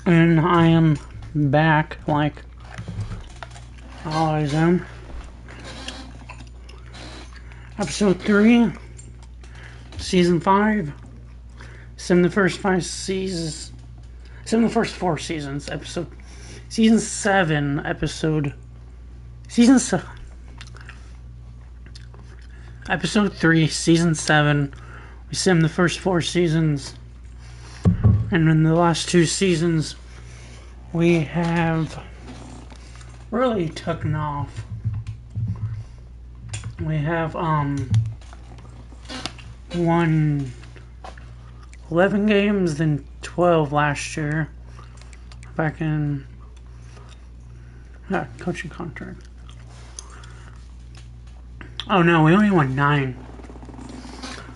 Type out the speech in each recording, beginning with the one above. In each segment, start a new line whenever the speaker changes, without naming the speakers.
And I am back, like I always am. Episode 3, Season 5. Sim the first 5 seasons. Sim the first 4 seasons. Season 7, Episode 3, Season 7. We sim the first 4 seasons. And in the last 2 seasons, we have really taken off. We have won 11 games, then 12 last year. Back in coaching contract. Oh no, we only won 9.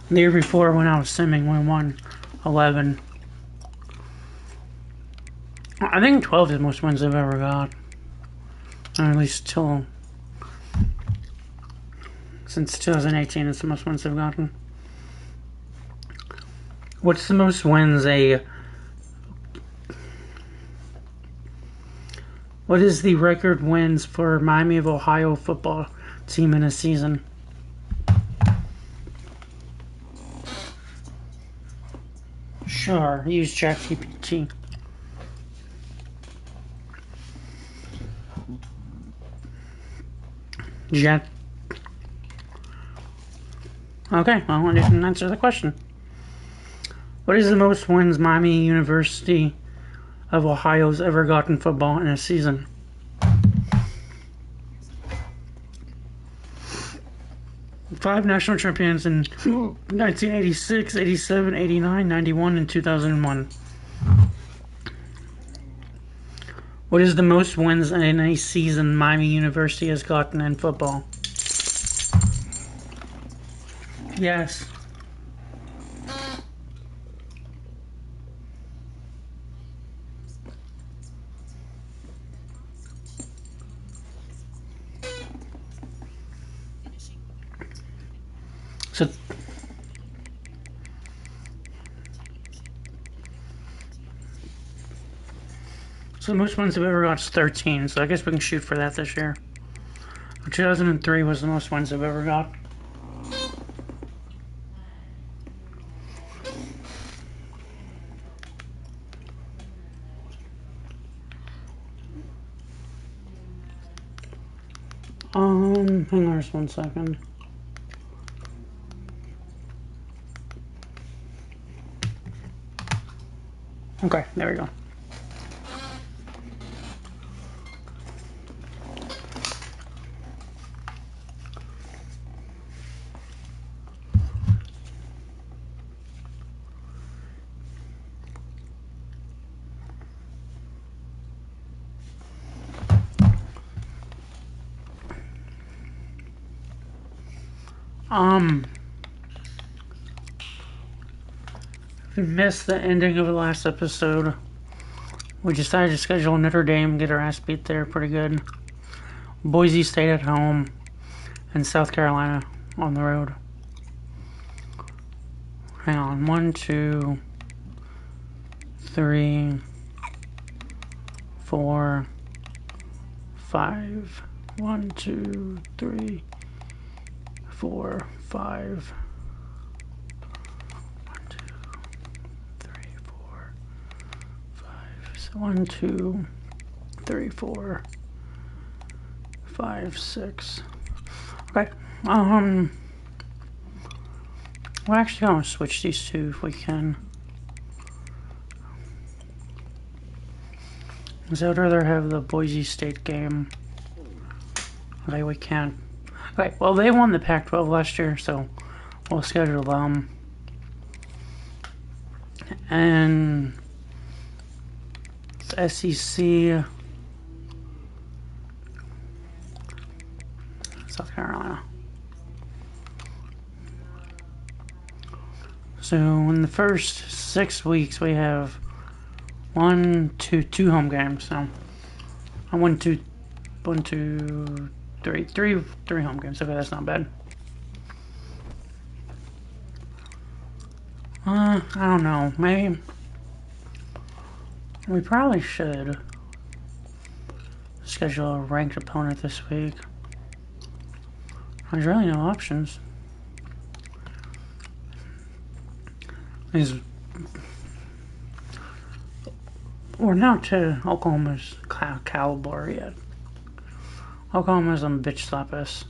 The year before, when I was simming, we won 11. I think 12 is the most wins I've ever got. Or at least since 2018, it's the most wins I've gotten. What's the most wins What is the record wins for Miami of Ohio football team in a season? Sure, use ChatGPT. Okay, well, I didn't answer the question. What is the most wins Miami University of Ohio's ever gotten football in a season? Five national champions in 1986, 87, 89, 91, and 2001. What is the most wins in a season Miami University has gotten in football? Yes. So the most wins I've ever got is 13, so I guess we can shoot for that this year. 2003 was the most wins I've ever got. Hang on just 1 second. Okay, there we go. If you missed the ending of the last episode, we decided to schedule Notre Dame, get our ass beat there pretty good. Boise State at home, and South Carolina on the road. Hang on, 1, 2, 3, 4, 5. 1, 2, 3, 4, 5. 1, 2, 3, 4, 5, 6. Okay. We're actually gonna switch these two if we can. So I'd rather have the Boise State game. Okay, we can't. Okay, well they won the Pac-12 last year, so we'll schedule them. And SEC, South Carolina. So in the first 6 weeks we have 2 home games. So I won 3 home games. Okay, that's not bad. I don't know. Maybe We probably should schedule a ranked opponent this week. There's really no options. We're not to Oklahoma's caliber yet. Oklahoma's gonna bitch slap us.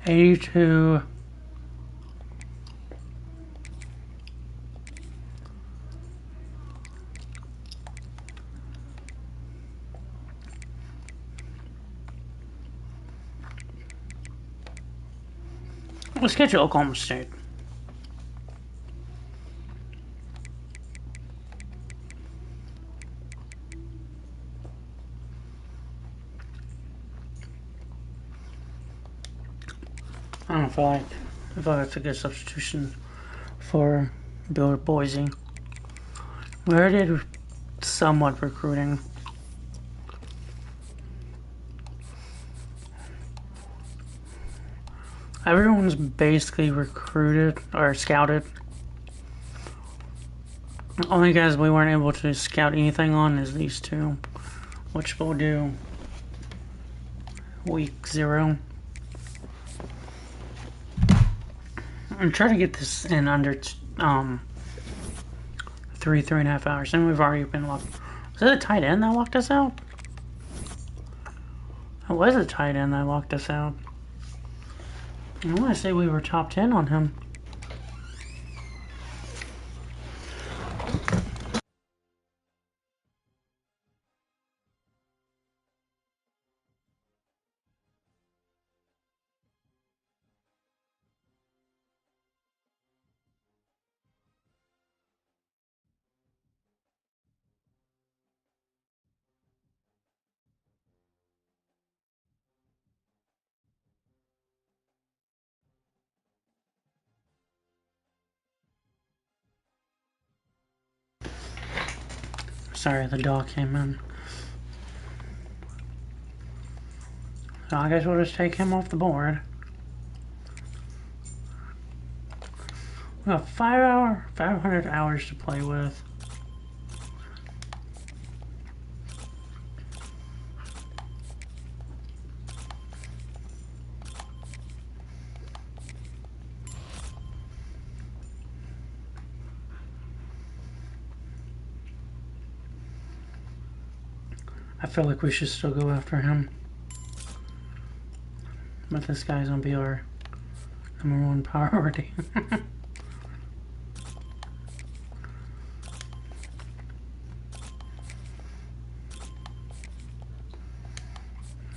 $82. Let's schedule Oklahoma State. I don't feel like that's a good substitution for Bill Boise. We already did somewhat recruiting. Everyone's basically recruited or scouted. The only guys we weren't able to scout anything on is these two, which we'll do week 0. I'm trying to get this in under 3.5 hours, and we've already been locked. Was that a tight end that locked us out? It was a tight end that locked us out. I want to say we were top 10 on him. Sorry, the dog came in. So I guess we'll just take him off the board. We got 500 hours to play with. I feel like we should still go after him. But this guy's gonna be our #1 priority.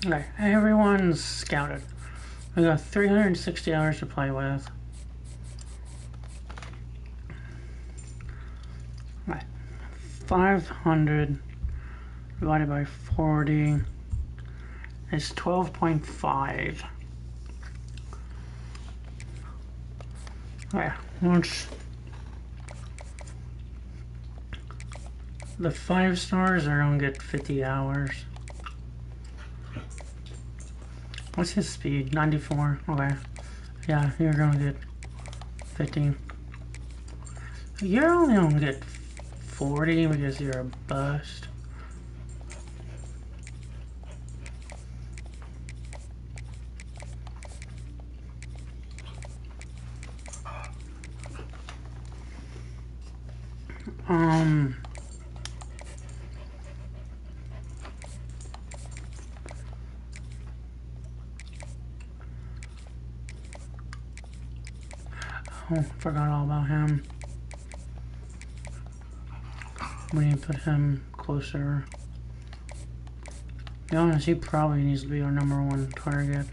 Alright, everyone's scouted. We got 360 hours to play with. Alright, 500 divided by 40 is 12.5. Alright, once the 5 stars are gonna get 50 hours. What's his speed? 94. Okay. Yeah, you're gonna get 50. You're only gonna get 40 because you're a bust. Oh, forgot all about him. We need to put him closer. To be honest, he probably needs to be our #1 target.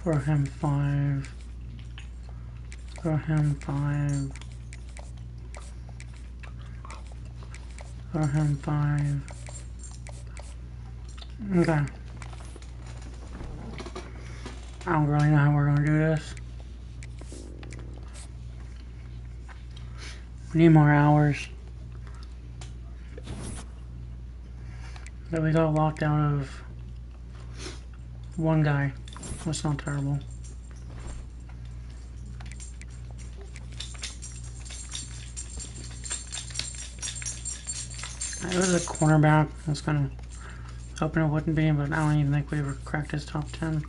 For him 5. For him 5. Throw him 5. Okay. I don't really know how we're gonna do this. We need more hours. But we got locked out of one guy. That's not terrible. It was a cornerback. I was kind of hoping it wouldn't be, but I don't even think we ever cracked his top 10.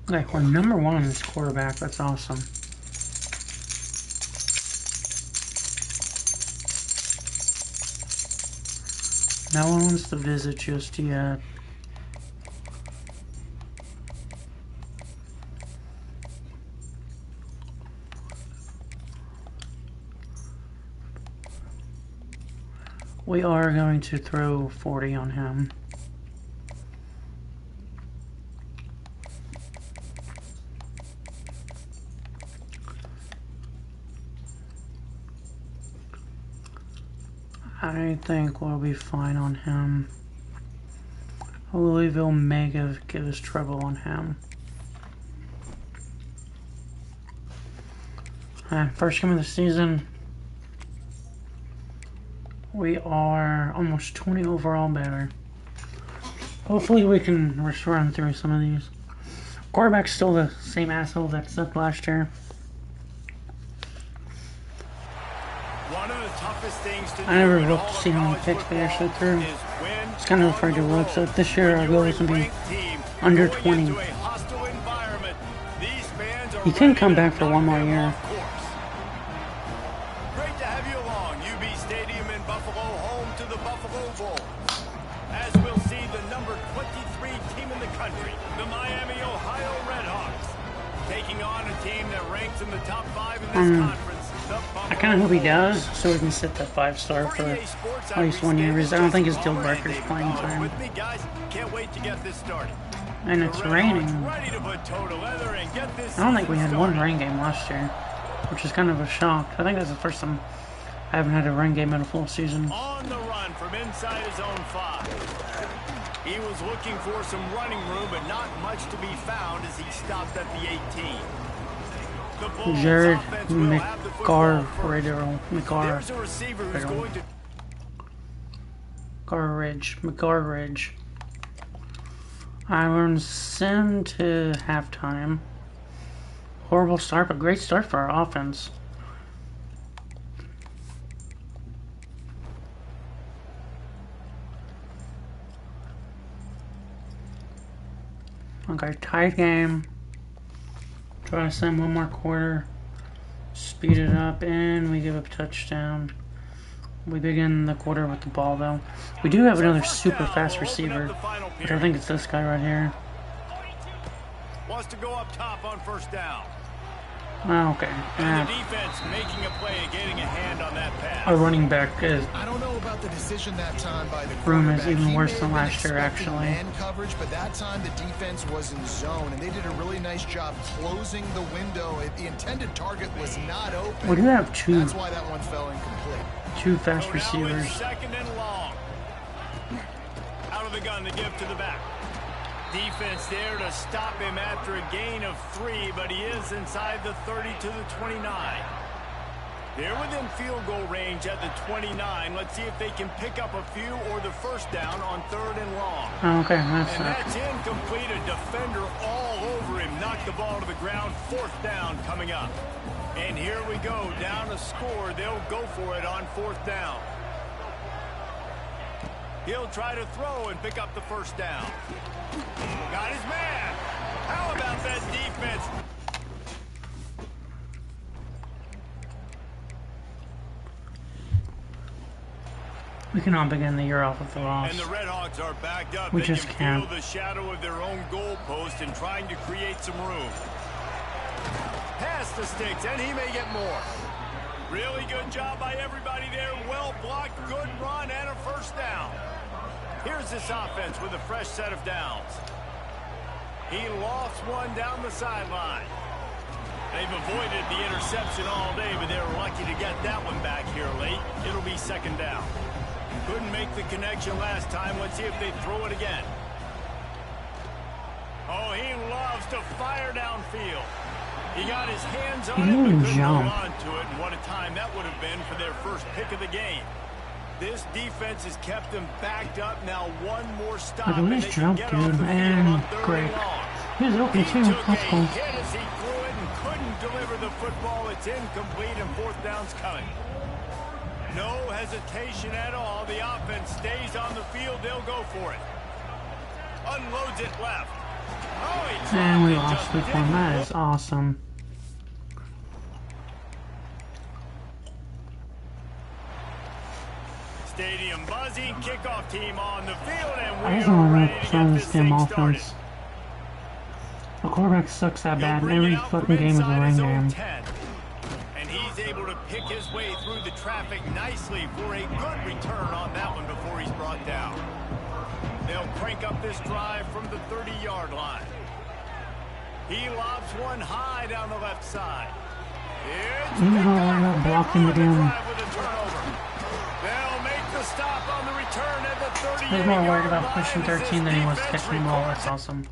Like, we're number 1 on this quarterback. That's awesome. No one wants to visit just yet. We are going to throw 40 on him. I think we'll be fine on him. Louisville may give us trouble on him. First game of the season. We are almost 20 overall better. Hopefully we can run through some of these. Quarterback's still the same asshole that sucked last year. I never looked to see how many picks we actually threw. I was kind of afraid to look, so this year our goal is to be under 20. He can come back for one more year.
Great to have you along. UB Stadium in Buffalo, home to the Buffalo Bowl. As we'll see the number 23 team in the country, the Miami, Ohio Redhawks, taking on a team that ranks in the top 5 in this conference.
I kind of hope he does, so we can sit that 5-star for at least 1 year. I don't think his deal breaker is playing time. And it's raining. I don't think we had one rain game last year, which is kind of a shock. I think that's the first time I haven't had a rain game in a full season.
On the run from inside his own 5. He was looking for some running room, but not much to be found as he stopped at the 18.
Jared McGarridge. I run Sim to halftime. Horrible start, but great start for our offense. Okay, tight game. Try to send one more quarter. Speed it up, and we give up a touchdown. We begin the quarter with the ball, though. We do have another super fast receiver, which I think it's this guy right here.
Wants to go up top on first down.
Oh, okay.
And the defense making a play, getting a hand on that pass.
Our running back is.
I don't know about the decision that time by the
room is even worse than last year, actually.
Man coverage, but that time the defense was in zone, and they did a really nice job closing the window. The intended target was not open.
We do have 2.
That's why that one fell incomplete.
2 fast receivers.
Second and long. Out of the gun to give to the back. Defense there to stop him after a gain of 3, but he is inside the 30 to the 29. They're within field goal range at the 29. Let's see if they can pick up a few or the first down on 3rd and long.
Okay,
that's incomplete. A defender all over him. Knocked the ball to the ground. 4th down coming up. And here we go. Down to score. They'll go for it on 4th down. He'll try to throw and pick up the first down. Got his man. How about that defense?
We cannot begin the year off with a loss.
And the Red Hawks are backed up.
We
they
just
can
can't.
feel the shadow of their own goal post and trying to create some room. Past the sticks, and he may get more. Really good job by everybody there. Well blocked, good run, and a first down. Here's this offense with a fresh set of downs. He lost one down the sideline. They've avoided the interception all day, but they were lucky to get that one back here late. It'll be second down. Couldn't make the connection last time. Let's see if they throw it again. Oh, he loves to fire downfield. He got his hands on it, but couldn't hold on to it. And what a time that would have been for their first pick of the game. This defense has kept them backed up. Now one more stop.
Like a nice jump, dude. And great. He was open too. That's cool.
Hit as he threw it and couldn't deliver the football. It's incomplete and fourth down's coming. No hesitation at all. The offense stays on the field. They'll go for it. Unloads it left. Oh,
and we lost week one. That is awesome.
Stadium buzzing. Kickoff team on the field, and
I
we
just
are
don't
ready
know
to
some
get
of
this
this damn
thing
offense.
started.
The quarterback sucks that bad.
Bring
Every
it out from
fucking game is a
inside
ring
his own
game.
10. And he's able to pick his way through the traffic nicely for a good return on that one before he's brought down. They'll crank up this drive from the 30-yard line. He lobs one high down the left side. It's
not blocking the game.
They'll make the stop on the return at the 30-yard line.
He's more worried about pushing 13 than he was catching the ball. That's awesome.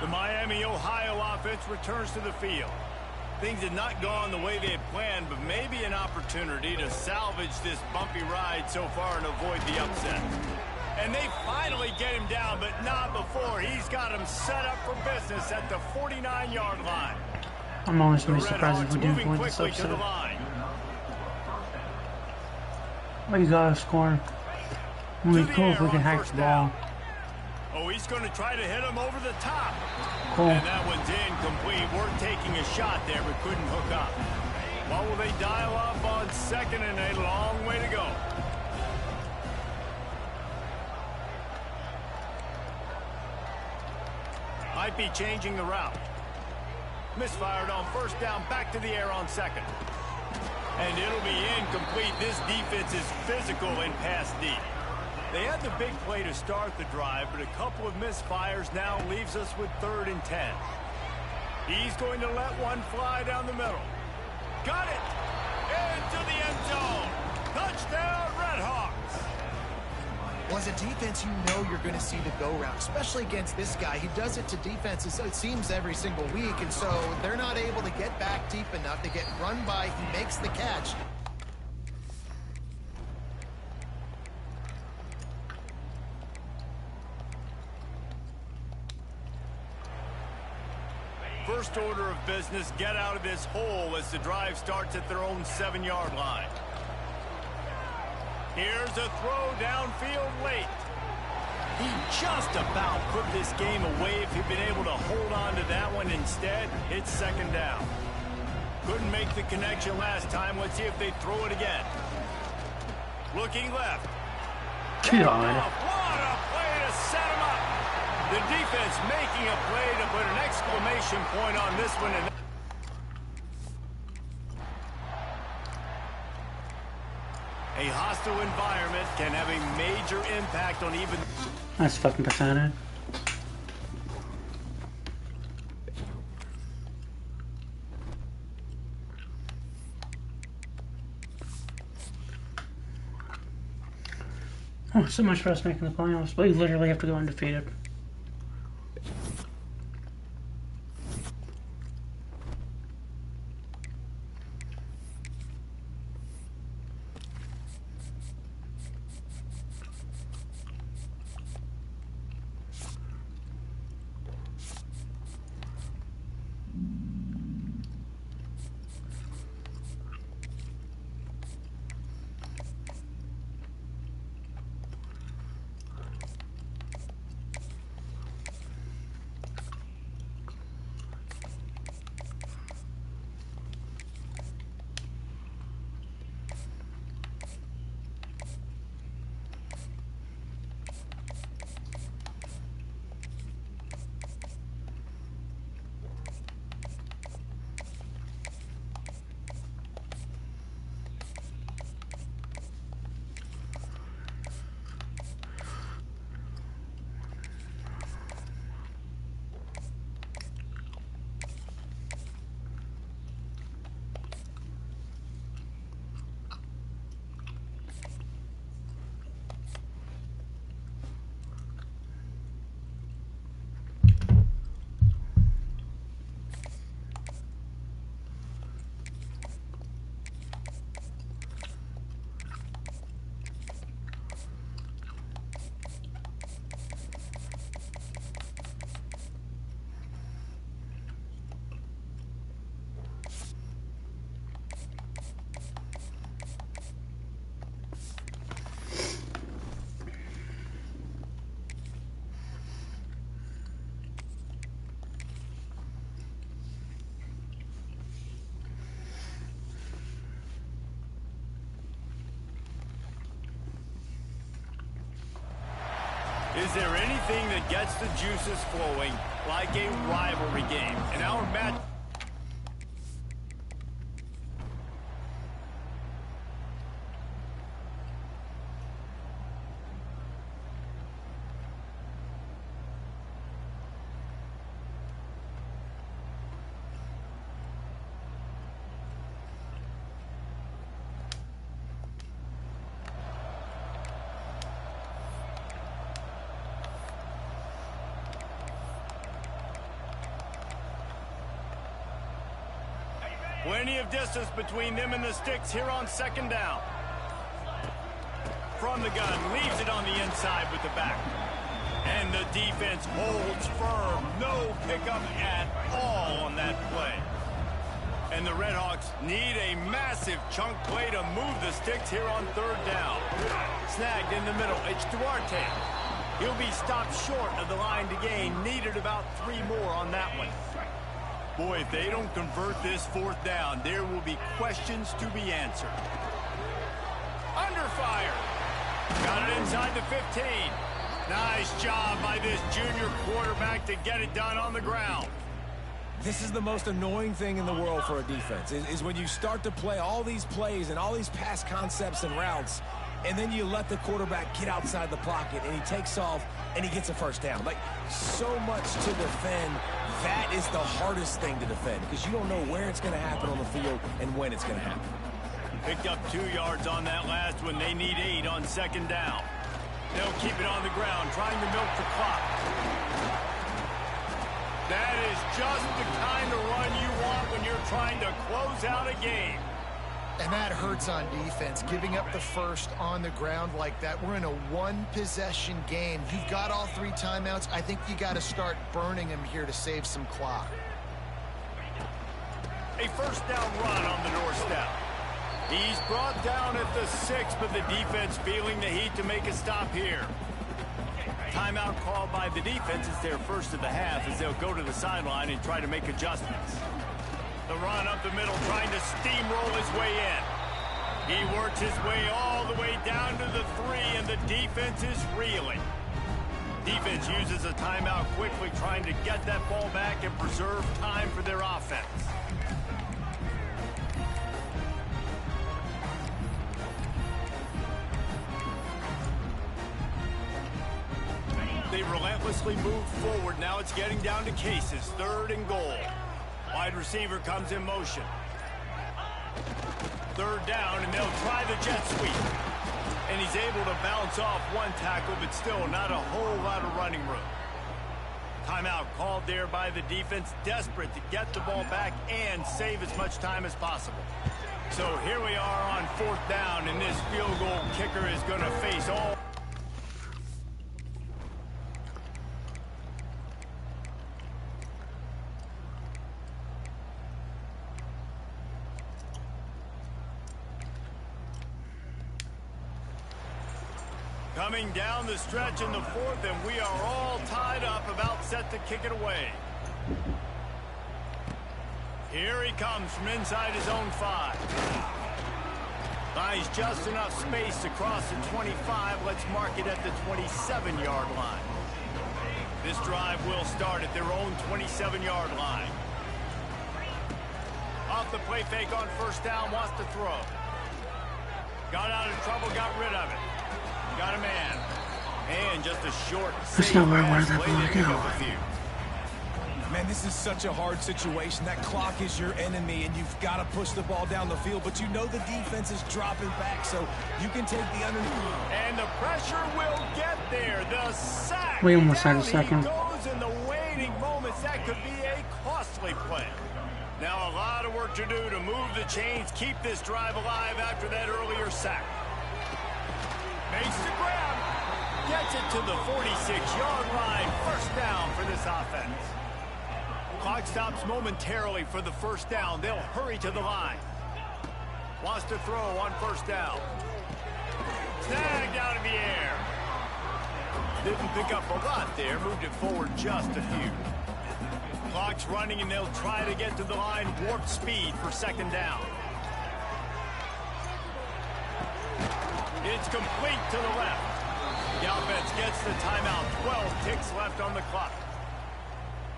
The Miami, Ohio offense returns to the field. Things had not gone the way they had planned, but maybe an opportunity to salvage this bumpy ride so far and avoid the upset. And they finally get him down, but not before. He's got him set up for business at the 49-yard line.
I'm always going to be
The Red
surprised
Hawks
if we do
moving
avoid this
quickly to the
upset.
line.
We gotta score. It would be cool if we can hack the ball.
Oh, he's going to try to hit him over the top.
Cool.
And that one's incomplete. We're taking a shot there, but couldn't hook up. What will they dial up on second and a long way to go? Might be changing the route. Misfired on first down, back to the air on second. And it'll be incomplete. This defense is physical and pass deep. They had the big play to start the drive, but a couple of misfires now leaves us with 3rd and 10. He's going to let one fly down the middle. Got it! Into the end zone. Touchdown, Red Hawks!
Well, as a defense, you know you're going to see the go route, especially against this guy. He does it to defenses, it seems, every single week, and so they're not able to get back deep enough. They get run by. He makes the catch.
First order of business, get out of this hole as the drive starts at their own 7-yard line. Here's a throw downfield late. He just about put this game away if he'd been able to hold on to that one instead. It's second down. Couldn't make the connection last time. Let's see if they throw it again. Looking left.
God.
What a play to set him up. The defense making a play to put an exclamation point on this one. And a hostile environment can have a major impact on even...
That's fucking pathetic. Oh, so much for us making the playoffs. We literally have to go undefeated.
Is there anything that gets the juices flowing like a rivalry game? In our match... Plenty of distance between them and the sticks here on second down. From the gun, leaves it on the inside with the back. And the defense holds firm. No pickup at all on that play. And the Redhawks need a massive chunk play to move the sticks here on third down. Snagged in the middle, it's Duarte. He'll be stopped short of the line to gain. Needed about 3 more on that one. Boy, if they don't convert this fourth down, there will be questions to be answered. Under fire. Got it inside the 15. Nice job by this junior quarterback to get it done on the ground.
This is the most annoying thing in the world for a defense, is when you start to play all these plays and all these pass concepts and routes, and then you let the quarterback get outside the pocket, and he takes off, and he gets a first down. Like, so much to defend. That is the hardest thing to defend, because you don't know where it's going to happen on the field and when it's going to happen.
Picked up 2 yards on that last one. They need 8 on second down. They'll keep it on the ground, trying to milk the clock. That is just the kind of run you want when you're trying to close out a game.
And that hurts on defense, giving up the first on the ground like that. We're in a one-possession game. You've got all 3 timeouts. I think you got to start burning them here to save some clock.
A first down run on the doorstep. He's brought down at the 6, but the defense feeling the heat to make a stop here. Timeout called by the defense. It's their first of the half as they'll go to the sideline and try to make adjustments. The run up the middle, trying to steamroll his way in. He works his way all the way down to the 3, and the defense is reeling. Defense uses a timeout quickly, trying to get that ball back and preserve time for their offense. They relentlessly move forward. Now it's getting down to cases. 3rd and goal. Wide receiver comes in motion. 3rd down, and they'll try the jet sweep. And he's able to bounce off 1 tackle, but still not a whole lot of running room. Timeout called there by the defense, desperate to get the ball back and save as much time as possible. So here we are on 4th down, and this field goal kicker is going to face all... Coming down the stretch in the 4th, and we are all tied up, about set to kick it away. Here he comes from inside his own 5. Buys just enough space to cross the 25. Let's mark it at the 27-yard line. This drive will start at their own 27-yard line. Off the play fake on first down, wants to throw. Got out of trouble, got rid of it. Got a man. And just a short
That's not where I wanted that ball to go.
Man, this is such a hard situation. That clock is your enemy, and you've got to push the ball down the field. But you know the defense is dropping back, so you can take the underneath.
And the pressure will get there. The sack.
We almost had a second.
He goes in the waiting moments. That could be a costly play. Now a lot of work to do to move the chains, keep this drive alive after that earlier sack. Makes the grab. Gets it to the 46-yard line. First down for this offense. Clock stops momentarily for the first down. They'll hurry to the line. Wants to throw on first down. Snagged out of the air. Didn't pick up a lot there. Moved it forward just a few. Clock's running, and they'll try to get to the line. Warp speed for second down. It's complete to the left. The offense gets the timeout. 12 ticks left on the clock.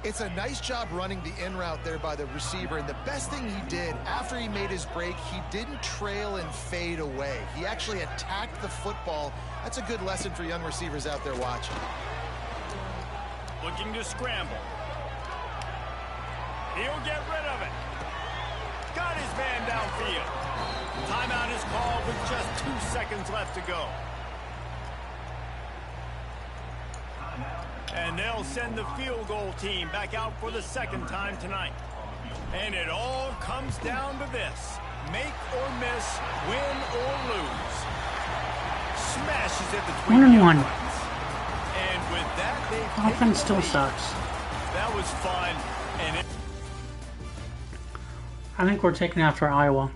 It's a nice job running the in route there by the receiver, and the best thing he did after he made his break, he didn't trail and fade away. He actually attacked the football. That's a good lesson for young receivers out there watching.
Looking to scramble. He'll get rid of it. Got his man downfield. Timeout is called with just 2 seconds left to go. And they'll send the field goal team back out for the second time tonight. And it all comes down to this. Make or miss, win or lose. Smashes it between
1-1.
And with that, they
Offense still sucks.
That was fun. And
I think we're taking after Iowa.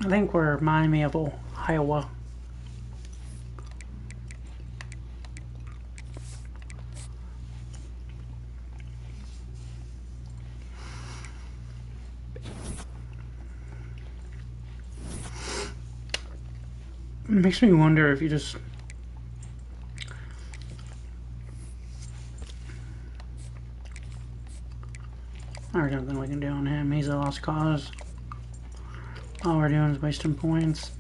I think we're Miami of Iowa. It makes me wonder if you just... There's nothing we can do on him. He's a lost cause. All we're doing is wasting points.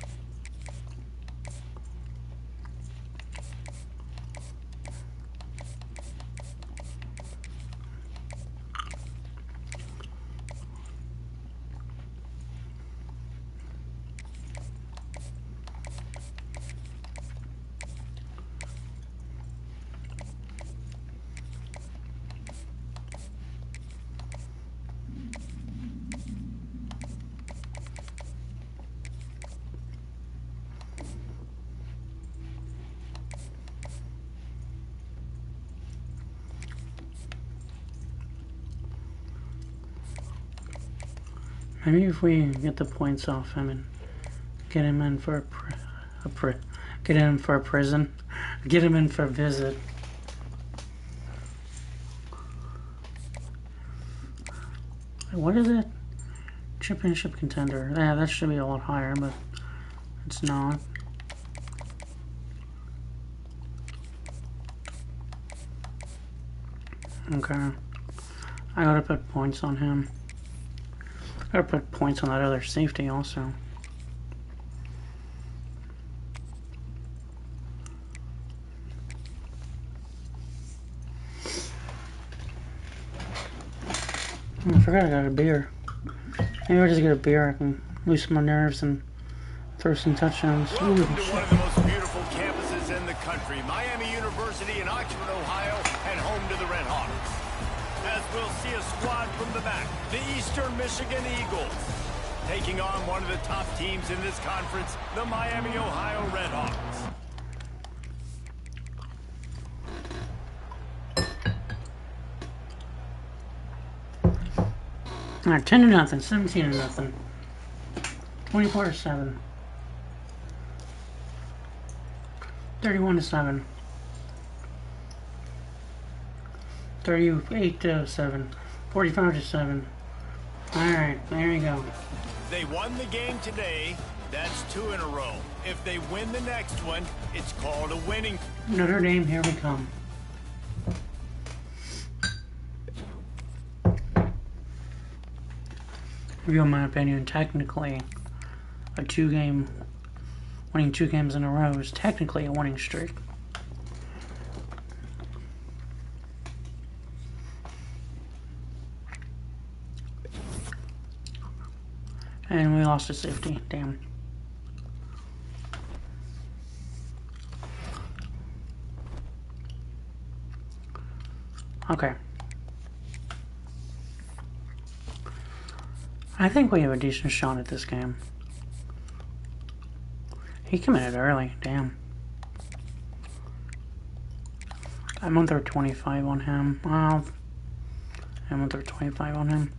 Maybe if we get the points off him and get him in for get him for a prison, get him in for a visit. What is it? Championship contender. Yeah, that should be a lot higher, but it's not. Okay. I gotta put points on him. I gotta put points on that other safety also. I forgot I got a beer. Maybe I'll just get a beer. I can loosen my nerves and throw some touchdowns.
Welcome to one of the most beautiful campuses in the country, Miami University in Oxford, Ohio, and home to the Red Hawks. As we'll see a squad from the back, the Eastern Michigan Eagles, taking on one of the top teams in this conference, the Miami, Ohio Red Hawks.
Alright, 10-0, 17-0, 24-7, 31-7, 38-7, 45-7. Alright, there you go.
They won the game today. That's 2 in a row. If they win the next one, it's called a winning.
Notre Dame, here we come. In my opinion, technically, winning 2 games in a row is technically a winning streak. And we lost a safety, damn. Okay. I think we have a decent shot at this game. He committed early, damn. I'm on 25 on him. I'm on 25 on him.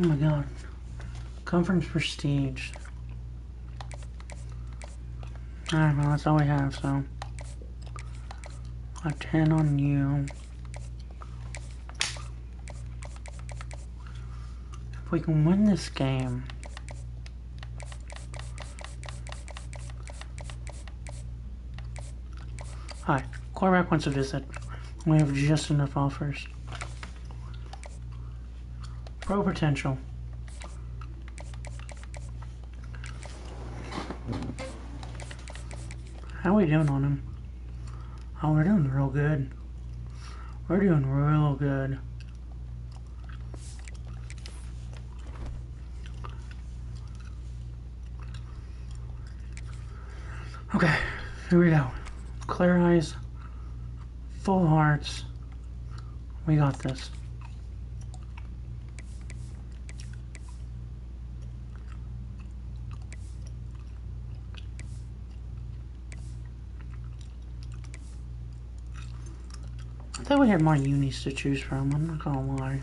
Oh my god. Conference prestige. Alright, well, that's all we have, so. A 10 on you. If we can win this game. Hi, quarterback wants to visit. We have just enough offers. Pro potential. How are we doing on him? Oh, we're doing real good. We're doing real good. Okay, here we go. Clear eyes, full hearts. We got this. I thought we had more unis to choose from, I'm not gonna lie.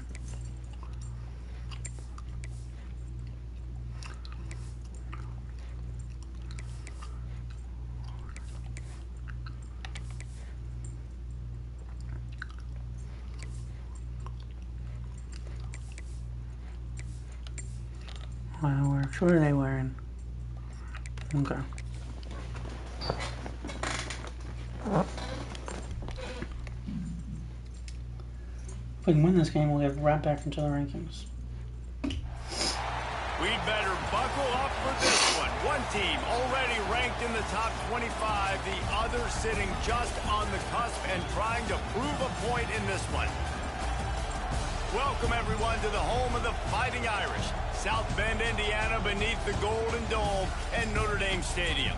Fireworks, what are they wearing? Okay. If we can win this game, we'll get right back into the rankings.
We'd better buckle up for this one. One team already ranked in the top 25, the other sitting just on the cusp and trying to prove a point in this one. Welcome, everyone, to the home of the Fighting Irish, South Bend, Indiana, beneath the Golden Dome and Notre Dame Stadium.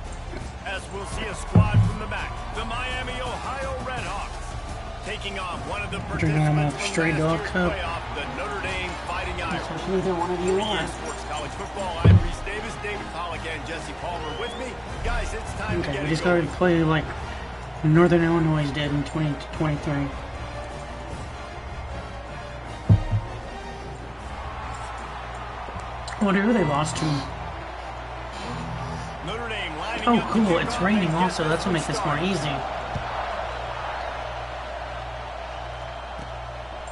As we'll see a squad from the back, the Miami, Ohio Redhawks, taking on one of the participants from last year's playoff, the Notre Dame Fighting Irish. EA Sports College Football, I'm Reese Davis, David Pollack, and Jesse Palmer with me. Guys, it's time to get
we just got to play like Northern Illinois did in 2023. I wonder who they lost to.
Notre Dame lining
Oh,
up
cool. It's raining also. That's what makes this more easy.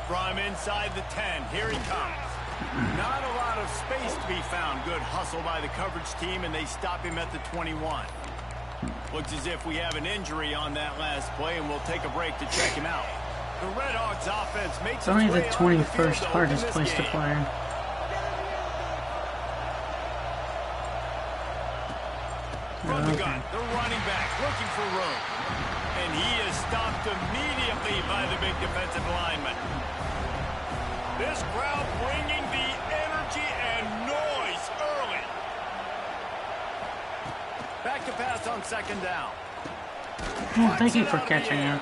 From inside the 10, here he comes. Not a lot of space to be found. Good hustle by the coverage team, and they stop him at the 21. Looks as if we have an injury on that last play, and we'll take a break to check him out. The Redhawks offense makes
It's only the 21st hardest place to play.
From the gun, the running back looking for room. And he is stopped immediately by the big defensive lineman. This crowd bringing the energy and noise early. Back to pass on second down.
Oh, thank you for catching it.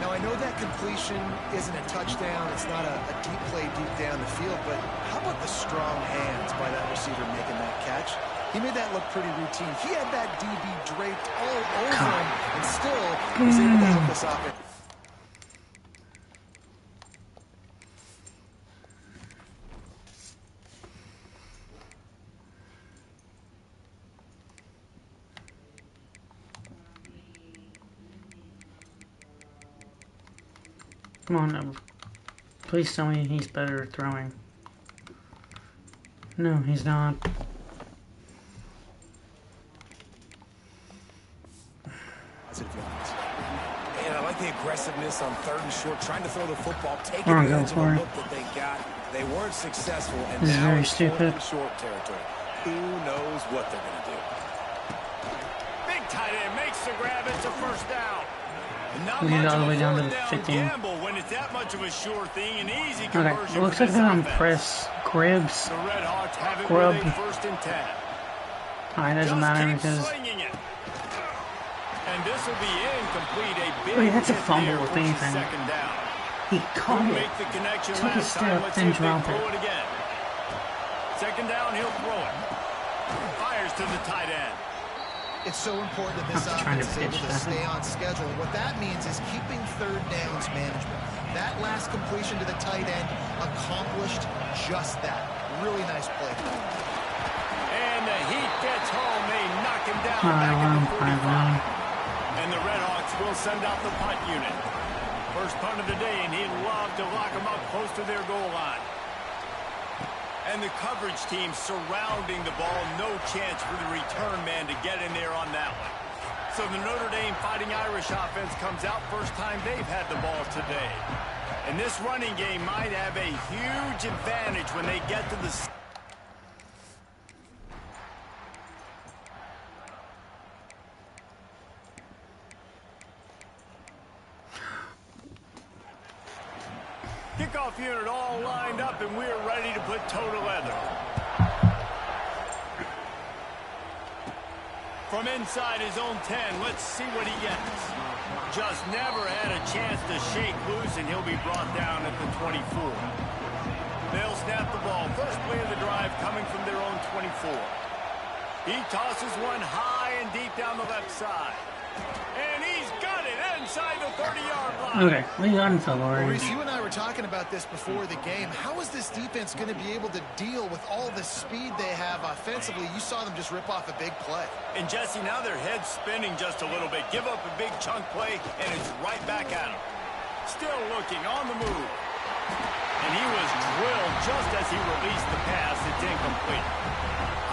Now, I know that completion isn't a touchdown. It's not a deep play deep down the field, but how about the strong hands by that receiver making that catch? He made that look pretty routine. He had that DB draped all over him and still was able to help this offense.
Come on, please tell me he's better at throwing. No, he's not.
And I like the aggressiveness on third and short, trying to throw the football, taking advantage of the look that they got. They weren't successful, and
this
now
is very stupid.
Short territory. Who knows what they're going to do?
Big tight end makes the grab. It's a first down.
We get all the way down to the 15.
When it's that much of a sure thing, an easy
Okay, it looks like they're on press. Gribs.
The Redhawks have it
Grub.
with a first and 10.
Alright, doesn't matter because...
And this will be incomplete. A big
Wait, that's a
hit
fumble
there,
if
pushes
anything.
second down.
He caught
Couldn't
it.
make the connection
Took a
last time.
step,
Let's
then
see if they
drop
throw
it.
it again. Second down, he'll throw it. Fires to the tight end.
It's so important that this offense is able to stay on schedule. What that means is keeping third downs management. That last completion to the tight end accomplished just that. Really nice play.
And the heat gets home. They knock him down back at the 45. And the Redhawks will send out the punt unit. First punt of the day, and he'd love to lock them up close to their goal line. And the coverage team surrounding the ball. No chance for the return man to get in there on that one. So the Notre Dame Fighting Irish offense comes out first time they've had the ball today. And this running game might have a huge advantage when they get to the... Kickoff unit all lined up, and we're ready to put toe to leather. From inside his own 10, let's see what he gets. Just never had a chance to shake loose, and he'll be brought down at the 24. They'll snap the ball. First play of the drive coming from their own 24. He tosses one high and deep down the left side. And he's got it inside the 30-yard line.
Okay, we got into Laurie.
Maurice, you and I were talking about this before the game. How is this defense going to be able to deal with all the speed they have offensively? You saw them just rip off a big play.
And Jesse, now their head's spinning just a little bit. Give up a big chunk play, and it's right back at him. Still looking on the move. And he was drilled just as he released the pass. It's incomplete.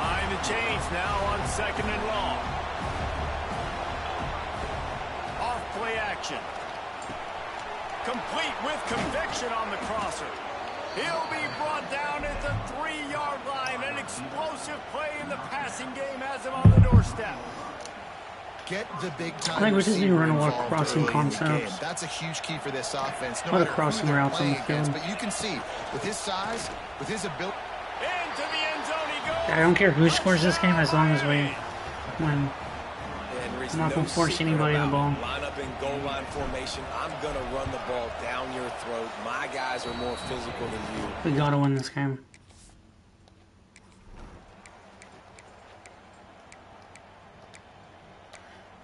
Behind the chains now on 2nd and long. Play action. Complete with conviction on the crosser. He'll be brought down at the 3-yard line. An explosive play in the passing game has him on the doorstep.
Get the big time.
I think we just need to run a lot of
involved
crossing
early in the game.
concepts.
That's a huge key for this offense. No
A lot of
matter
crossing
who they're
routes on the
playing against,
field.
but you can see with his size, with his ability.
Into the end zone he goes.
I don't care who scores this game as long as we win.
Henry's
I'm not going to force anybody the ball.
Line up in goal line formation. I'm going to run the ball down your throat. My guys are more physical than you.
We got to win this game.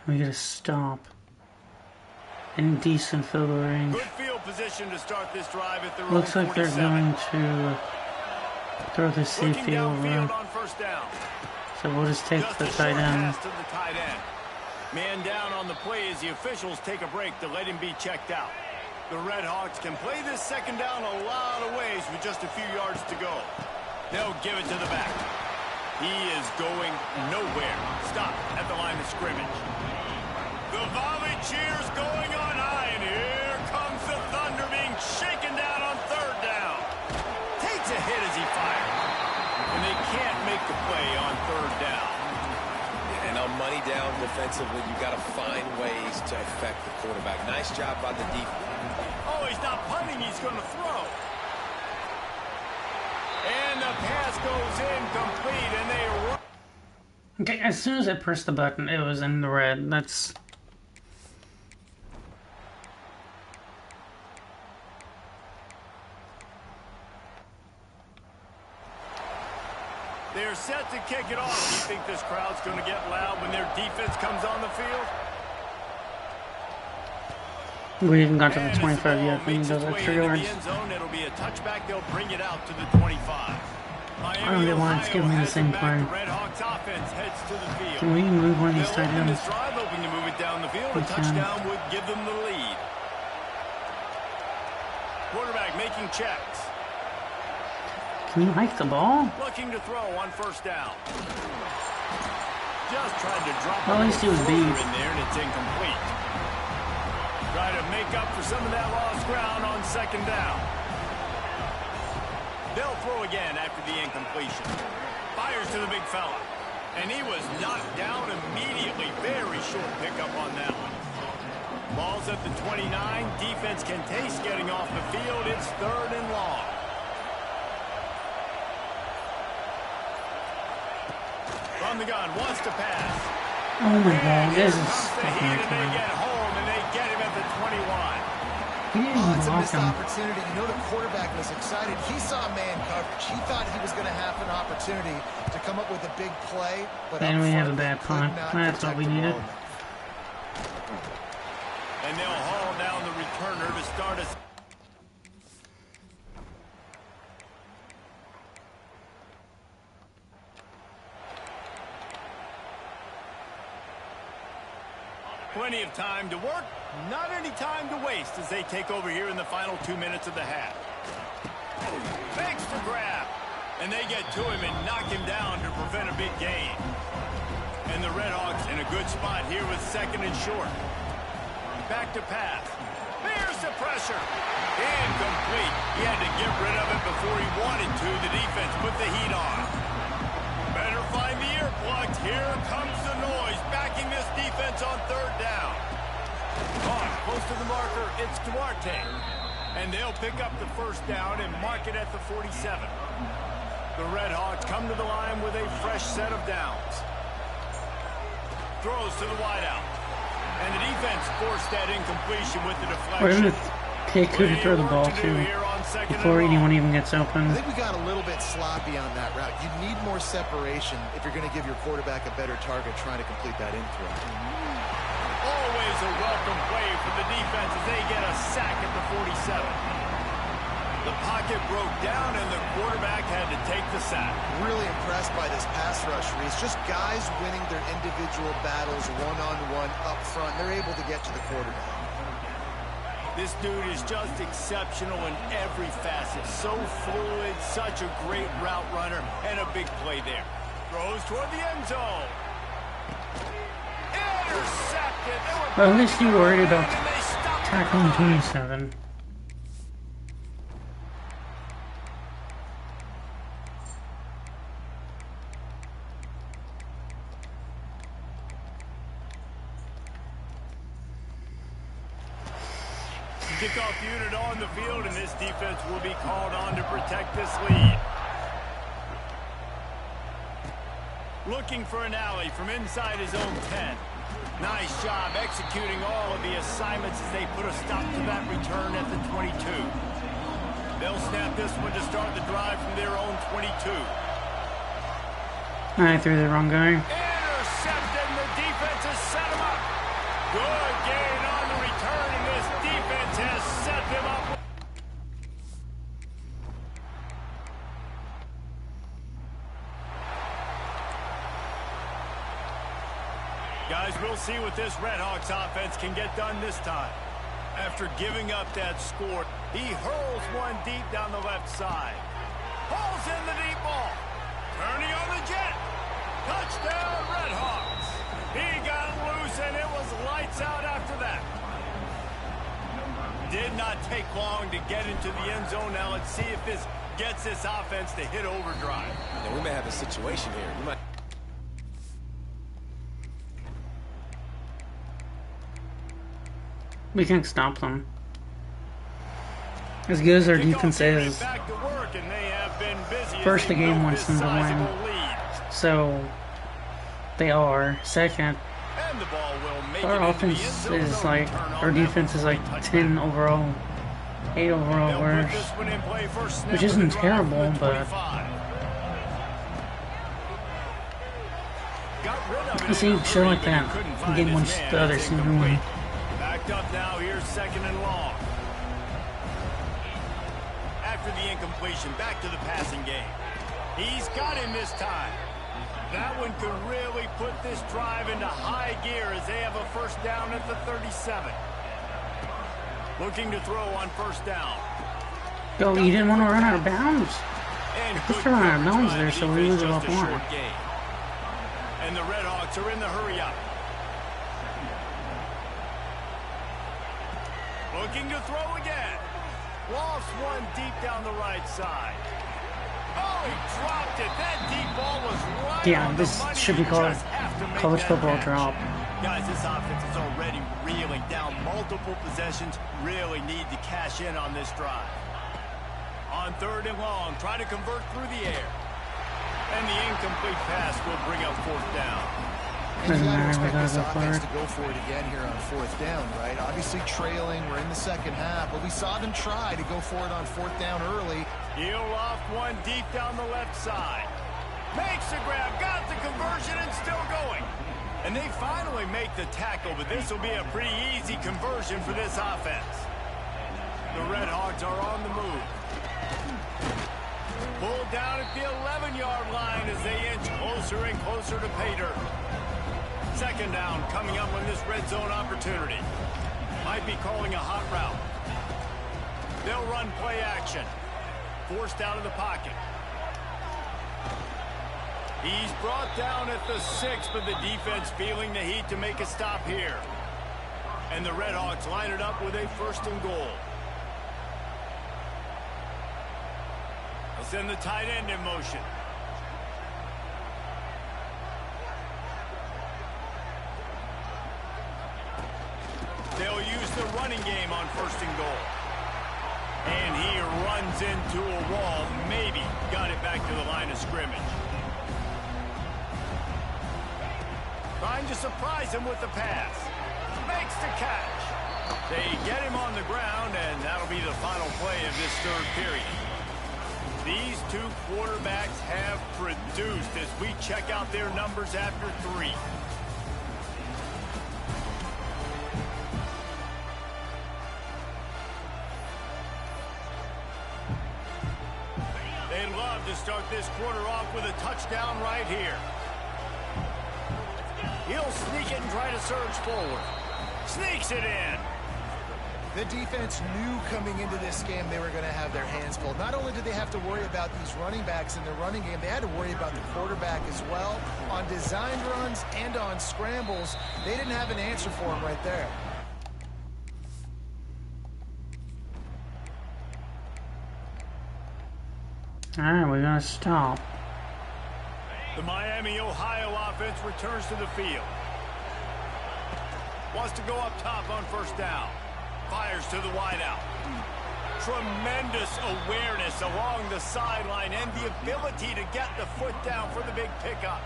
We got to stop. Indecent field goal range.
Good field position to start this drive at the
Looks like they're going to throw the safety over.
on first down.
So we'll just take the tight end.
To the tight end. Man down on the play as the officials take a break to let him be checked out. The Red Hawks can play this second down a lot of ways with just a few yards to go. They'll give it to the back. He is going nowhere. Stop at the line of scrimmage. The volley cheers going on high, and here comes the Thunder being shaken down on 3rd down. Takes a hit as he fires, and they can't make the play on 3rd down.
And on money down defensively, you got to find ways to affect the quarterback. Nice job by the defense.
Oh, he's not punting, he's going to throw. And the pass goes incomplete, and they are...
Okay, as soon as I pressed the button, it was in the red. That's...
They're set to kick it off. Do you think this crowd's going to get loud when their defense comes on the field?
We haven't got to the 25 yet. We need those extra yards.
It'll be a touchback. They'll bring it out to the 25.
I don't get why it's giving me the same play.
Red Hawks offense heads to the field.
Can we move one of these tight ends?
Hoping to move it down the field.
We
A
can.
touchdown would give them the lead. Quarterback making checks.
Can you hike the ball?
Looking to throw on first down. Just tried to drop
Well, at least he was beat.
in there, and it's incomplete. Try to make up for some of that lost ground on 2nd down. They'll throw again after the incompletion. Fires to the big fella. And he was knocked down immediately. Very short pickup on that one. Ball's at the 29. Defense can taste getting off the field. It's 3rd and long. From the gun, wants to pass.
Oh my god, this is
They
fucking
get
retarded.
home, and they get him at the 21.
He didn't even
It's a
block
missed
him.
opportunity. You know the quarterback was excited. He saw man coverage. He thought he was going to have an opportunity to come up with a big play. But
And
up
we have a
front,
bad
could
punt.
not
That's what
protect
we
the
needed.
moment.
And they'll haul down the returner to start us. Plenty of time to work, not any time to waste as they take over here in the final 2 minutes of the half. Fakes to grab. And they get to him and knock him down to prevent a big gain. And the Redhawks in a good spot here with 2nd and short. Back to pass. There's the pressure. Incomplete. He had to get rid of it before he wanted to. The defense put the heat on. Better find the earplugs. Here comes the noise, backing this defense on 3rd down. Close to the marker, it's Duarte. And they'll pick up the 1st down and mark it at the 47. The Redhawks come to the line with a fresh set of downs. Throws to the wideout. And the defense forced that incompletion with the deflection.
Take who to throw the ball to before anyone even gets open.
I think we got a little bit sloppy on that route. You need more separation if you're going to give your quarterback a better target trying to complete that in throw.
Always a welcome play for the defense as they get a sack at the 47. The pocket broke down and the quarterback had to take the sack.
Really impressed by this pass rush, Reese. Just guys winning their individual battles one-on-one up front. They're able to get to the quarterback.
This dude is just exceptional in every facet. So fluid, such a great route runner, and a big play there. Throws toward the end zone. Intercepted.
Well, at least you worried about tackling 27.
Kickoff unit on the field, and this defense will be called on to protect this lead. Looking for an alley from inside his own 10. Nice job executing all of the assignments as they put a stop to that return at the 22. They'll snap this one to start the drive from their own 22.
I threw the wrong guy.
Intercepted, and the defense has set him up. Good gain on the return, and this defense has set them up. Guys, we'll see what this Redhawks offense can get done this time. After giving up that score, he hurls one deep down the left side. Pulls in the deep ball. Turning on the jet. Touchdown, Redhawks. He got loose, and it was lights out after that. Did not take long to get into the end zone. Now let's see if this gets this offense to hit overdrive.
Yeah, we may have a situation here. We might.
We can stop them. As good as our defense is, first the game wants them to win. So, they are. Second, our offense is like, our defense is like 10 overall, 8 overall worse. Which isn't terrible, but see, shit like that. Game once the other team to win.
Up now, here's 2nd and long. After the incompletion, back to the passing game. He's got him this time. That one could really put this drive into high gear as they have a 1st down at the 37. Looking to throw on 1st down.
Yo, you didn't want to run out of bounds? Let's run out of bounds there so we lose it off one.
And the Redhawks are in the hurry up. Looking to throw again. Lost one deep down the right side. Oh, he dropped it. That deep ball was right on
this
the money.
should be called college football drop.
Guys, this offense is already reeling down multiple possessions. Really need to cash in on this drive. On 3rd and long, trying to convert through the air. And the incomplete pass will bring up 4th down.
And you got to expect this offense to go for it again here on 4th down, right? Obviously trailing, we're in the 2nd half, but we saw them try to go for it on 4th down early.
He'll off one deep down the left side. Makes the grab, got the conversion, and still going. And they finally make the tackle, but this will be a pretty easy conversion for this offense. The Redhawks are on the move. Pulled down at the 11-yard line as they inch closer and closer to pay dirt. 2nd down coming up on this red zone opportunity. Might be calling a hot route. They'll run play action. Forced out of the pocket. He's brought down at the 6, but the defense feeling the heat to make a stop here. And the Redhawks line it up with a 1st and goal. They'll send the tight end in motion. They'll use the running game on 1st and goal. And he runs into a wall. Maybe got it back to the line of scrimmage. Trying to surprise him with the pass. Makes the catch. They get him on the ground, and that'll be the final play of this 3rd period. These two quarterbacks have produced as we check out their numbers after 3. They'd love to start this quarter off with a touchdown right here. He'll sneak it and try to surge forward. Sneaks it in.
The defense knew coming into this game they were going to have their hands full. Not only did they have to worry about these running backs in the running game, they had to worry about the quarterback as well. On designed runs and on scrambles, they didn't have an answer for him right there.
All right, we're going to stop.
The Miami, Ohio offense returns to the field. Wants to go up top on 1st down. Fires to the wideout. Tremendous awareness along the sideline and the ability to get the foot down for the big pickup.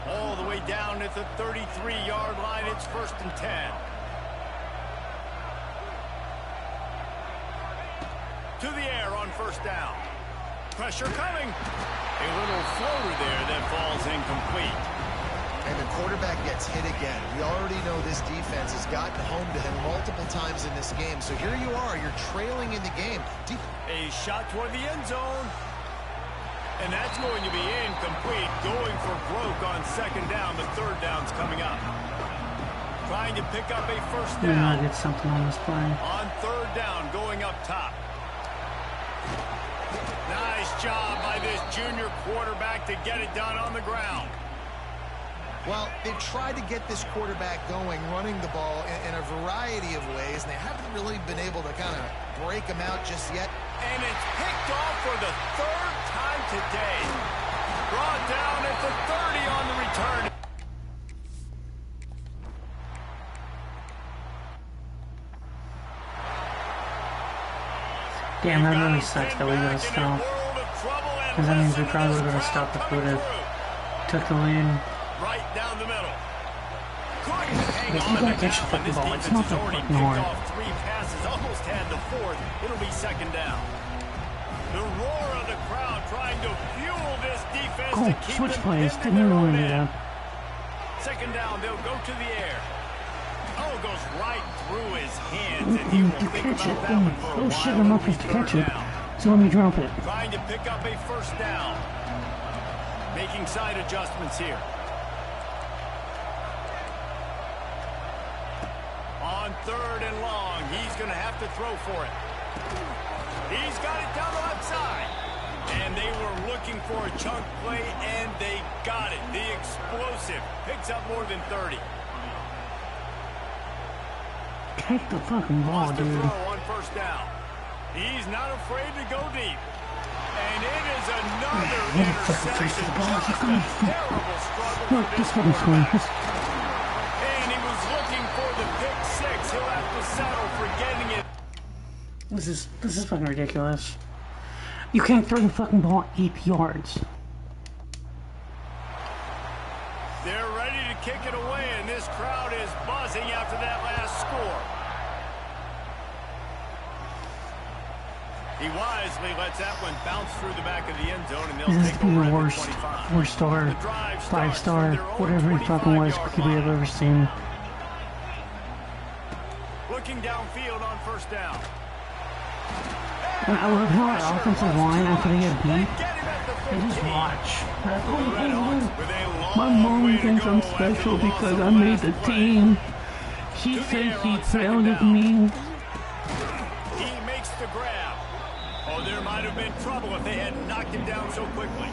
All the way down at the 33-yard line. It's 1st and 10. To the air on 1st down. Pressure coming. A little floater there that falls incomplete.
And the quarterback gets hit again. We already know this defense has gotten home to him multiple times in this game. So here you are, you're trailing in the game.
A shot toward the end zone. And that's going to be incomplete. Going for broke on 2nd down. The 3rd down's coming up. Trying to pick up a 1st down.
Yeah, get something on this play.
On 3rd down, going up top. Nice job by this junior quarterback to get it done on the ground.
Well, they've tried to get this quarterback going, running the ball in a variety of ways, and they haven't really been able to kind of break him out just yet.
And it's picked off for the 3rd time today. Brought down at the 30 on the return.
Damn, that really sucks that we gotta stop. Because that means we probably would have stopped if we would have took the lead.
Right down the middle.
You gotta catch the fucking ball. It's not that fucking hard.
3 passes, almost had the 4th. It'll be 2nd down. The roar of the crowd trying to fuel this defense to keep
switch
them
plays.
in
Didn't even
their
want to
own
do
end.
that.
2nd down, they'll go to the air. Oh, goes right through his hands, and he will
To
think
catch
about
it.
that one for a
Oh
while.
shit, I'm not supposed to catch it. So let me drop it.
Trying to pick up a 1st down. Making side adjustments here. On 3rd and long, he's going to have to throw for it. He's got it down the left side. And they were looking for a chunk play, and they got it. The explosive picks up more than 30.
Take the fucking ball,
Wants to
dude.
throw on 1st down. He's not afraid to go deep. And it is another interception. Just a terrible struggle
Look,
for
this
this
fucking
quarterback.
swing.
And he was looking for the pick 6. He'll have to settle for getting it.
This is fucking ridiculous. You can't throw the fucking ball 8 yards.
They're ready to kick it away, and this crowd is buzzing after that last score. He wisely lets that one bounce through the back of the end zone, and they'll
This is
take
the
over at the
worst
25.
4-star,
The drive
5-star,
starts from their own
whatever it fucking was
25-yard
cookie
line.
I've ever seen.
Looking downfield on 1st down.
And I love how our offensive line, after they get beat, they just watch. My mom thinks I'm special because I made the team. She says she proud of me.
He makes the grab. Oh, there might have been trouble if they had knocked him down so quickly.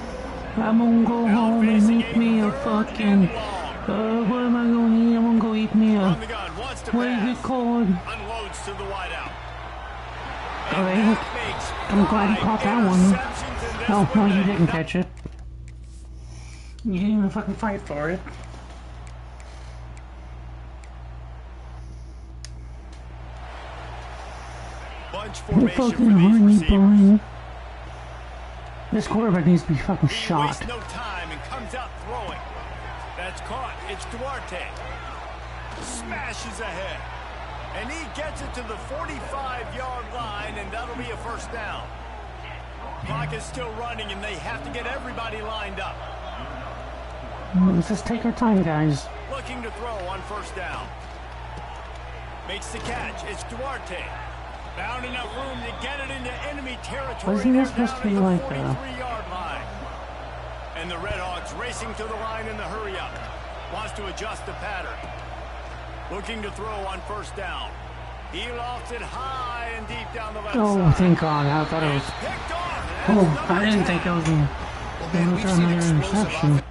I'm gonna go home and make me a fucking. What am I gonna eat? I'm gonna go eat me a. What is it called?
Unloads to the wideout.
Alright, I'm glad you caught that one. Oh, no, you didn't catch it. You didn't even fucking fight for it.
Bunch
You're
formation
fucking
for these
horny,
receivers.
boy. This quarterback needs to be fucking
He
shot.
wastes no time and comes out throwing. That's caught. It's Duarte. Smashes ahead. And he gets it to the 45-yard line, and that'll be a first down. Clock is still running, and they have to get everybody lined up.
Let's just take our time, guys.
Looking to throw on first down. Makes the catch. It's Duarte. Found enough room to get it into enemy territory.
Wasn't this supposed to be like a...
43-yard line. And the Redhawks racing to the line in the hurry-up. Wants to adjust the pattern. Looking to throw on first down. He lofts it high and deep down the left
Oh,
side.
thank God. I thought it was...
Picked off.
Oh, I didn't think it was a...
Well, man, we've seen
another
explosive
interception.
offense.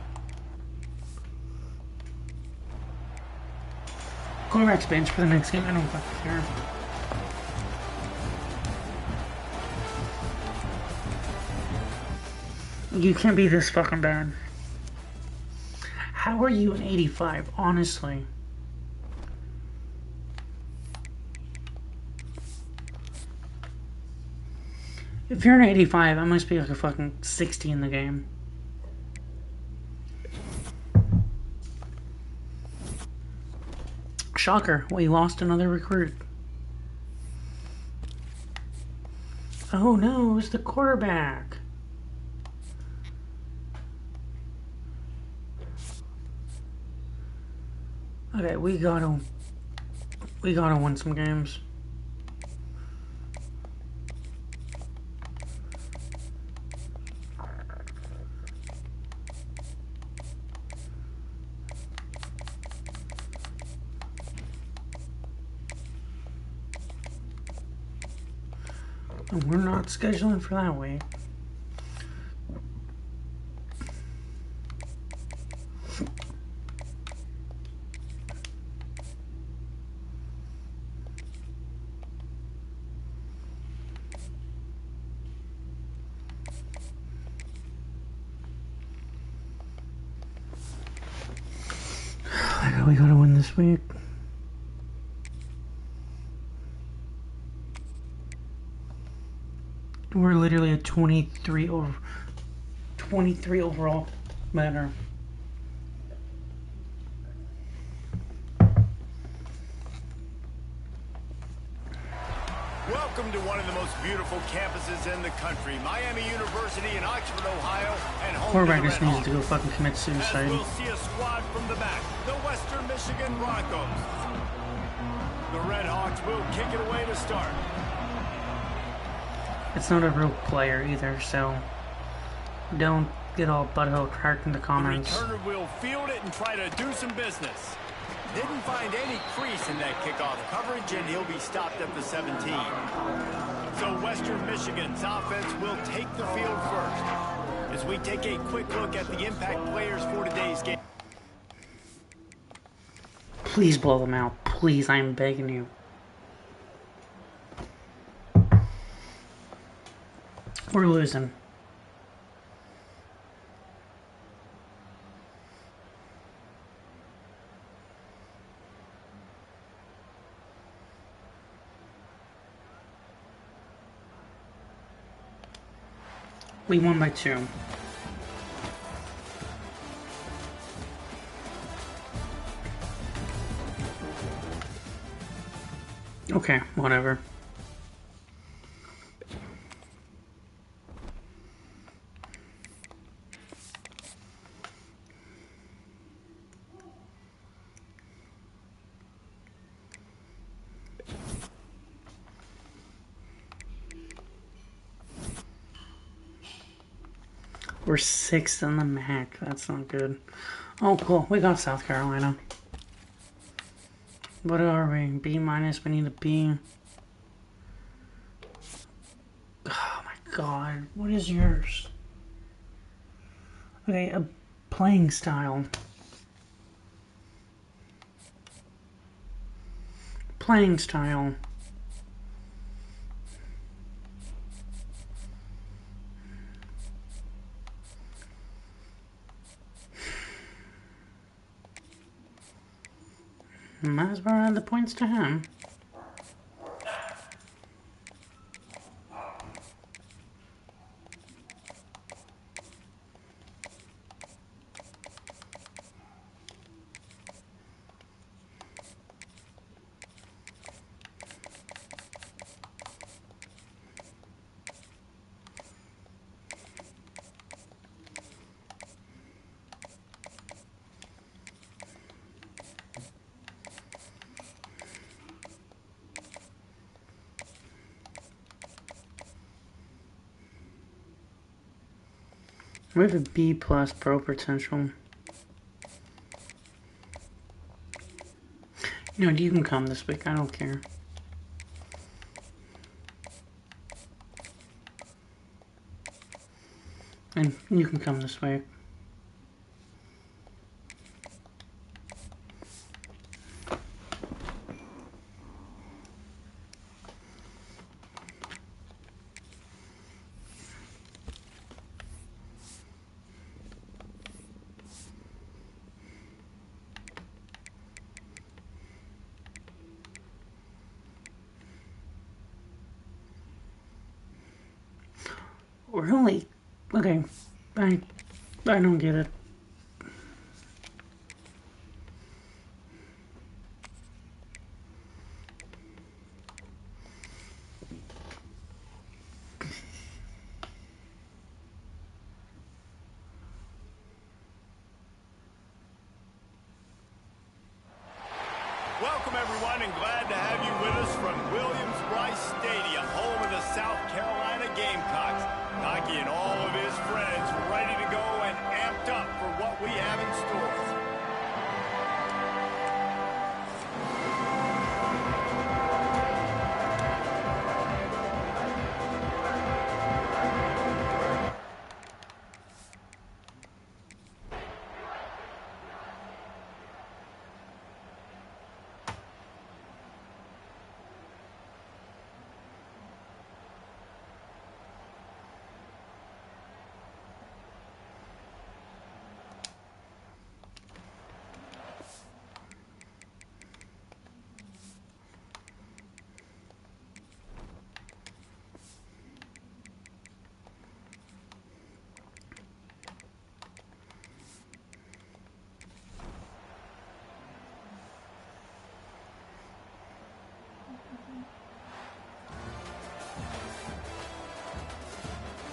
Quarterback's bench for the next game. I don't fucking care. You can't be this fucking bad. How are you an 85, honestly? If you're an 85, I must be like a fucking 60 in the game. Shocker, we lost another recruit. Oh no, it was the quarterback. Okay, we gotta win some games. And we're not scheduling for that week. We gotta win this week. We're literally a 23 overall matter.
Welcome to one of the most beautiful campuses in the country, Miami University in Oxford, Ohio, and home
Quarterback
to the
just needs
Redhawks.
to go fucking commit
As
suicide.
we'll see a squad from the back, the Western Michigan Broncos. The Redhawks will kick it away to start.
It's not a real player either, so don't get all butthurt hurt in the
The
comments.
returner will field it and try to do some business. Didn't find any crease in that kickoff coverage, and he'll be stopped at the 17. So Western Michigan's offense will take the field first. As we take a quick look at the impact players for today's game.
Please blow them out. Please, I'm begging you. We're losing. We won by 2. Okay, whatever. We're 6th in the MAC. That's not good. Oh, cool. We got South Carolina. What are we? B minus. We need a B. Oh my god. What is yours? Okay, a playing style. Playing style. Might as well add the points to him. We have a B plus pro potential. You know, you can come this week. I don't care. And you can come this week. Really? Okay. I don't get it.
Welcome, everyone, and glad to have you with us from Williams-Brice Stadium, home of the South Carolina Gamecocks. Nike and all of his friends ready to go and amped up for what we have in store.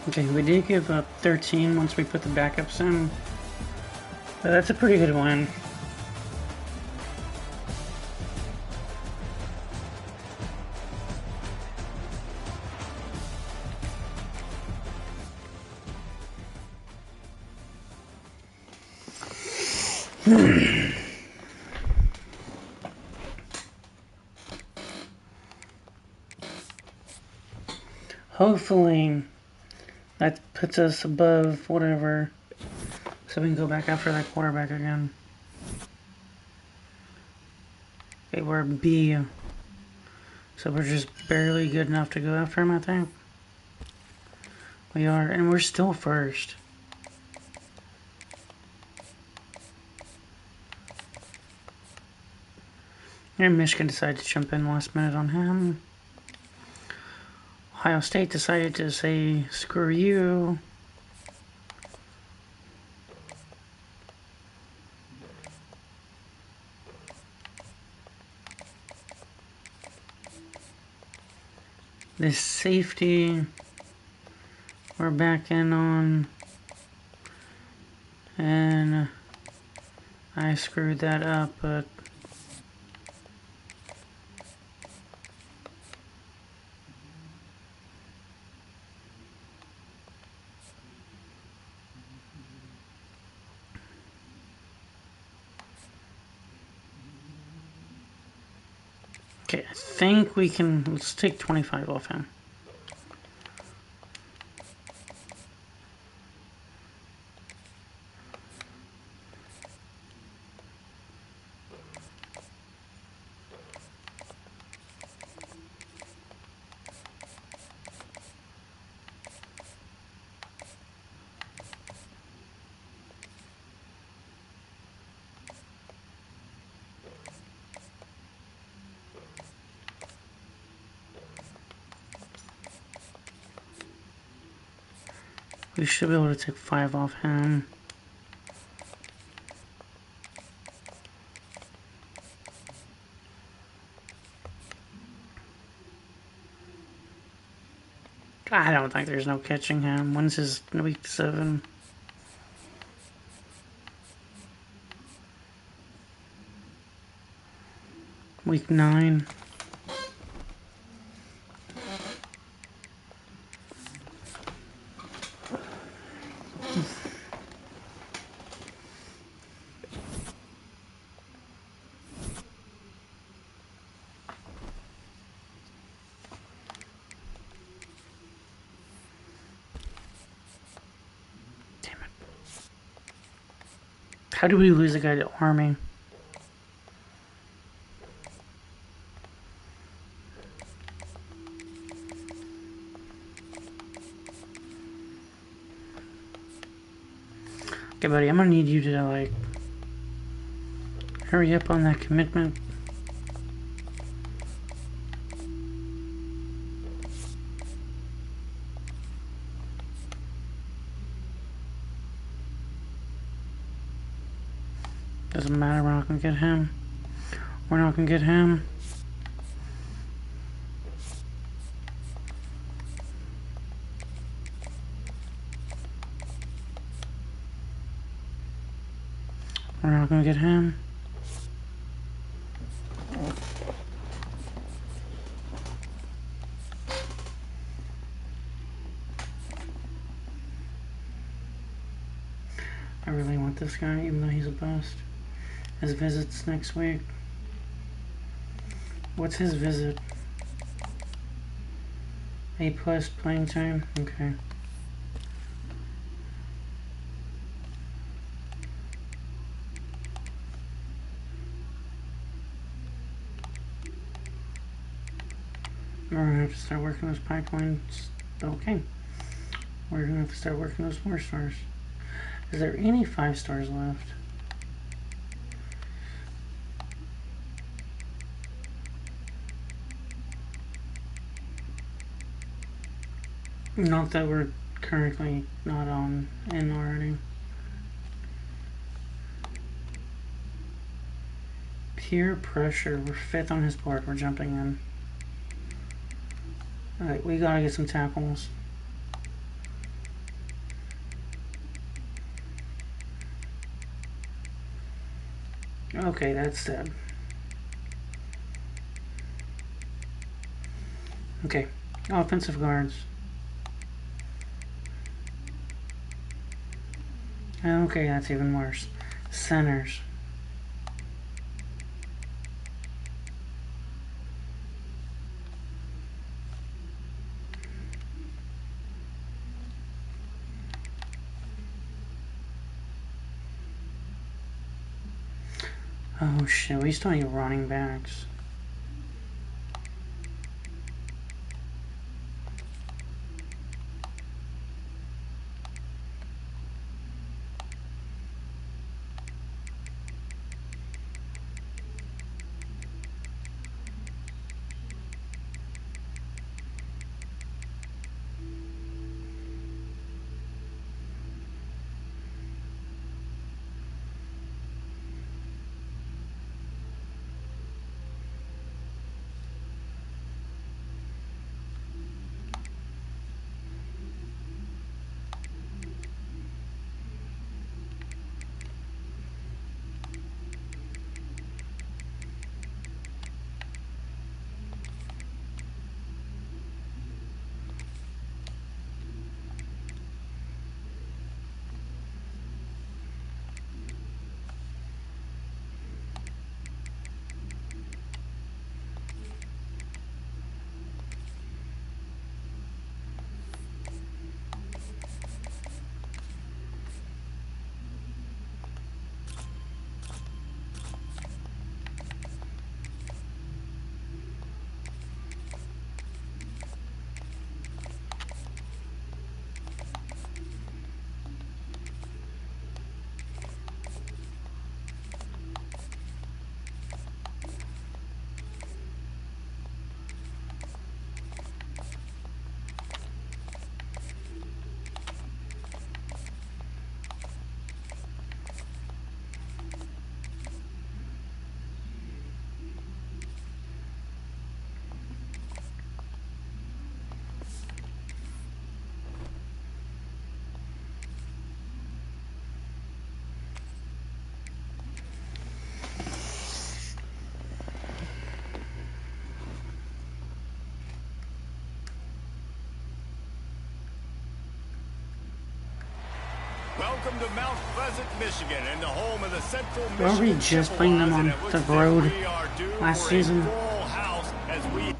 Okay, we did give up 13 once we put the backups in. But that's a pretty good win. Hopefully that puts us above whatever, so we can go back after that quarterback again. Okay, we're B, so we're just barely good enough to go after him, I think. We are, and we're still first. And Michigan decided to jump in last minute on him. Ohio State decided to say, screw you. This safety, we're back in on. And I screwed that up, but okay, I think we can, let's take 25 off him. We should be able to take 5 off him. I don't think there's no catching him. When's his week 7? Week 9. How do we lose a guy to Army? Okay, buddy, I'm gonna need you to, like, hurry up on that commitment. Doesn't matter, we're not gonna get him. We're not gonna get him. We're not gonna get him. I really want this guy, even though he's a bust. His visit's next week. What's his visit? A+ playing time? Okay. We're gonna have to start working those pipelines. Okay. We're gonna have to start working those 4 stars. Is there any 5 stars left? Not that we're currently not on in already. Peer pressure. We're 5th on his board. We're jumping in. Alright, we gotta get some tackles. Okay, that's dead. Okay, offensive guards. Okay, that's even worse. Centers. Oh shit, we still need running backs.
Welcome to Mount Pleasant, Michigan, and the home of the Central
Weren't we
Michigan
just playing them on
Chippewas,
the
and it
road
looks like we are due
last
for a
season?
full house as we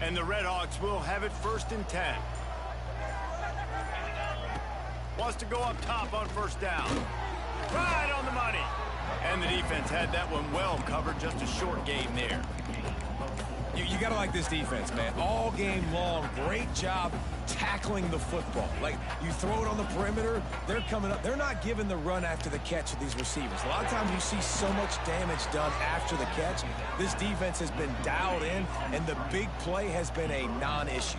and the Red Hawks will have it 1st and 10. Wants to go up top on 1st down. Right on the money. And the defense had that one well covered. Just a short game there.
You got to like this defense, man. All game long, great job tackling the football. Like, you throw it on the perimeter, they're coming up. They're not giving the run after the catch to these receivers. A lot of times you see so much damage done after the catch. This defense has been dialed in, and the big play has been a non-issue.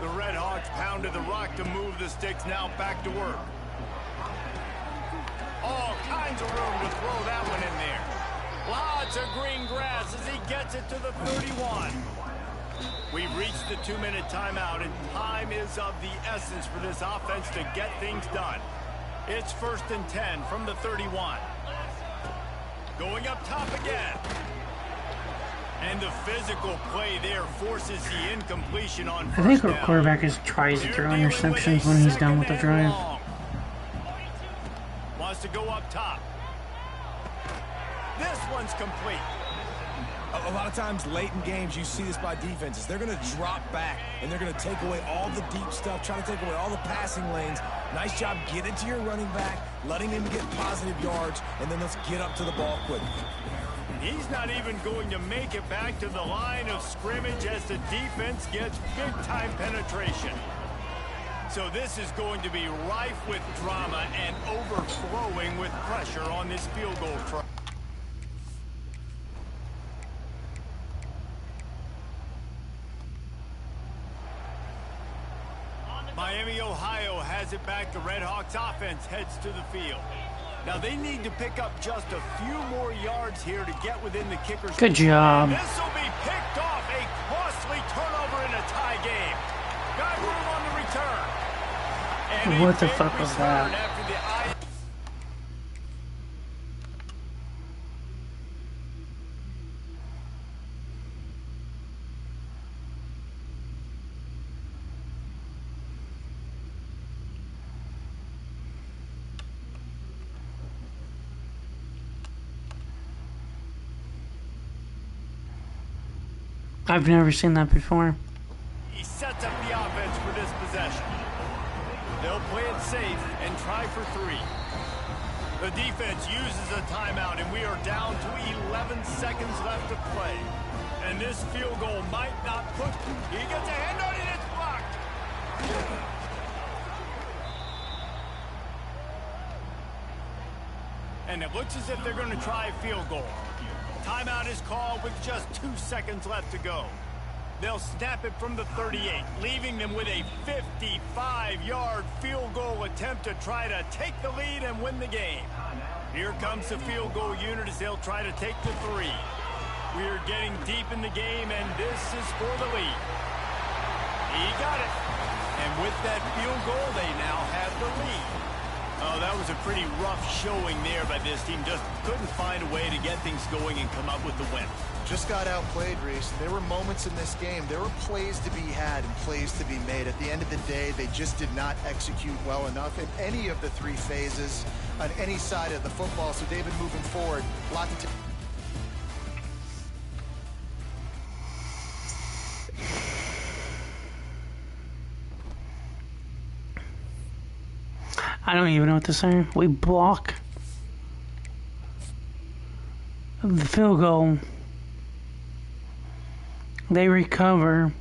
The Red Hawks pounded the rock to move the sticks. Now back to work. All kinds of room to throw that one in there. Lots of green grass as he gets it to the 31. We've reached the 2-minute timeout, and time is of the essence for this offense to get things done. It's 1st and 10 from the 31. Going up top again. And the physical play there forces the incompletion on 1st down.
I think our quarterback tries to throw interceptions when he's done with the drive.
Wants to go up top. This one's complete.
A lot of times late in games you see this by defenses. They're going to drop back and they're going to take away all the deep stuff, try to take away all the passing lanes. Nice job getting to your running back, letting him get positive yards, and then let's get up to the ball quickly.
He's not even going to make it back to the line of scrimmage as the defense gets big-time penetration. So this is going to be rife with drama and overflowing with pressure on this field goal try. Miami, Ohio has it back. The Red Hawks offense heads to the field. Now they need to pick up just a few more yards here to get within the kicker's.
Good job.
This will be picked off. A costly turnover in a tie game. Got room on the return. And
What the fuck was that?
After the
I've never seen that before.
He sets up the offense for this possession. They'll play it safe and try for 3. The defense uses a timeout, and we are down to 11 seconds left to play. And this field goal might not put. He gets a hand on it, it's blocked. And it looks as if they're going to try a field goal. Timeout is called with just 2 seconds left to go. They'll snap it from the 38, leaving them with a 55-yard field goal attempt to try to take the lead and win the game. Here comes the field goal unit as they'll try to take the 3. We are getting deep in the game, and this is for the lead. He got it. And with that field goal, they now have the lead. Oh, that was a pretty rough showing there by this team. Just couldn't find a way to get things going and come up with the win.
Just got outplayed, Reese. There were moments in this game. There were plays to be had and plays to be made. At the end of the day, they just did not execute well enough in any of the 3 phases on any side of the football. So, David, moving forward, a lot to
I don't even know what to say. We block the field goal. They recover.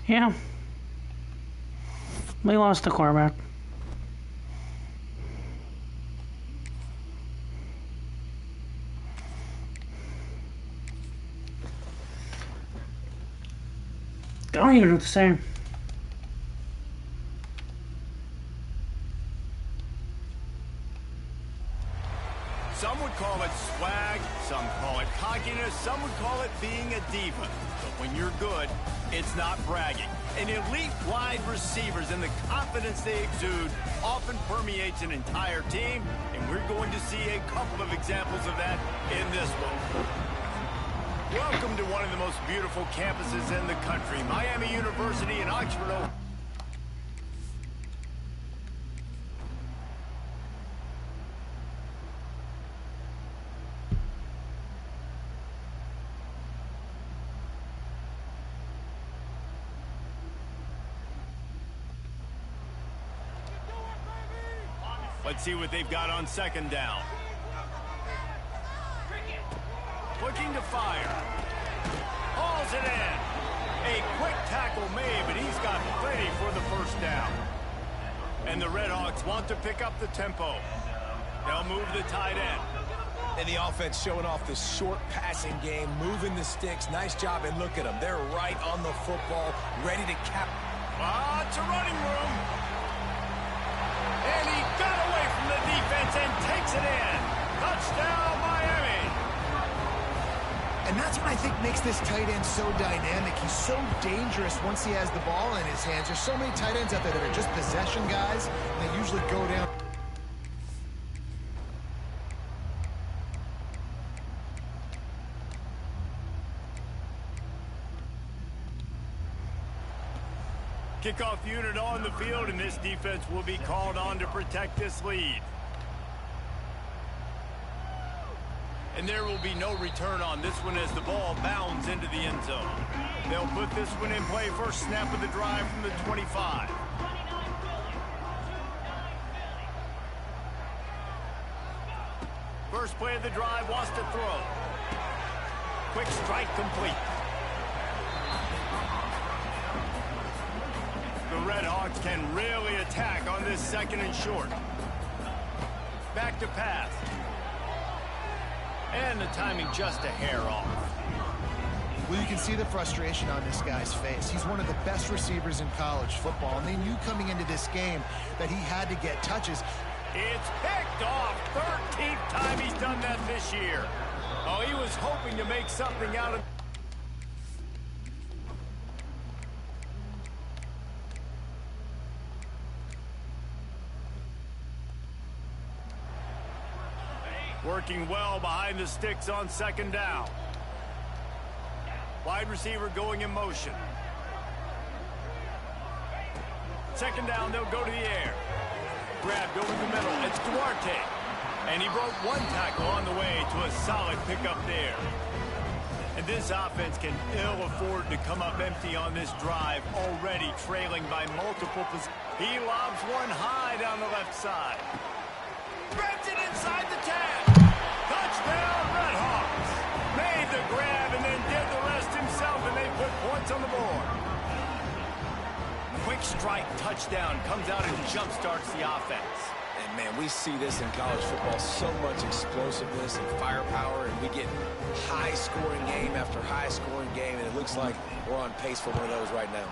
Yeah. We lost the quarterback. I don't even know what to say.
Some would call it swag, some call it it cockiness, some would call it being a diva. But when you're good, it's not bragging. And elite wide receivers and the confidence they exude often permeates an entire team, and we're going to see a couple of examples of that in this one. Welcome to one of the most beautiful campuses in the country, Miami University in Oxford, Ohio. Let's see what they've got on second down. Looking to fire. Hauls it in. A quick tackle made, but he's got plenty for the first down. And the Redhawks want to pick up the tempo. They'll move the tight end.
And the offense showing off the short passing game, moving the sticks. Nice job, and look at them. They're right on the football, ready to cap.
It's a running room. And he got away from the defense and takes it in. Touchdown, Miami.
And that's what I think makes this tight end so dynamic. He's so dangerous once he has the ball in his hands. There's so many tight ends out there that are just possession guys, and they usually go down.
Kickoff unit on the field, and this defense will be called on to protect this lead. And there will be no return on this one as the ball bounds into the end zone. They'll put this one in play first snap of the drive from the 25. First play of the drive, wants to throw. Quick strike complete. The Redhawks can really attack on this second and short. Back to pass. And the timing just a hair off.
Well, you can see the frustration on this guy's face. He's one of the best receivers in college football, and they knew coming into this game that he had to get touches.
It's picked off. 13th time he's done that this year. Oh, he was hoping to make something out of... Working well behind the sticks on second down. Wide receiver going in motion. Second down, they'll go to the air. Grabbed over the middle. It's Duarte. And he broke one tackle on the way to a solid pickup there. And this offense can ill afford to come up empty on this drive, already trailing by multiple positions. He lobs one high down the left side. Grabs it inside the 10. Touchdown, Redhawks. Made the grab and then did the rest himself, and they put points on the board. Quick strike touchdown comes out and jump-starts the offense.
And, man, we see this in college football, so much explosiveness and firepower, and we get high-scoring game after high-scoring game, and it looks like we're on pace for one of those right now.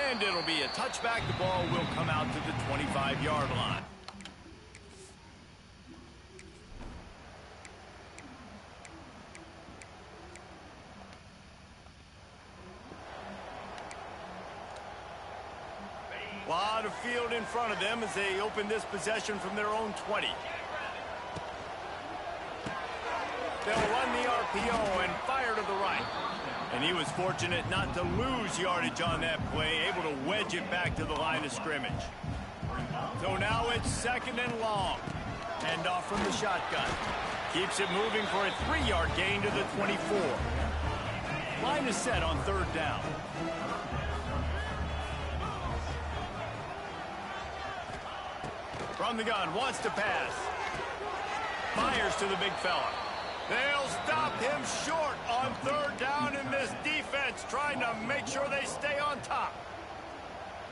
And it'll be a touchback. The ball will come out to the 25-yard line. A lot of field in front of them as they open this possession from their own 20. They'll run the RPO and fire to the right. And he was fortunate not to lose yardage on that play, able to wedge it back to the line of scrimmage. So now it's second and long. Hand off from the shotgun. Keeps it moving for a 3-yard gain to the 24. Line is set on third down. From the gun, wants to pass. Fires to the big fella. They'll stop him short on third down in this defense, trying to make sure they stay on top.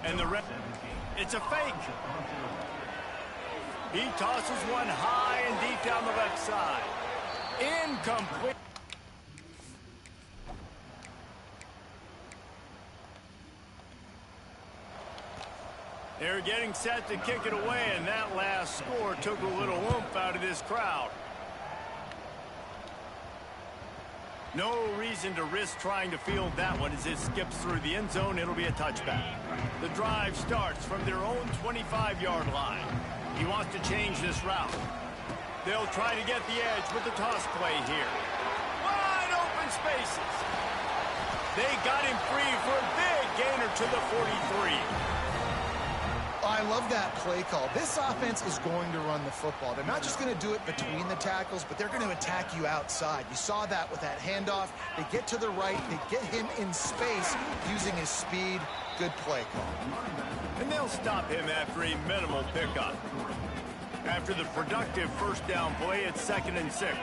And the rest, it's a fake. He tosses one high and deep down the left side. Incomplete. They're getting set to kick it away, and that last score took a little oomph out of this crowd. No reason to risk trying to field that one as it skips through the end zone. It'll be a touchback. The drive starts from their own 25-yard line. He wants to change this route. They'll try to get the edge with the toss play here. Wide open spaces. They got him free for a big gainer to the 43.
I love that play call. This offense is going to run the football. They're not just going to do it between the tackles, but they're going to attack you outside. You saw that with that handoff. They get to the right. They get him in space using his speed. Good play call.
And they'll stop him after a minimal pickup. After the productive first down play, it's 2nd and 6.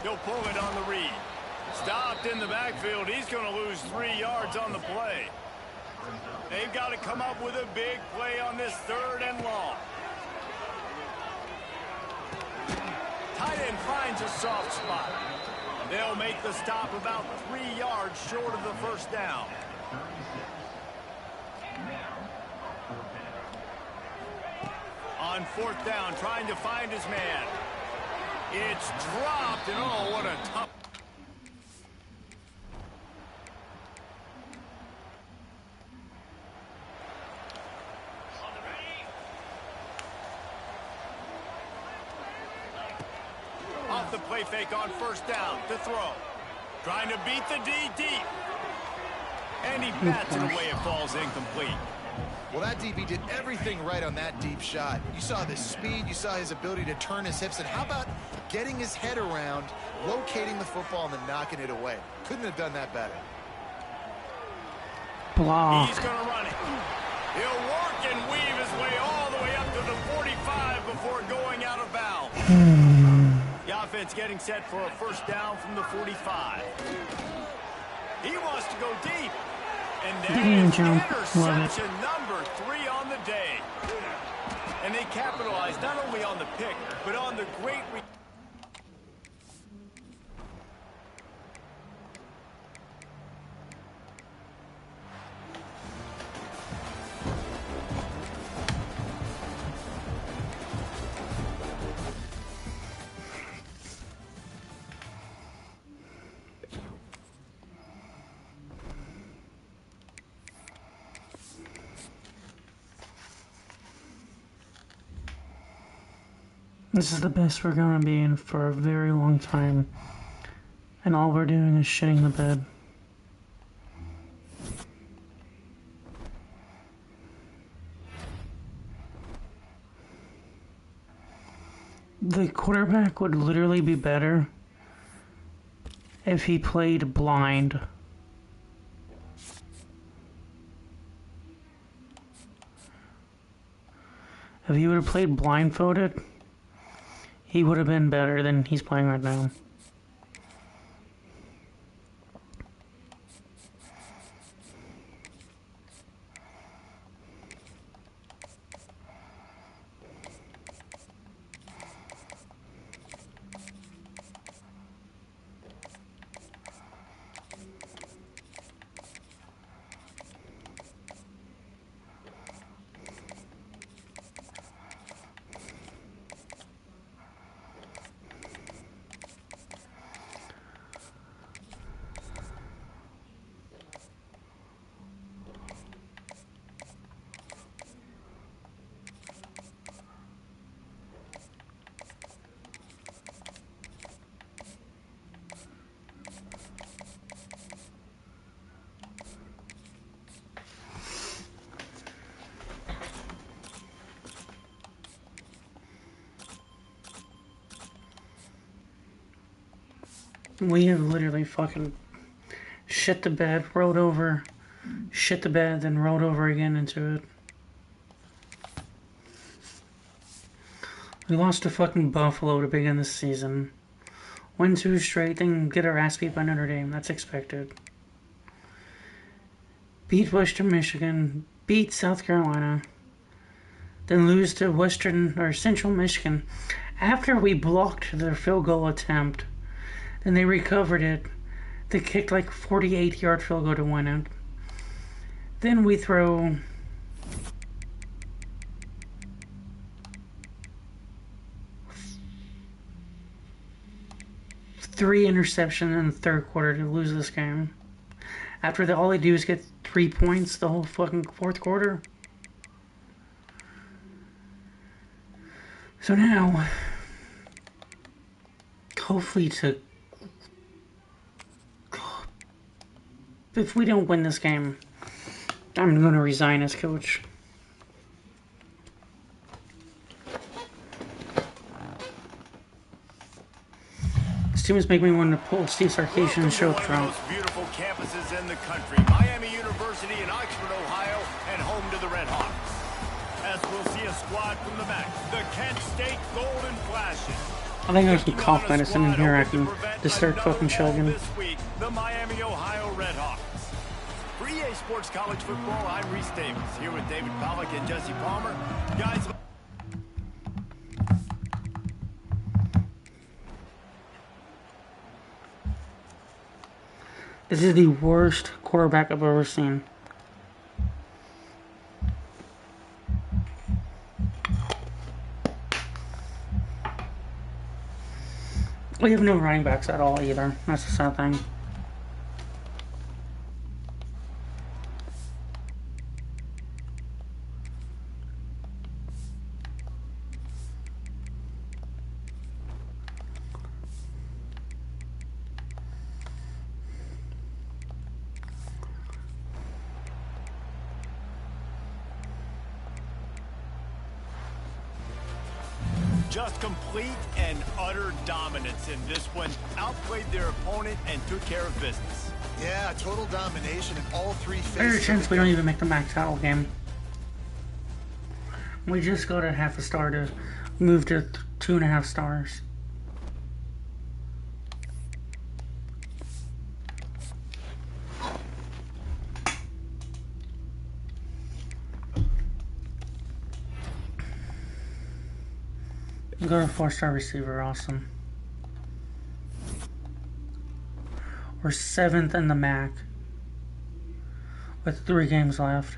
He'll pull it on the read. Stopped in the backfield. He's going to lose 3 yards on the play. They've got to come up with a big play on this 3rd and long. Tight end finds a soft spot. They'll make the stop about 3 yards short of the first down. On 4th down, trying to find his man. It's dropped, and oh, what a tough... Off the play fake on 1st down to throw. Trying to beat the D deep. And he bats it away. It falls incomplete.
Well, that DB did everything right on that deep shot. You saw the speed. You saw his ability to turn his hips. And how about getting his head around, locating the football, and then knocking it away? Couldn't have done that better.
Block.
He's going to run it. He'll work and weave his way all the way up to the 45 before going out of bounds. The offense getting set for a first down from the 45. He wants to go deep. And there's interception number 3 on the day. And they capitalized not only on the pick, but on the great...
This is the best we're gonna be in for a very long time. And all we're doing is shitting the bed. The quarterback would literally be better if he played blind. If he would have played blindfolded, he would have been better than he's playing right now. We have literally fucking shit the bed, rolled over, shit the bed, then rolled over again into it. We lost to fucking Buffalo to begin the season. Win 2 straight, then get our ass beat by Notre Dame. That's expected. Beat Western Michigan, beat South Carolina, then lose to Central Michigan after we blocked their field goal attempt. Then they recovered it. They kicked like 48-yard field goal to win it. Then we throw 3 interceptions in the third quarter to lose this game. After all they do is get 3 points the whole fucking fourth quarter. So now, hopefully if we don't win this game, I'm going to resign as coach. This team is making me want to pull Steve Sarkisian and show up Trump.
One of the most beautiful campuses in the country, Miami University in Oxford, Ohio, and home to the Red Hawks. As we'll see a squad from the back, the Kent State Golden Flashes.
I think there's some cough medicine in here. I can just start fucking chugging.
This week, the Miami, Ohio Red Hawks. For EA Sports College Football, I'm Reese Davis, here with David Pollack and Jesse Palmer. Guys,
this is the worst quarterback I've ever seen. We have no running backs at all either. That's the sad thing.
just complete and utter dominance in this one. Outplayed their opponent and took care of business.
Yeah, total domination in all three phases.
Better chance we don't even make the max title game. We just got a half a star to move to 2.5 stars. Go to 4-star receiver, awesome. We're 7th in the MAC with 3 games left.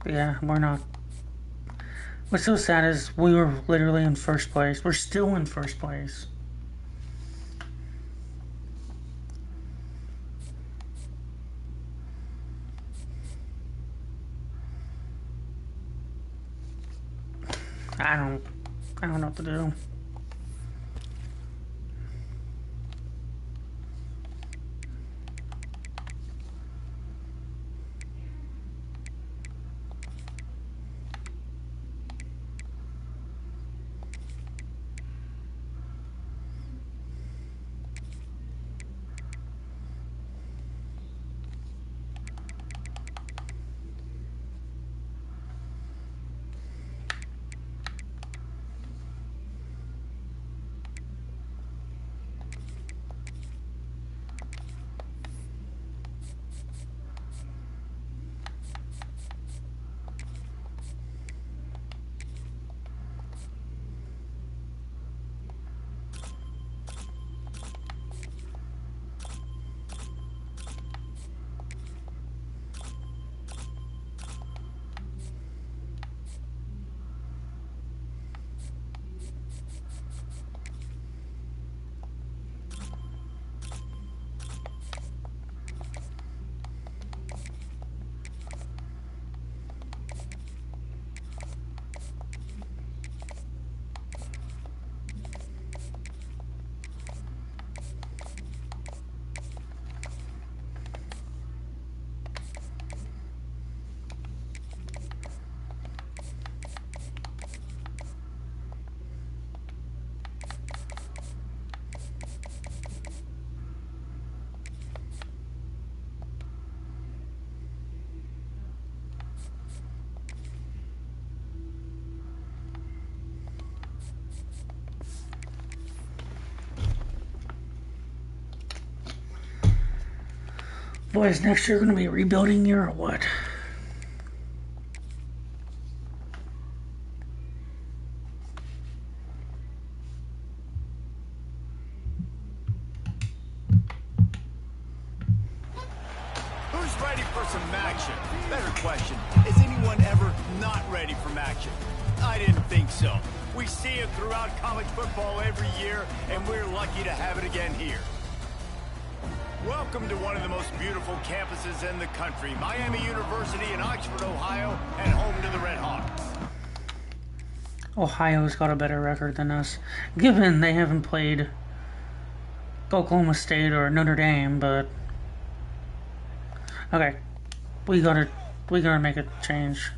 Yeah, we're not. What's so sad is we were literally in first place. We're still in first place. I don't know what to do. Boys, next year gonna be a rebuilding year or what?
for some action. Better question, is anyone ever not ready for action? I didn't think so. We see it throughout college football every year, and we're lucky to have it again here. Welcome to one of the most beautiful campuses in the country, Miami University in Oxford, Ohio, and home to the Red Hawks.
Ohio's got a better record than us, given they haven't played Oklahoma State or Notre Dame, but okay, we gotta make a change.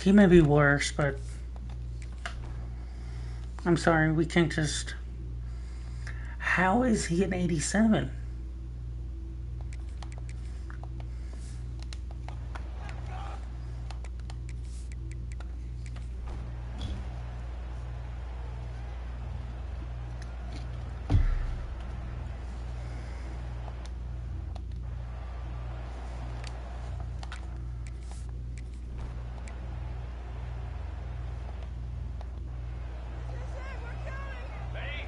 He may be worse, but I'm sorry, we can't just. How is he an 87?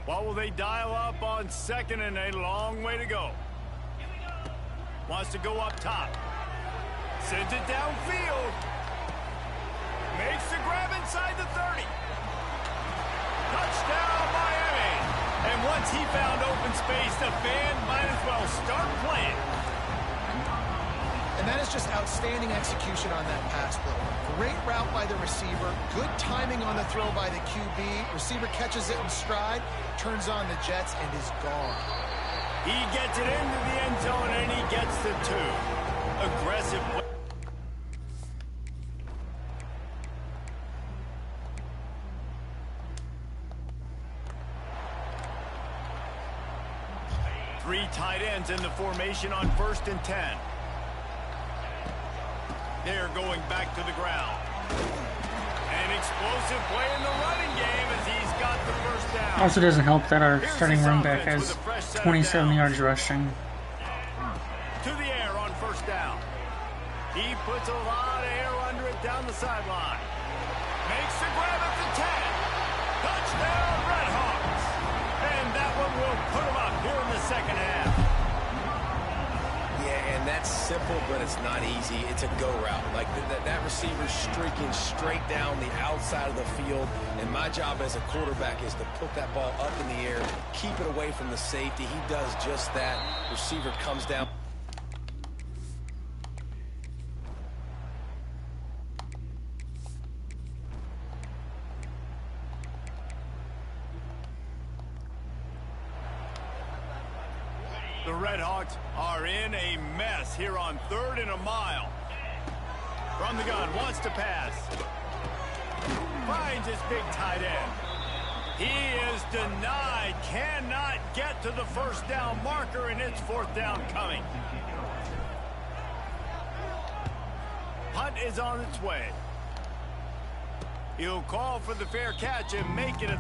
What will they dial up on second and a long way to go? Wants to go up top. Sends it downfield. Makes the grab inside the 30. Touchdown, Miami. And once he found open space, the fan might as well start playing.
And that is just outstanding execution on that pass play. Great route by the receiver. Good timing on the throw by the QB. Receiver catches it in stride, turns on the jets, and is gone.
He gets it into the end zone, and he gets the 2. Aggressive play. Three tight ends in the formation on 1st and 10. They're going back to the ground. An explosive play in the running game as he's got the first down.
Also doesn't help that our starting running back has 27 yards rushing.
To the air on 1st down. He puts a lot of air under it down the sideline. Makes the grab at the 10. Touchdown, Red Hawks. And that one will put him up here in the second half.
Yeah, and that's simple, but it's not easy. It's a go route. Like that receiver's streaking straight down the outside of the field, and my job as a quarterback is to put that ball up in the air, keep it away from the safety. He does just that. Receiver comes down.
The Red Hawks are in a mess here on 3rd and a mile. From the gun, wants to pass. Finds his big tight end. He is denied. Cannot get to the 1st down marker, and it's 4th down coming. Punt is on its way. He'll call for the fair catch and make it a...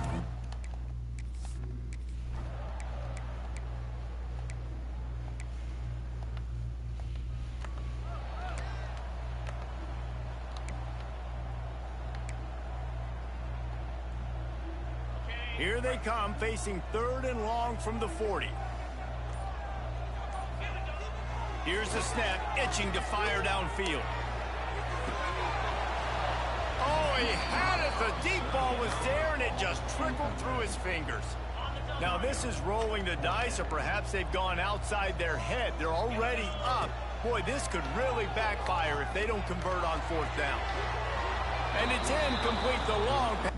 Here they come, facing 3rd and long from the 40. Here's the snap, itching to fire downfield. Oh, he had it. The deep ball was there, and it just trickled through his fingers. Now, this is rolling the dice, or perhaps they've gone outside their head. They're already up. Boy, this could really backfire if they don't convert on 4th down. And it's incomplete, the long pass.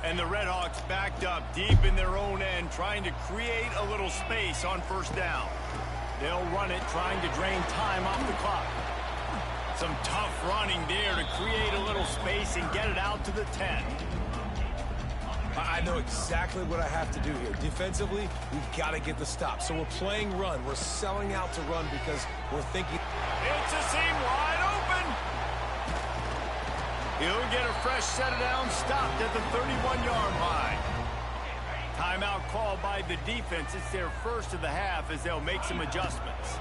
And the Red Hawks backed up deep in their own end, trying to create a little space on 1st down. They'll run it, trying to drain time off the clock. Some tough running there to create a little space and get it out to the 10.
I know exactly what I have to do here. Defensively, we've got to get the stop. So we're playing run. We're selling out to run because we're thinking...
It's a seam wide open. He'll get a fresh set of downs stopped at the 31-yard line. Timeout called by the defense. It's their first of the half as they'll make some adjustments.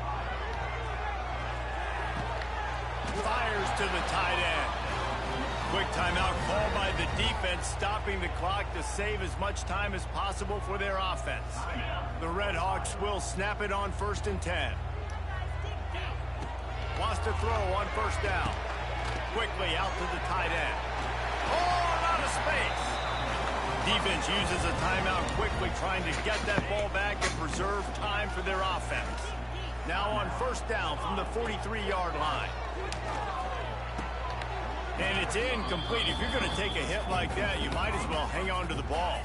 Fires to the tight end. Quick timeout called by the defense, stopping the clock to save as much time as possible for their offense. The Red Hawks will snap it on 1st and 10. Wants to throw on 1st down. Quickly out to the tight end. Oh, out of space. Defense uses a timeout quickly, trying to get that ball back and preserve time for their offense. Now on 1st down from the 43-yard line. And it's incomplete. If you're going to take a hit like that, you might as well hang on to the ball.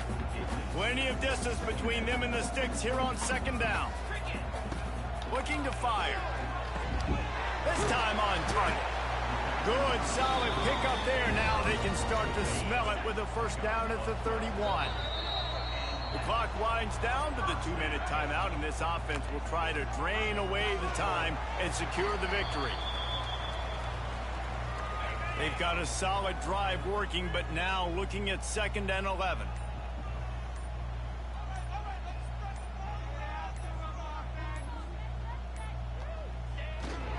Plenty of distance between them and the sticks here on 2nd down. Looking to fire. This time on target. Good, solid pickup there. Now they can start to smell it with a 1st down at the 31. The clock winds down to the 2-minute timeout, and this offense will try to drain away the time and secure the victory. They've got a solid drive working, but now looking at 2nd and 11.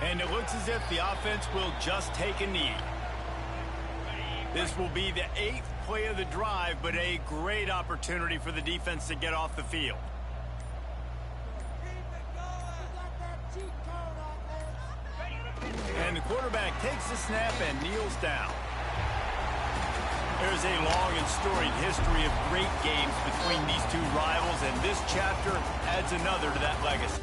And it looks as if the offense will just take a knee. This will be the 8th play of the drive, but a great opportunity for the defense to get off the field. And the quarterback takes the snap and kneels down. There's a long and storied history of great games between these two rivals, and this chapter adds another to that legacy.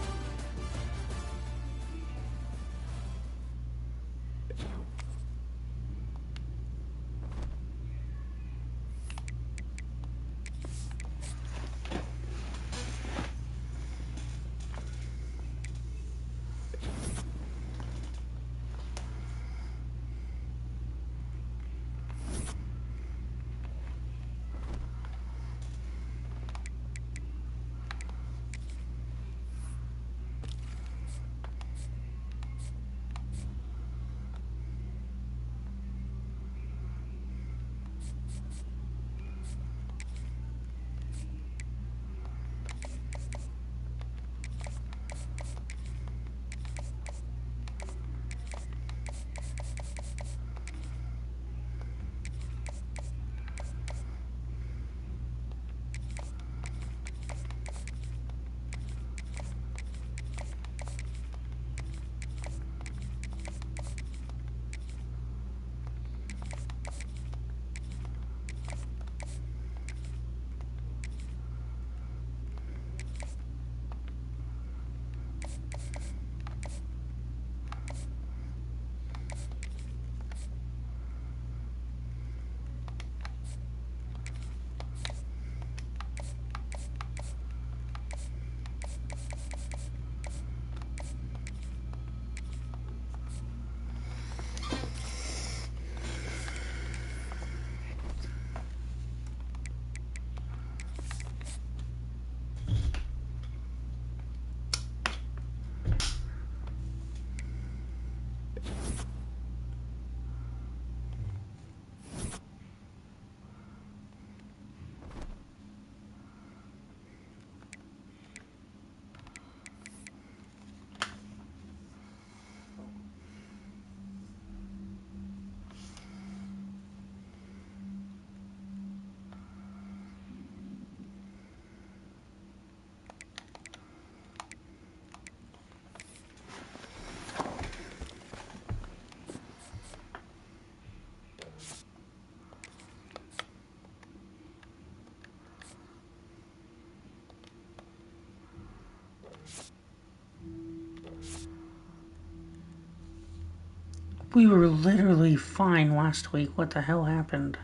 We were literally fine last week. What the hell happened?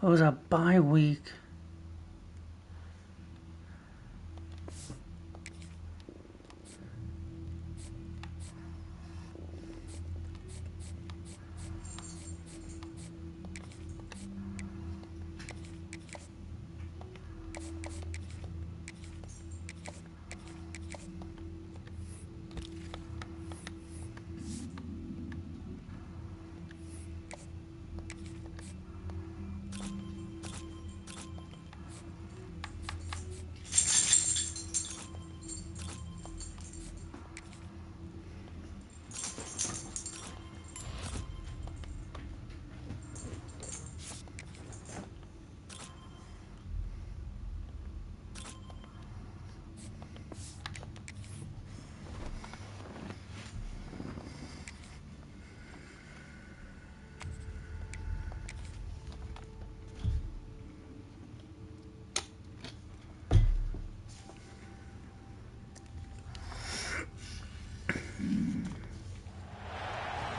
It was a bye week.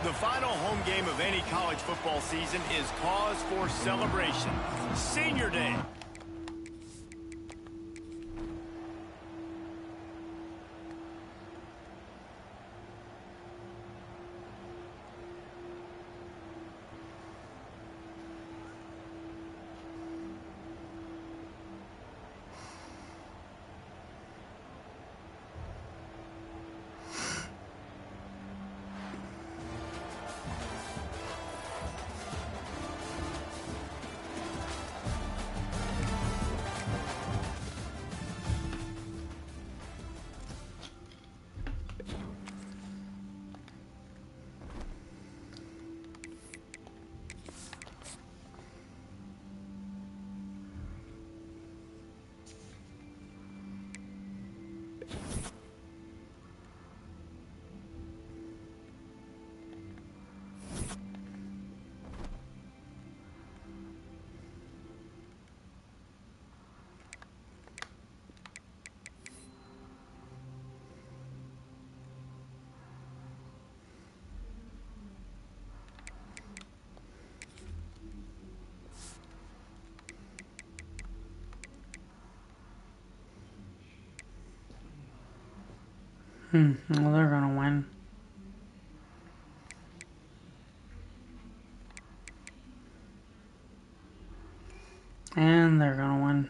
The final home game of any college football season is cause for celebration. Senior Day.
Well, they're gonna win. And they're gonna win.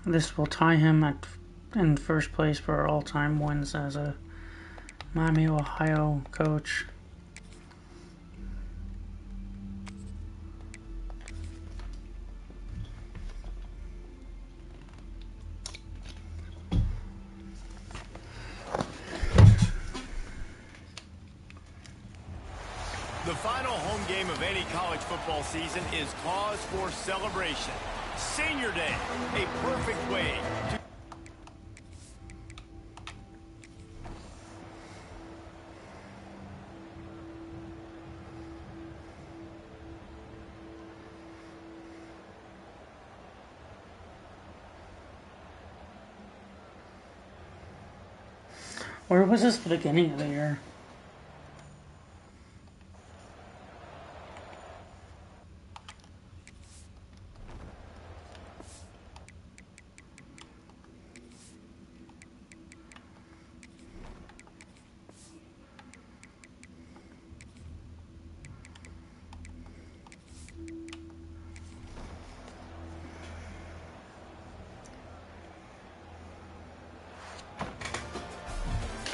This will tie him in first place for all-time wins as a Miami, Ohio coach.
The final home game of any college football season is cause for celebration. Senior Day, a perfect way to...
Or was this the beginning of the year?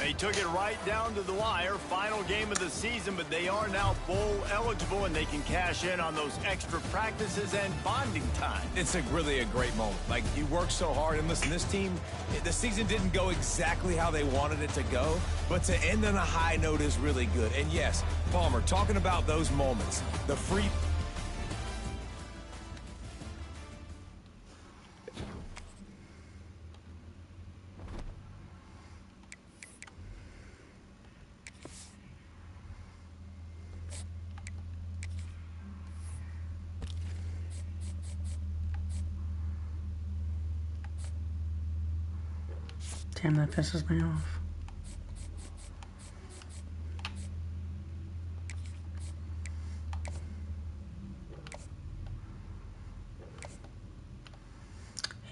They took it right down to the wire. Final game of the season, but they are now bowl eligible, and they can cash in on those extra practices and bonding time.
It's really a great moment. Like, you work so hard, and listen, this team, the season didn't go exactly how they wanted it to go, but to end on a high note is really good. And yes, Palmer, talking about those moments, the free...
Damn, that pisses me off.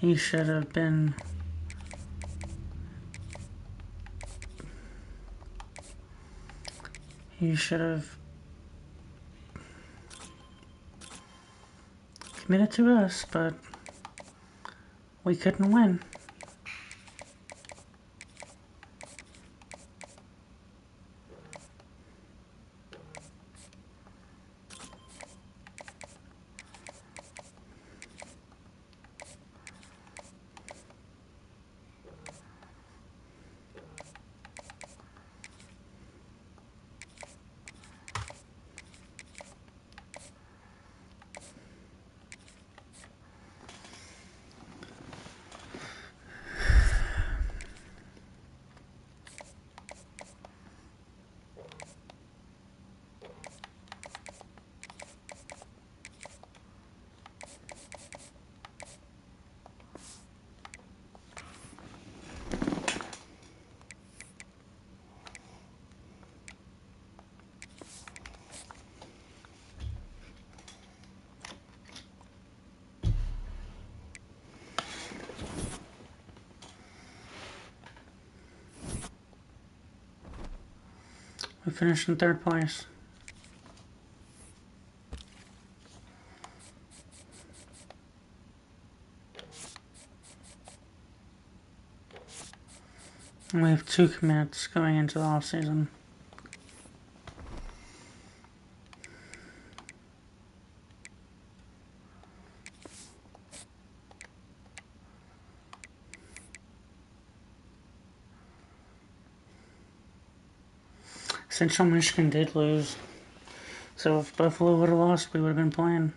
He should have been... He should have committed to us, but we couldn't win. We finished in 3rd place. And we have 2 commits going into the offseason. Central Michigan did lose. So if Buffalo would have lost, we would have been playing.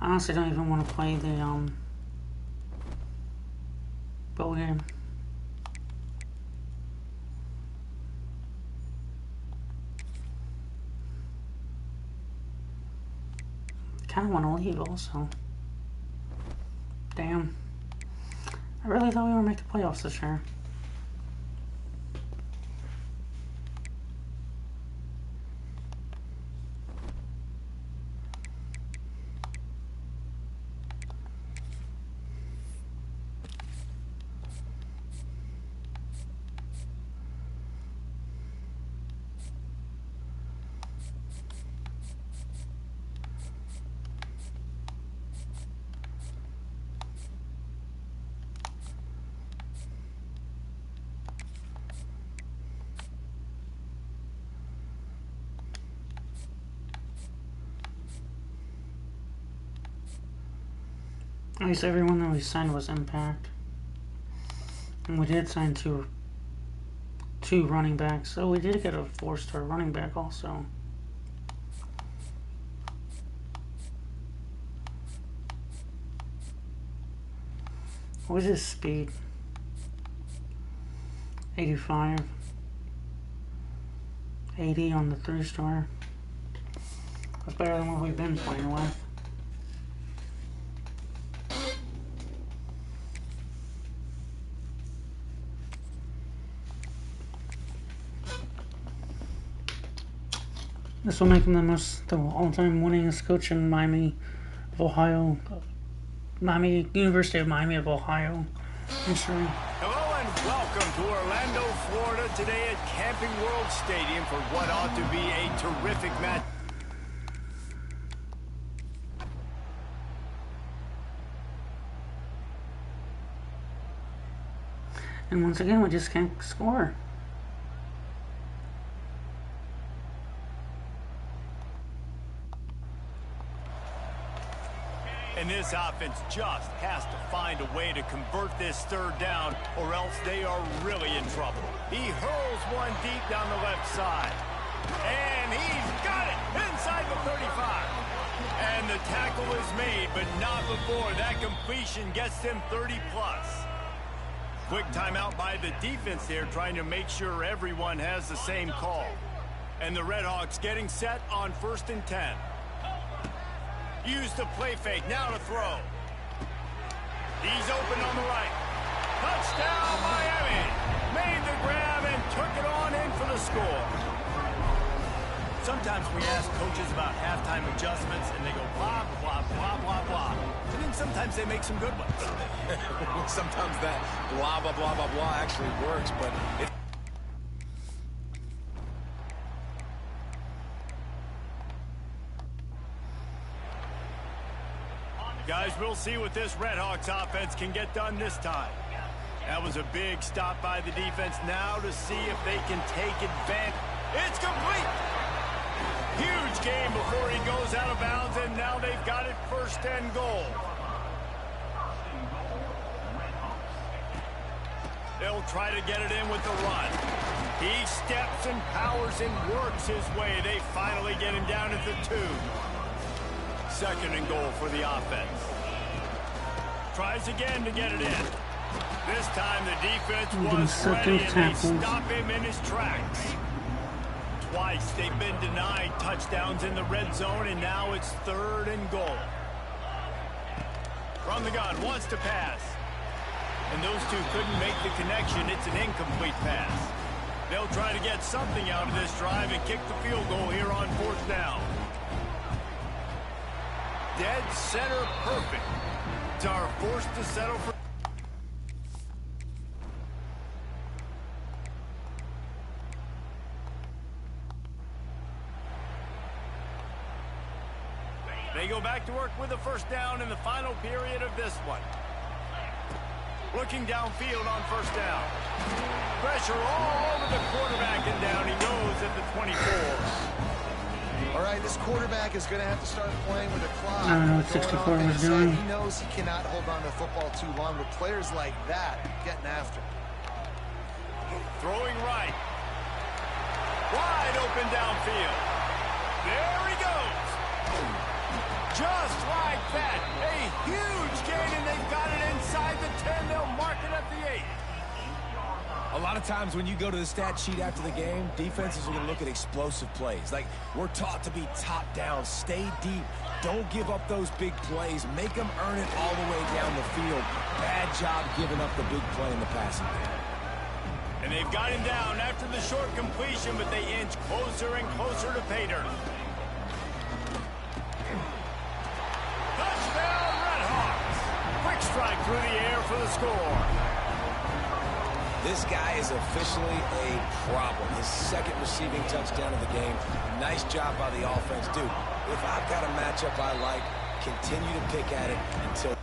I honestly don't even want to play the bowl game. Kind of want to leave also. Damn. I really thought we were make the playoffs this year. At least everyone that we signed was Impact. And we did sign two running backs, so we did get a 4-star running back also. What was his speed? 85. 80 on the 3-star. That's better than what we've been playing with. This will make him the all-time winningest coach in Miami of Ohio. University of Miami of Ohio history.
Hello and welcome to Orlando, Florida today at Camping World Stadium for what ought to be a terrific match.
And once again, we just can't score.
And this offense just has to find a way to convert this 3rd down, or else they are really in trouble. He hurls one deep down the left side. And he's got it inside the 35. And the tackle is made, but not before that completion gets them 30+. Quick timeout by the defense there, trying to make sure everyone has the same call. And the Redhawks getting set on 1st and 10. Use the play fake, now to throw. He's open on the right. Touchdown, Miami. Made the grab and took it on in for the score. Sometimes we ask coaches about halftime adjustments, and they go blah, blah, blah, blah, blah. And then sometimes they make some good ones.
Sometimes that blah, blah, blah, blah, blah actually works, but it...
Guys, we'll see what this Redhawks offense can get done this time. That was a big stop by the defense. Now to see if they can take advantage. It's complete! Huge game before he goes out of bounds, and now they've got it 1st and goal. They'll try to get it in with the run. He steps and powers and works his way. They finally get him down at the 2. 2nd and goal for the offense. Tries again to get it in. This time the defense
Getting
was
second
ready and they
tackles.
stop him in his tracks. Twice they've been denied touchdowns in the red zone, and now it's 3rd and goal. From the gun, wants to pass. And those two couldn't make the connection. It's an incomplete pass. They'll try to get something out of this drive and kick the field goal here on 4th down. Dead center perfect. Are forced to settle for... They go back to work with a 1st down in the final period of this one. Looking downfield on 1st down. Pressure all over the quarterback, and down he goes at the 24.
All right, this quarterback is going to have to start playing with a clock.
I don't know what 64 was doing.
He knows he cannot hold on to the football too long with players like that getting after.
Throwing right. Wide open downfield. There he goes. Just like that. A huge gain, and they've got it inside the 10. They'll mark it at the 8.
A lot of times when you go to the stat sheet after the game, defenses are going to look at explosive plays. Like, we're taught to be top down, stay deep, don't give up those big plays, make them earn it all the way down the field. Bad job giving up the big play in the passing game.
And they've got him down after the short completion, but they inch closer and closer to pay dirt. Touchdown, Redhawks! Quick strike through the air for the score.
This guy is officially a problem. His 2nd receiving touchdown of the game. Nice job by the offense. Dude, if I've got a matchup I like, continue to pick at it until...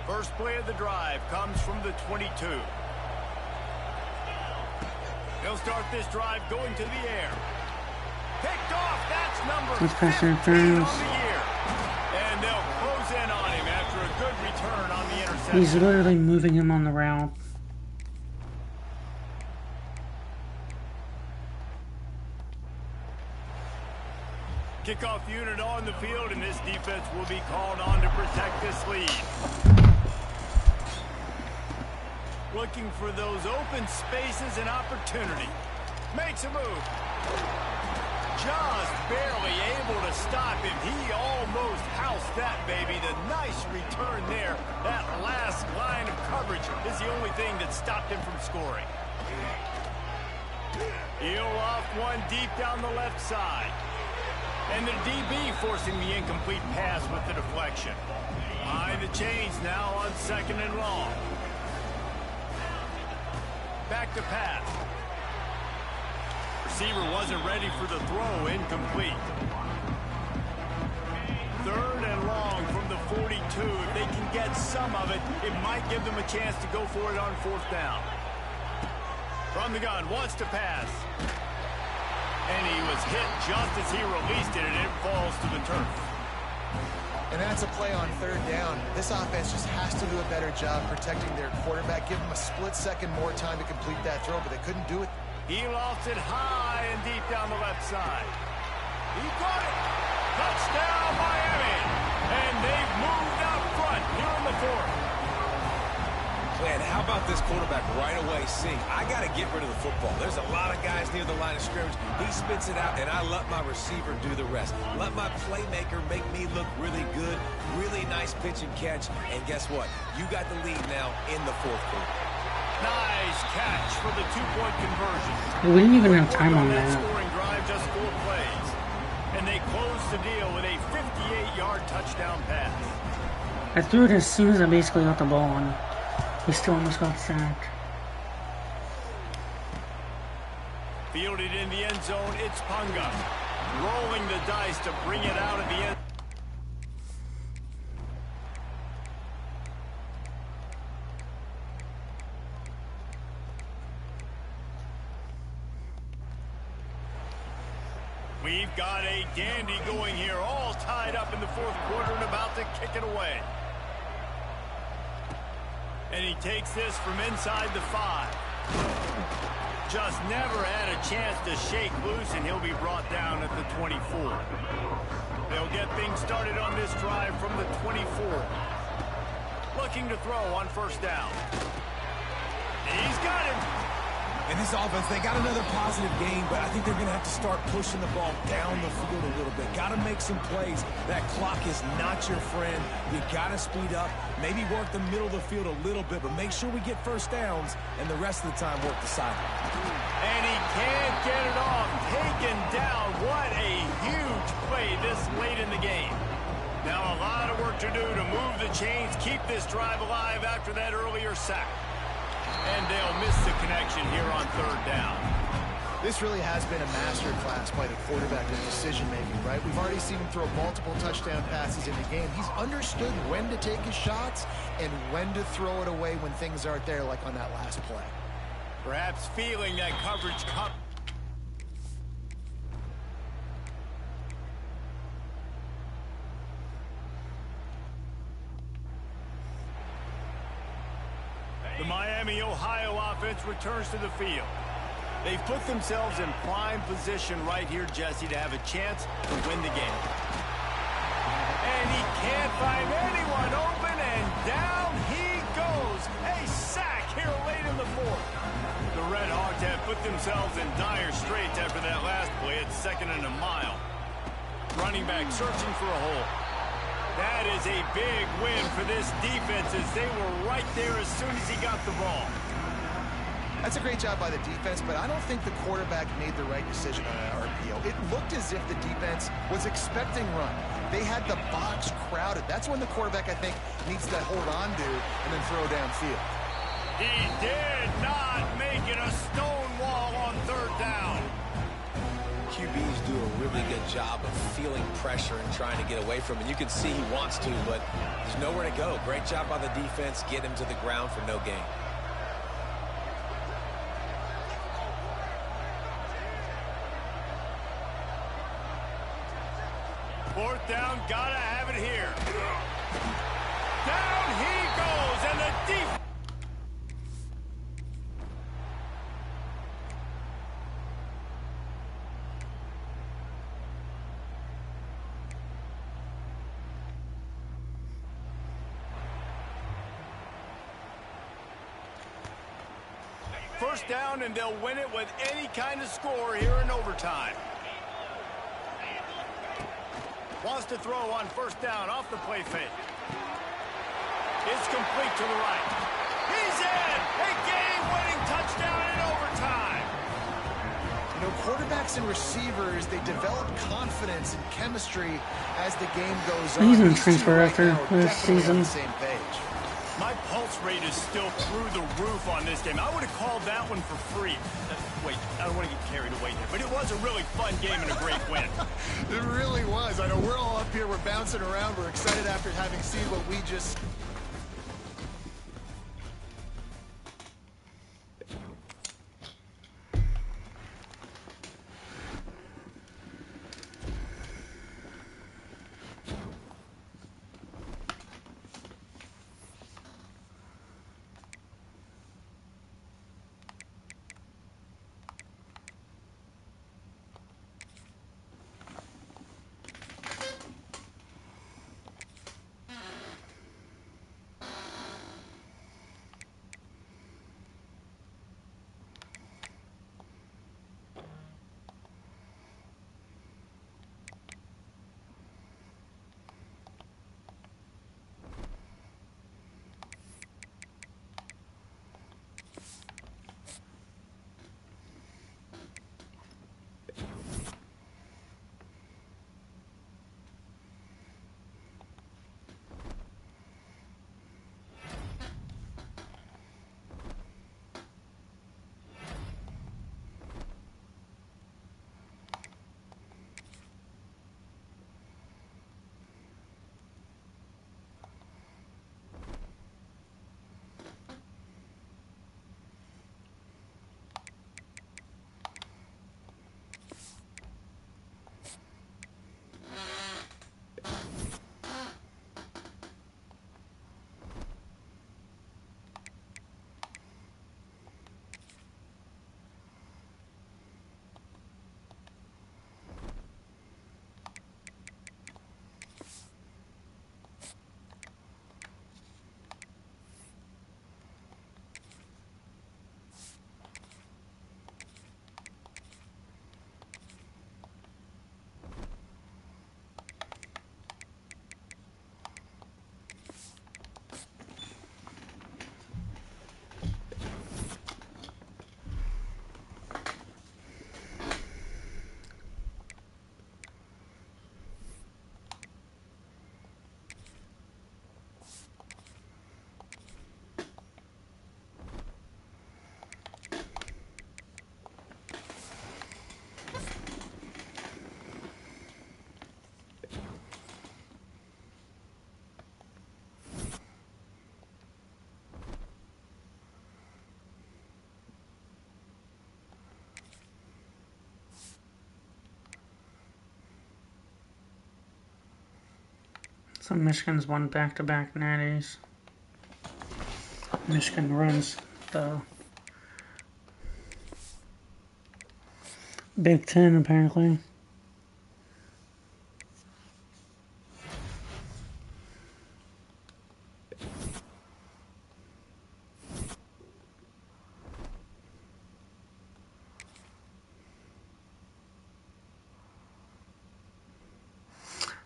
First play of the drive comes from the 22. They'll start this drive going to the air. Picked off, that's number 15 on the year. And they'll close in on him after a good return on the interception.
He's literally moving him on the route.
Kickoff unit on the field, and this defense will be called on to protect this lead. Looking for those open spaces and opportunity. Makes a move. Just barely able to stop him. He almost housed that baby. The nice return there. That last line of coverage is the only thing that stopped him from scoring. He'll off one deep down the left side. And the DB forcing the incomplete pass with the deflection. Behind the chains now on 2nd and long. Back to pass. Receiver wasn't ready for the throw, incomplete. 3rd and long from the 42. If they can get some of it, it might give them a chance to go for it on 4th down. From the gun, wants to pass. And he was hit just as he released it, and it falls to the turf.
And that's a play on 3rd down. This offense just has to do a better job protecting their quarterback. Give them a split second more time to complete that throw, but they couldn't do it.
He lost it high and deep down the left side. He got it. Touchdown, Miami. And they've moved out front here in the 4th.
Man, how about this quarterback right away seeing, I got to get rid of the football. There's a lot of guys near the line of scrimmage. He spits it out, and I let my receiver do the rest. Let my playmaker make me look really good. Really nice pitch and catch. And guess what? You got the lead now in the 4th quarter.
Nice catch for the 2-point conversion.
We didn't even have time on
that
that.
scoring drive, just 4 plays. And they close the deal with a 58-yard touchdown pass.
I threw it as soon as I basically got the ball on. He still almost got sacked.
Fielded in the end zone, it's Punga. Rolling the dice to bring it out at the end. We've got a dandy going here, all tied up in the 4th quarter and about to kick it away. And he takes this from inside the 5. just never had a chance to shake loose, and he'll be brought down at the 24. They'll get things started on this drive from the 24. Looking to throw on first down. He's got him.
In this offense, they got another positive game, but I think they're going to have to start pushing the ball down the field a little bit. Got to make some plays. That clock is not your friend. You got to speed up, maybe work the middle of the field a little bit, but make sure we get first downs, and the rest of the time work the sideline.
And he can't get it off. Taken down. What a huge play this late in the game. Now a lot of work to do to move the chains, keep this drive alive after that earlier sack. And they'll miss the connection here on third down.
This really has been a masterclass by the quarterback in decision-making, right? We've already seen him throw multiple touchdown passes in the game. He's understood when to take his shots and when to throw it away when things aren't there, like on that last play.
Perhaps feeling that coverage come. The Miami, Ohio offense returns to the field. They've put themselves in prime position right here, Jesse, to have a chance to win the game. And he can't find anyone open, and down he goes. A sack here late in the fourth. The Red Hawks have put themselves in dire straits after that last play at 2nd and a mile. Running back searching for a hole. That is a big win for this defense as they were right there as soon as he got the ball.
That's a great job by the defense, but I don't think the quarterback made the right decision on an RPO. It looked as if the defense was expecting run. They had the box crowded. That's when the quarterback, I think, needs to hold on to and then throw downfield.
He did not make it a stone wall on third down.
QBs do a really good job of feeling pressure and trying to get away from it. You can see he wants to, but there's nowhere to go. Great job by the defense. Get him to the ground for no gain.
Fourth down, gotta have it here. Down he goes, and the defense. First down, and they'll win it with any kind of score here in overtime. Wants to throw on first down off the play fake. It's complete to the right. He's in! A game-winning touchdown in overtime.
You know, quarterbacks and receivers, they develop confidence and chemistry as the game goes on.
He's in transfer after this season.
On the same page.
My pulse rate is still through the roof on this game. I would have called that one for free. Wait, I don't want to get carried away here, but it was a really fun game and a great win.
It really was. I know we're all up here, we're bouncing around, we're excited after having seen what we just...
So Michigan's won back-to-back natties. Michigan runs the Big Ten, apparently.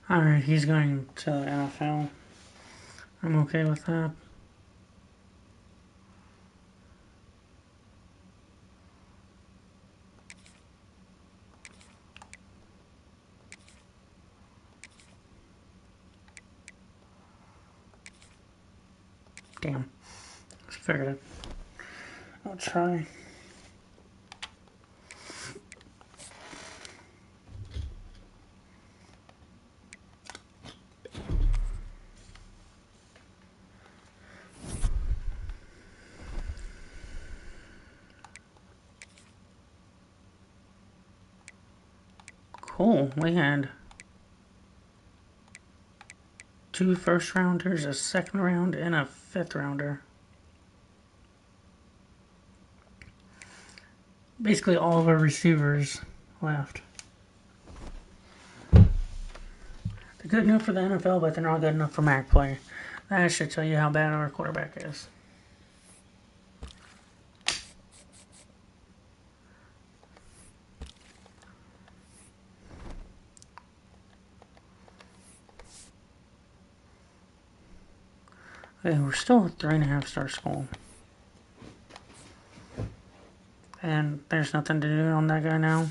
Alright, he's going to the NFL. I'm okay with that. Damn. Figured it. I'll try. Cool. We had 2 first-rounders, a second round, and a 5th rounder. Basically all of our receivers left. They're good enough for the NFL, but they're not good enough for MAC play. That should tell you how bad our quarterback is. Okay, we're still a 3.5-star school. And there's nothing to do on that guy now.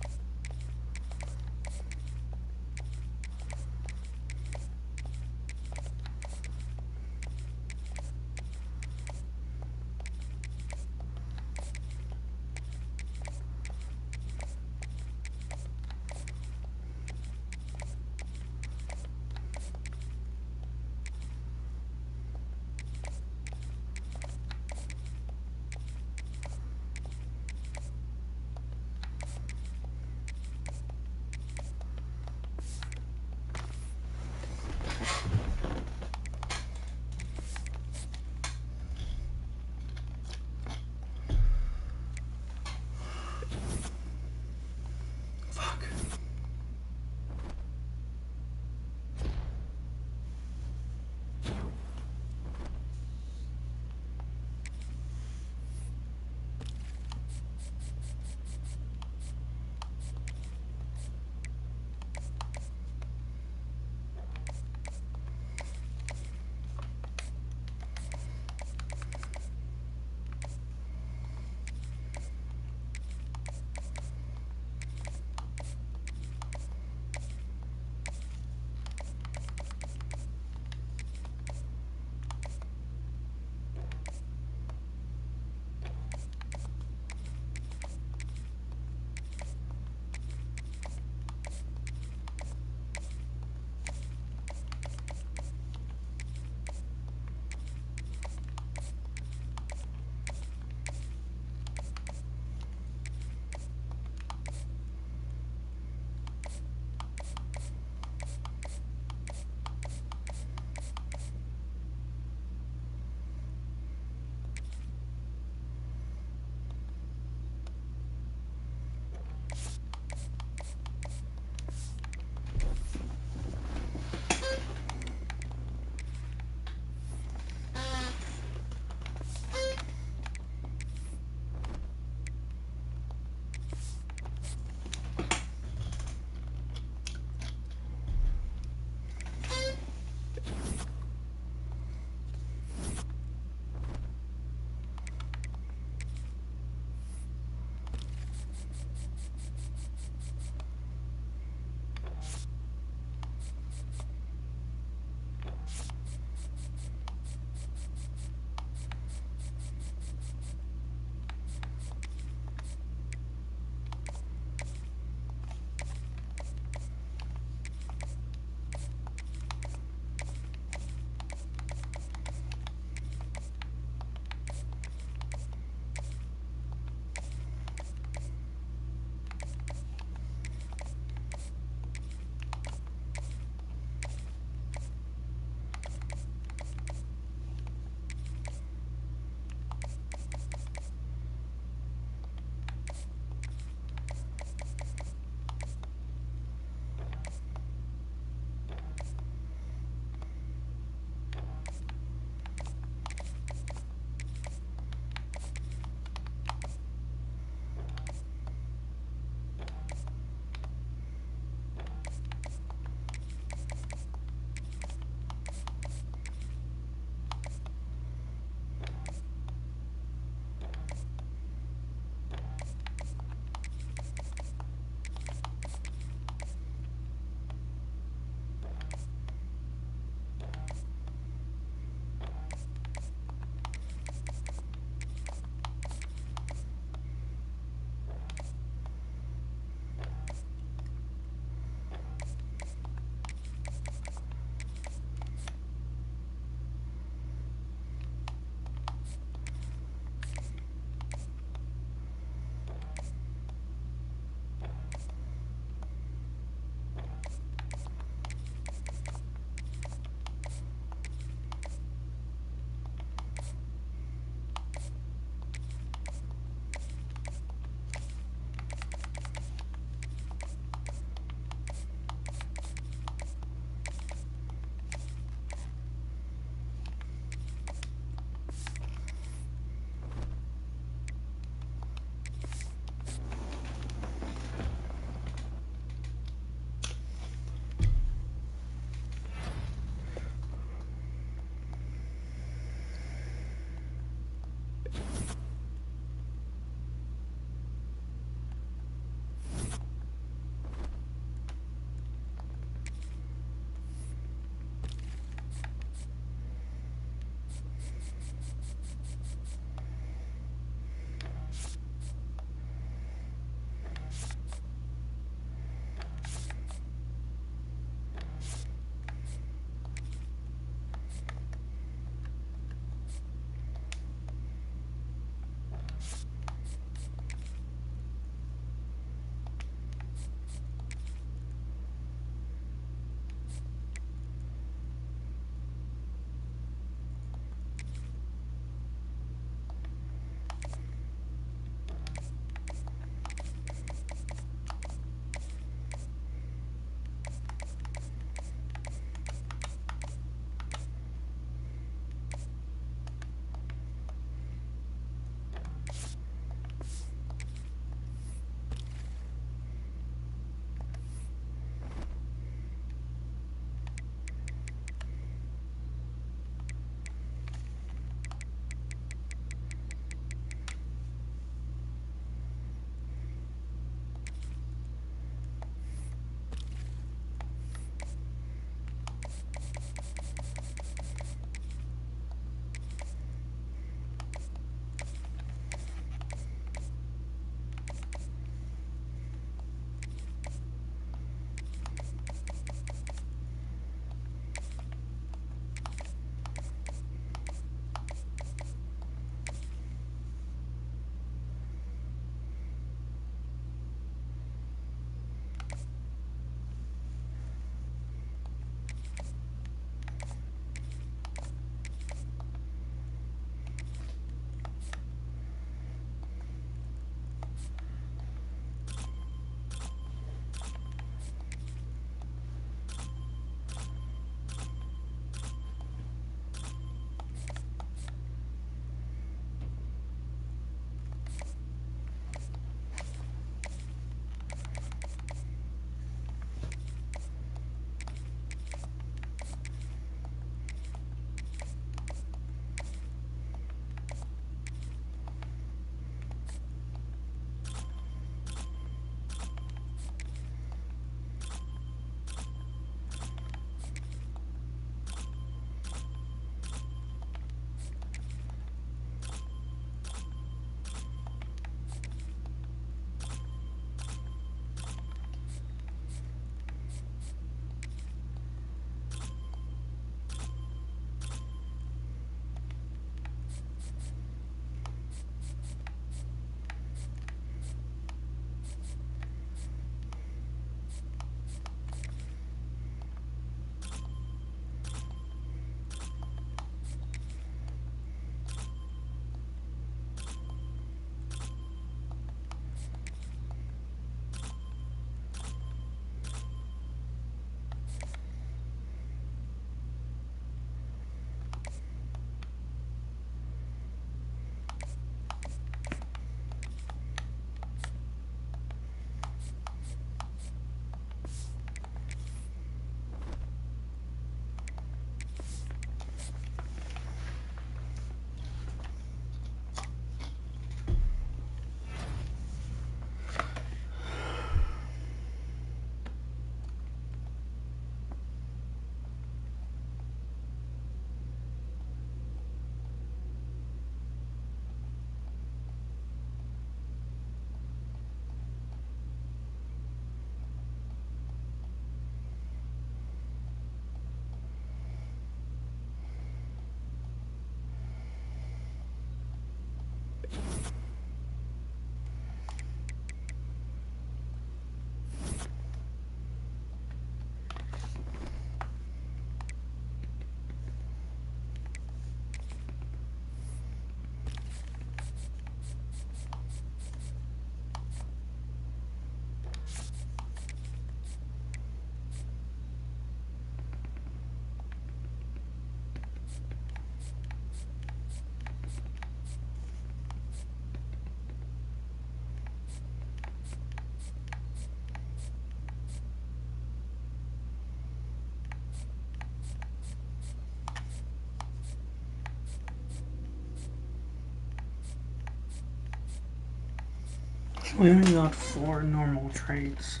We only got 4 normal trades.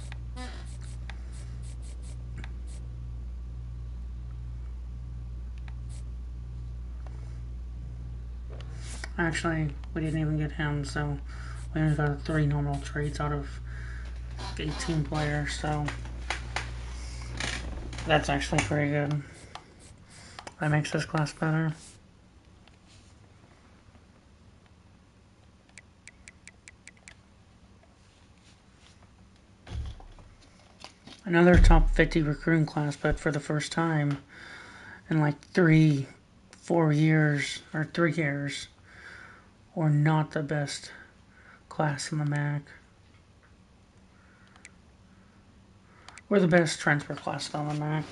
Actually, we didn't even get him, so we only got 3 normal trades out of 18 players, so that's actually pretty good. That makes this class better. Another top 50 recruiting class, but for the first time in like 4 years, or 3 years, we're not the best class in the MAC. We're the best transfer class on the MAC.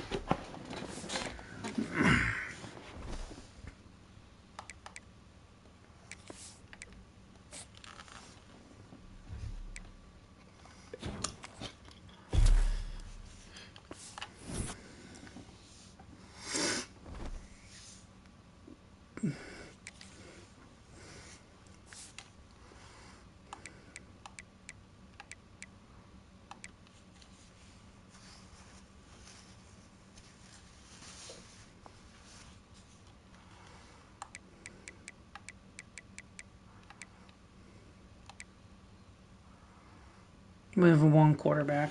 We have 1 quarterback.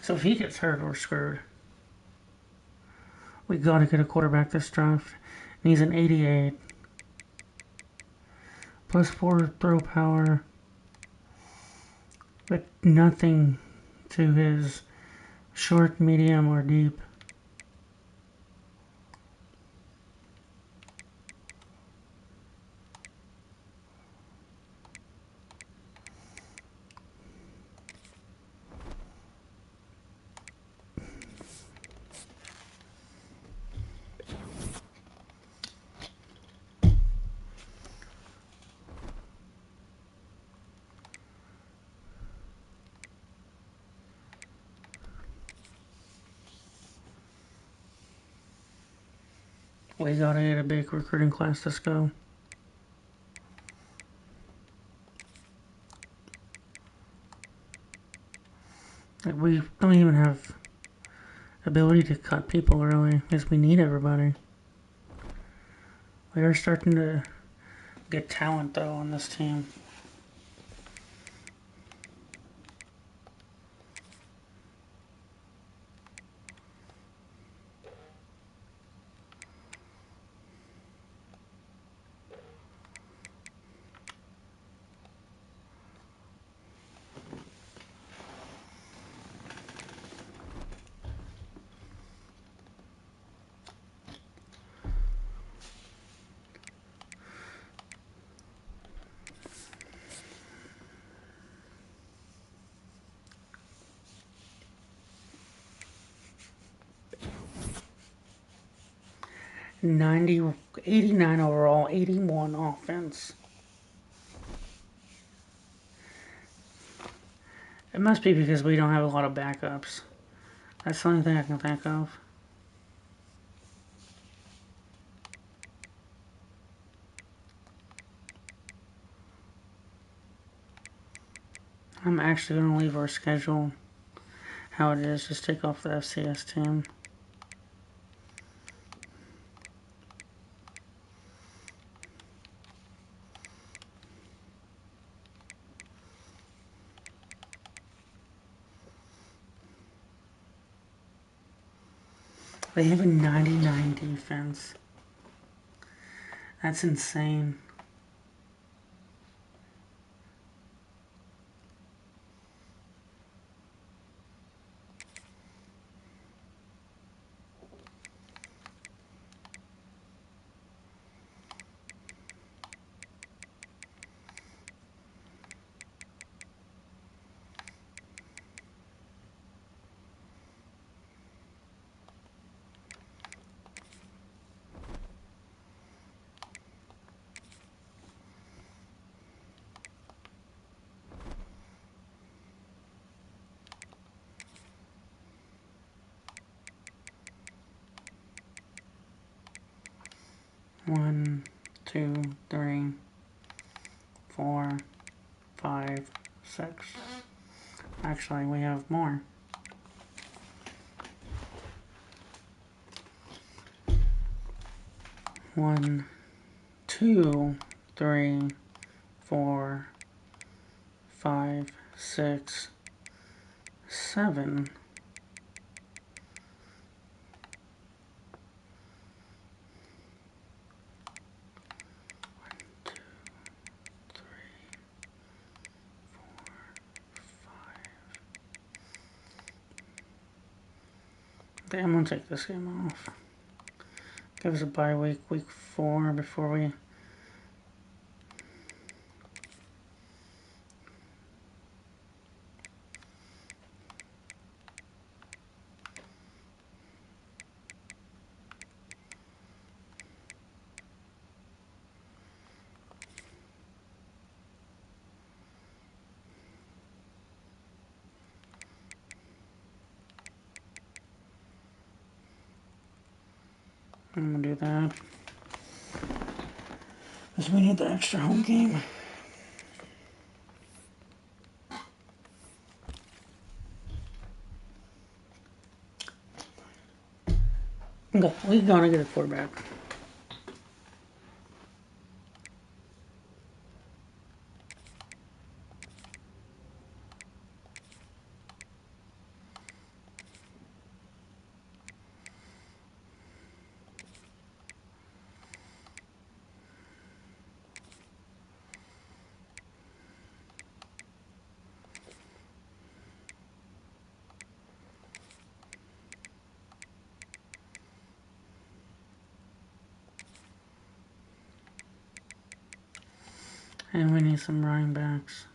So if he gets hurt, we're screwed. We gotta get a quarterback this draft. And he's an 88. Plus 4 throw power. But nothing to his short, medium, or deep. We gotta get a big recruiting class. Let's go. Like, we don't even have ability to cut people early, because we need everybody. We are starting to get talent though on this team. '90, 89 overall, 81 offense. It must be because we don't have a lot of backups. That's the only thing I can think of. I'm actually going to leave our schedule how it is. Just take off the FCS team. They have a 99 defense. That's insane. One, 2, 3, 4, 5, 6. Actually, we have more. 1, 2, 3, 4, 5, 6, 7. 1, 2, 3, 4, 5. I'm gonna take this game off. Give us a bye week, week 4, before we... I'm gonna do that. Because we need the extra home game. Okay, we're gonna get a quarterback. And we need some running backs.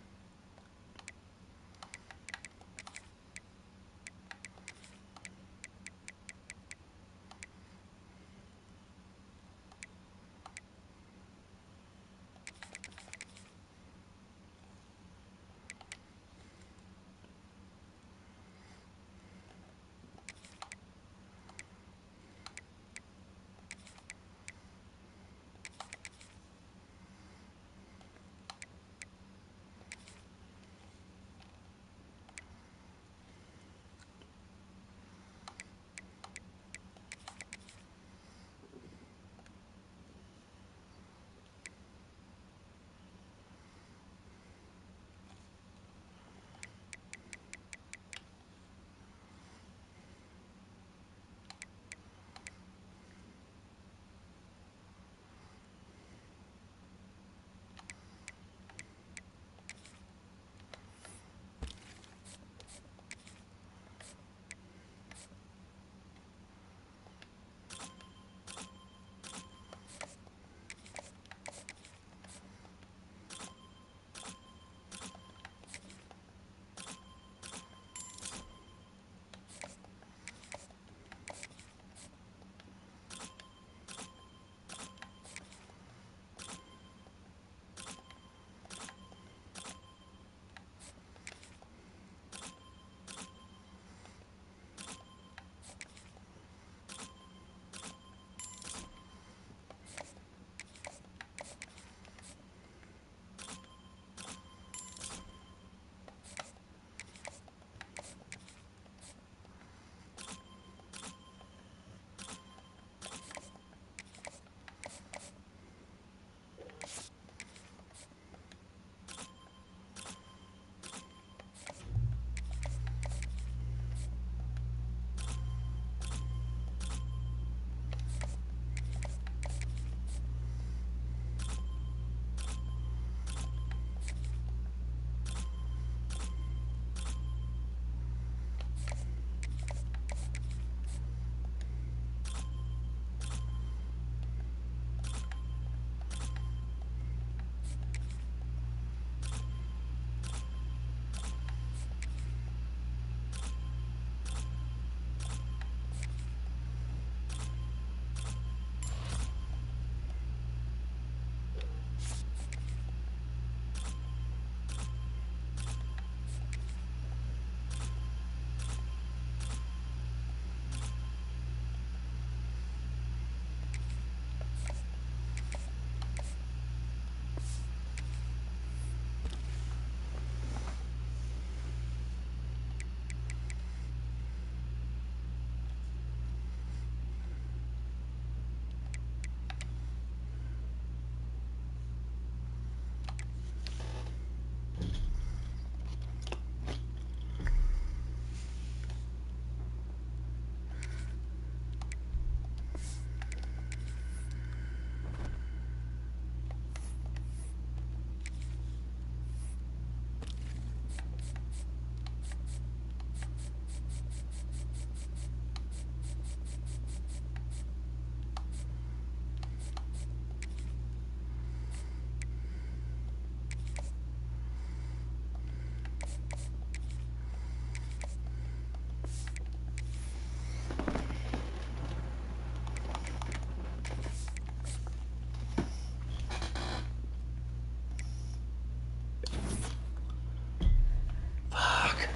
Fuck.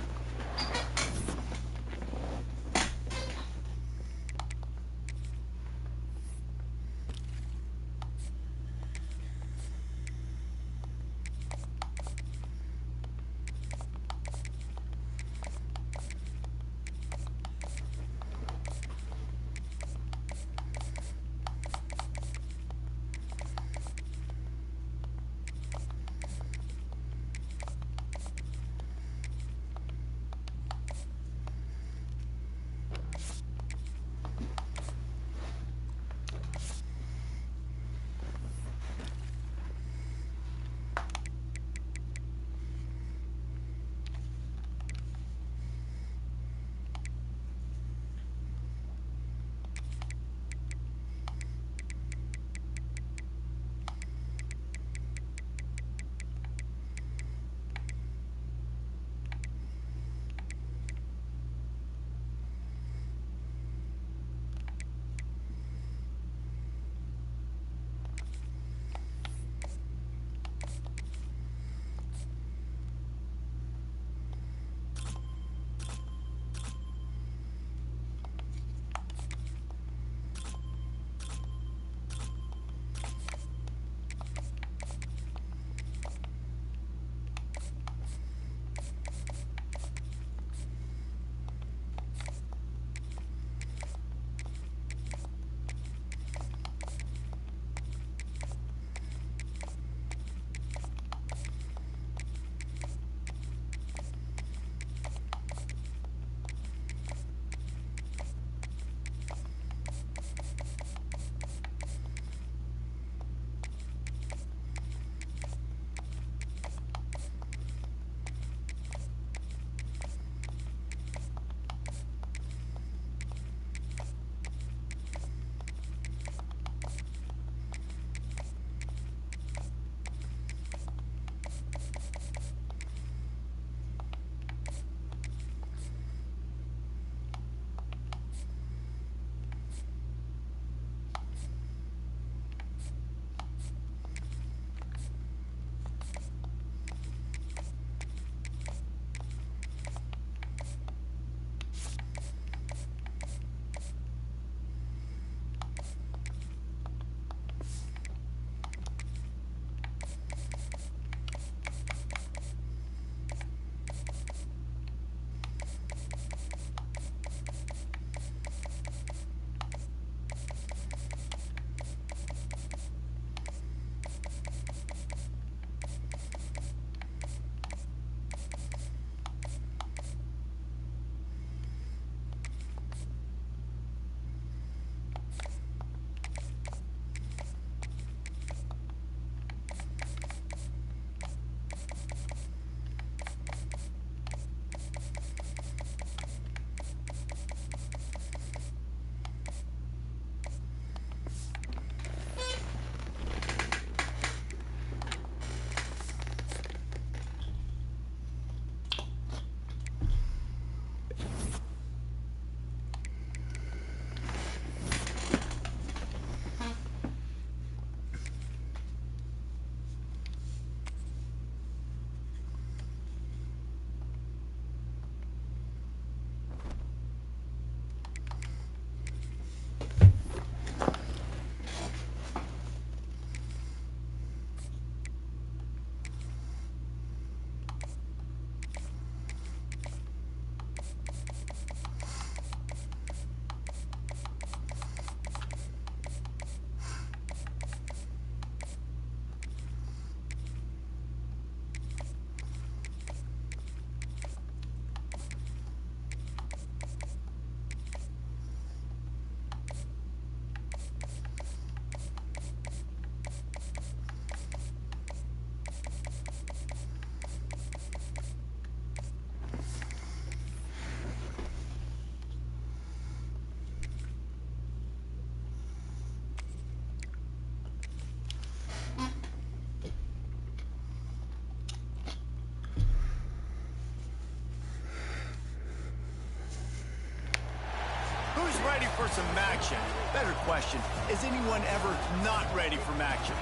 ready for some action? Better question, is anyone ever not ready for action?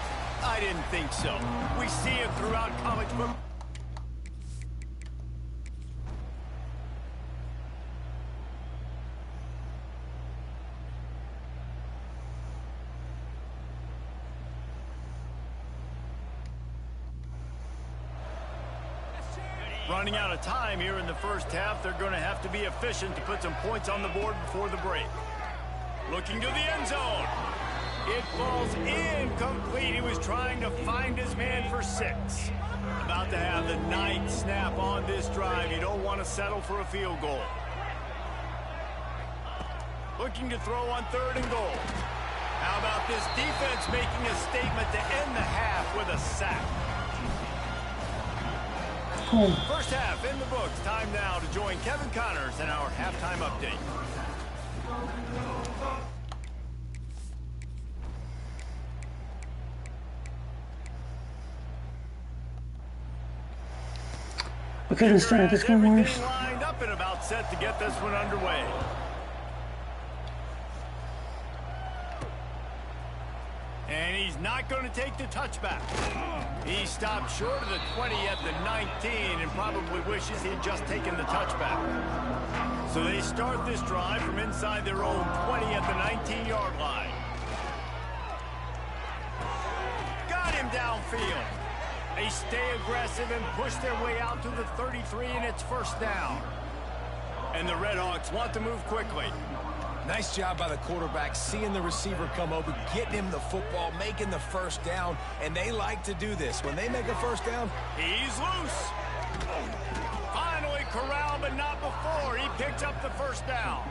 I didn't think so. We see it throughout college football. Running out of time here in the first half, they're going to have to be efficient to put some points on the board before the break. Looking to the end zone. It falls incomplete. He was trying to find his man for 6. About to have the ninth snap on this drive. You don't want to settle for a field goal. Looking to throw on 3rd and goal. How about this defense making a statement to end the half with a sack? First half in the books. Time now to join Kevin Connors in our halftime update.
We couldn't start this game worse.
Lined up and about set to get this one underway. And he's not going to take the touchback. He stopped short of the 20 at the 19 and probably wishes he had just taken the touchback. So they start this drive from inside their own 20 at the 19-yard line. Got him downfield. They stay aggressive and push their way out to the 33, and it's first down. And the Redhawks want to move quickly.
Nice job by the quarterback, seeing the receiver come open, getting him the football, making the first down, and they like to do this. When they make a first down,
he's loose. Finally corralled, but not before. He picks up the first down.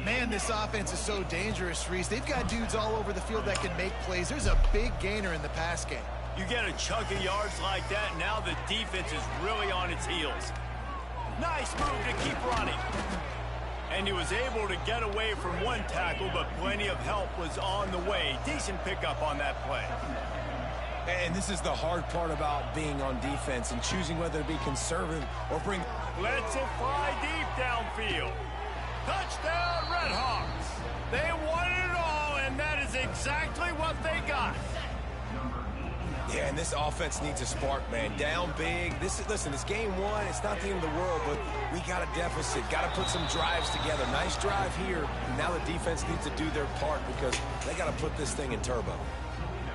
Man, this offense is so dangerous, Reese. They've got dudes all over the field that can make plays. There's a big gainer in the pass game.
You get a chunk of yards like that, now the defense is really on its heels. Nice move to keep running. And he was able to get away from one tackle, but plenty of help was on the way. Decent pickup on that play.
And this is the hard part about being on defense and choosing whether to be conservative or bring...
Lets it fly deep downfield. Touchdown, Redhawks. They wanted it all, and that is exactly what they got.
Yeah, and this offense needs a spark, man. Down big. Listen, it's game 1. It's not the end of the world, but we got a deficit. Got to put some drives together. Nice drive here. Now the defense needs to do their part because they got to put this thing in turbo.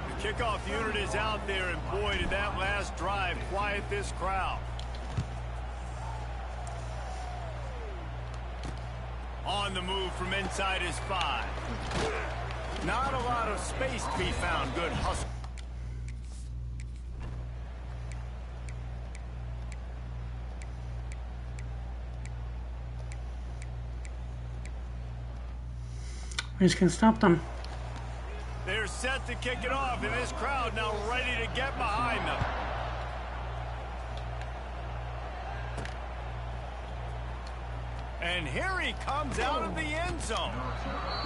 The kickoff unit is out there, and boy, did that last drive quiet this crowd. On the move from inside his 5. Not a lot of space to be found. Good hustle.
We just can't stop them.
They're set to kick it off, and this crowd now ready to get behind them. And here he comes out of the end zone.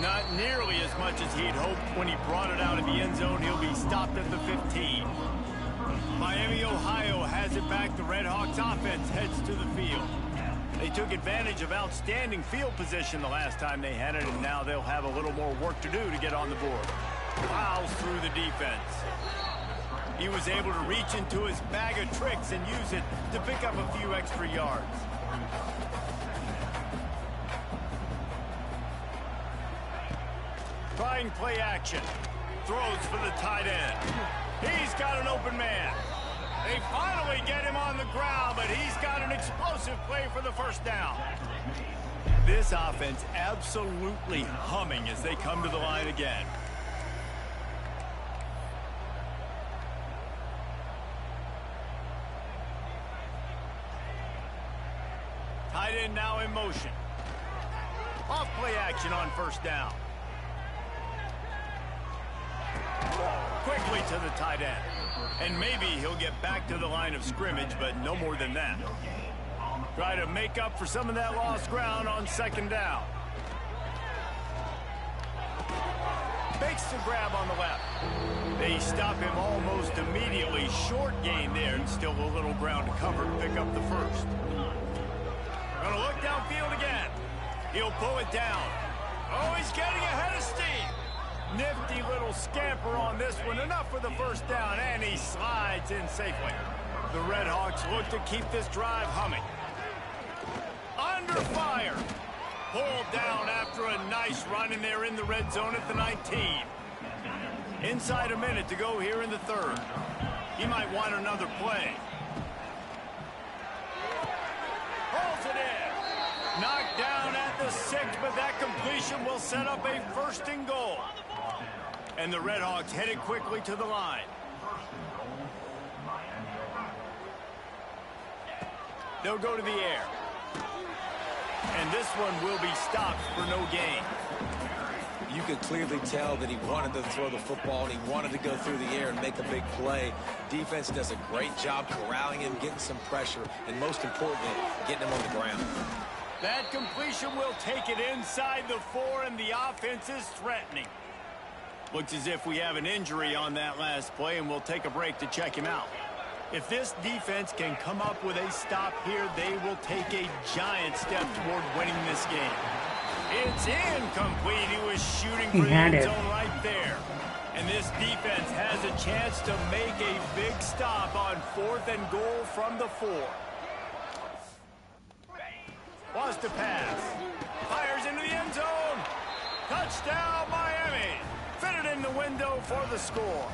Not nearly as much as he'd hoped when he brought it out of the end zone. He'll be stopped at the 15. Miami, Ohio has it back. The Redhawks offense heads to the field. They took advantage of outstanding field position the last time they had it, and now they'll have a little more work to do to get on the board. Plows through the defense. He was able to reach into his bag of tricks and use it to pick up a few extra yards. Trying play action. Throws for the tight end. He's got an open man. They finally get him on the ground, but he's got an explosive play for the first down. This offense absolutely humming as they come to the line again. Tight end now in motion. Off play action on first down. Quickly to the tight end. And maybe he'll get back to the line of scrimmage, but no more than that. Try to make up for some of that lost ground on second down. Makes the grab on the left. They stop him almost immediately. Short gain there, and still a little ground to cover to pick up the first. Gonna look downfield again. He'll pull it down. Oh, he's getting ahead of steam. Nifty little scamper on this one. Enough for the first down, and he slides in safely. The Redhawks look to keep this drive humming. Under fire. Pulled down after a nice run, and they're in the red zone at the 19. Inside a minute to go here in the third. He might want another play. completion will set up a 1st and goal. And the Red Hawks headed quickly to the line. They'll go to the air. And this one will be stopped for no gain.
You could clearly tell that he wanted to throw the football and he wanted to go through the air and make a big play. Defense does a great job corralling him, getting some pressure, and most importantly, getting him on the ground.
That completion will take it inside the 4, and the offense is threatening. Looks as if we have an injury on that last play, and we'll take a break to check him out. If this defense can come up with a stop here, they will take a giant step toward winning this game. It's incomplete. He was shooting for the end zone right there. And this defense has a chance to make a big stop on 4th and goal from the 4. Wants to pass. Fires into the end zone. Touchdown, Miami. Fitted in the window for the score.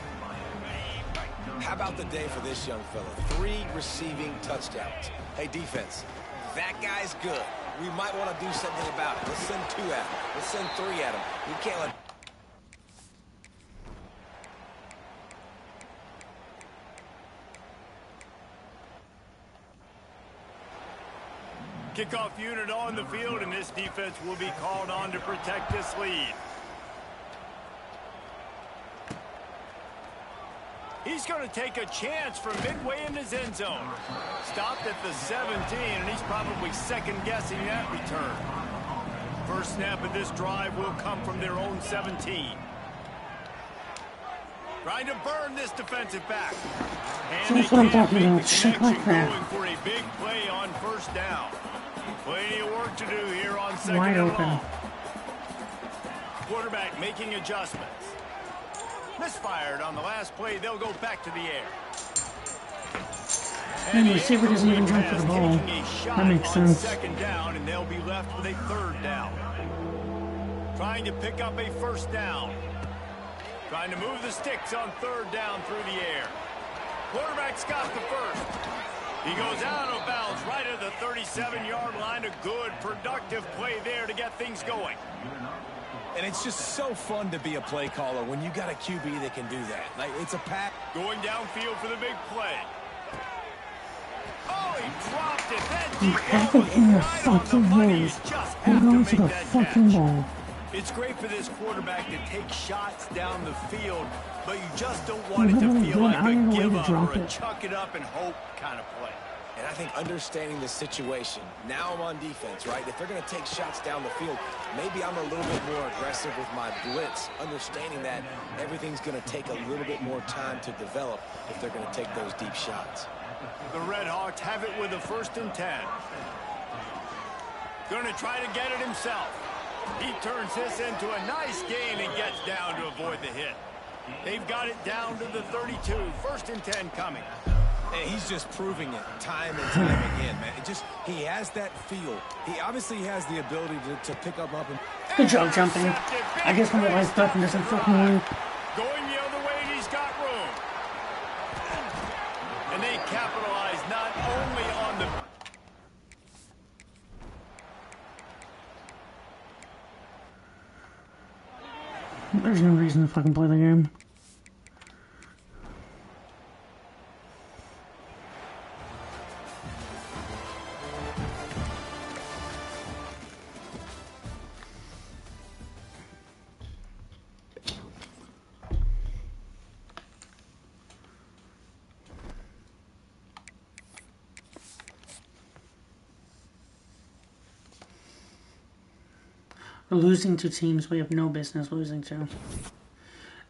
How about the day for this young fella? 3 receiving touchdowns. Hey, defense, that guy's good. We might want to do something about it. Let's send 2 at him. Let's send 3 at him. We can't let...
Kickoff unit on the field, and this defense will be called on to protect this lead. He's going to take a chance from midway in his end zone. Stopped at the 17, and he's probably second-guessing that return. First snap of this drive will come from their own 17. Trying to burn this defensive back. And they can't make the connection, going for a big play on 1st down. Plenty of work to do here on 2nd and long. Quarterback making adjustments. Misfired on the last play. They'll go back to the air.
And the receiver doesn't even jump for the ball. That makes sense.
2nd down, and they'll be left with a 3rd down. Trying to pick up a 1st down. Trying to move the sticks on 3rd down through the air. Quarterback's got the 1st. He goes out of bounds right at the 37-yard line. A good, productive play there to get things going.
And it's just so fun to be a play caller when you got a QB that can do that. Like, it's a pack.
Going downfield for the big play. Oh, he dropped it. That
You have it in your fucking hands. Hold on to the fucking ball.
It's great for this quarterback to take shots down the field, but you just don't want it to feel like a give up or a chuck it up and hope kind of play.
And I think understanding the situation, now I'm on defense, right? If they're going to take shots down the field, maybe I'm a little bit more aggressive with my blitz, understanding that everything's going to take a little bit more time to develop if they're going to take those deep shots.
The Red Hawks have it with a 1st and 10. Going to try to get it himself. He turns this into a nice gain and gets down to avoid the hit. They've got it down to the 32. 1st and 10 coming.
And he's just proving it time and time again, man. He has that feel. He obviously has the ability to pick up and...
Good job jumping. I guess when the lights up and doesn't fucking work.
Going the other way, and he's got room. And they capitalize not only on the...
There's no reason to fucking play the game. We're losing to teams we have no business losing to.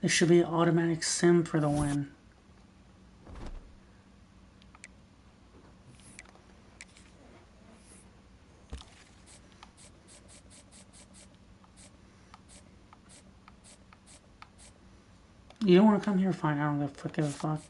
This should be an automatic sim for the win. You don't want to come here? Fine, I don't give a fuck.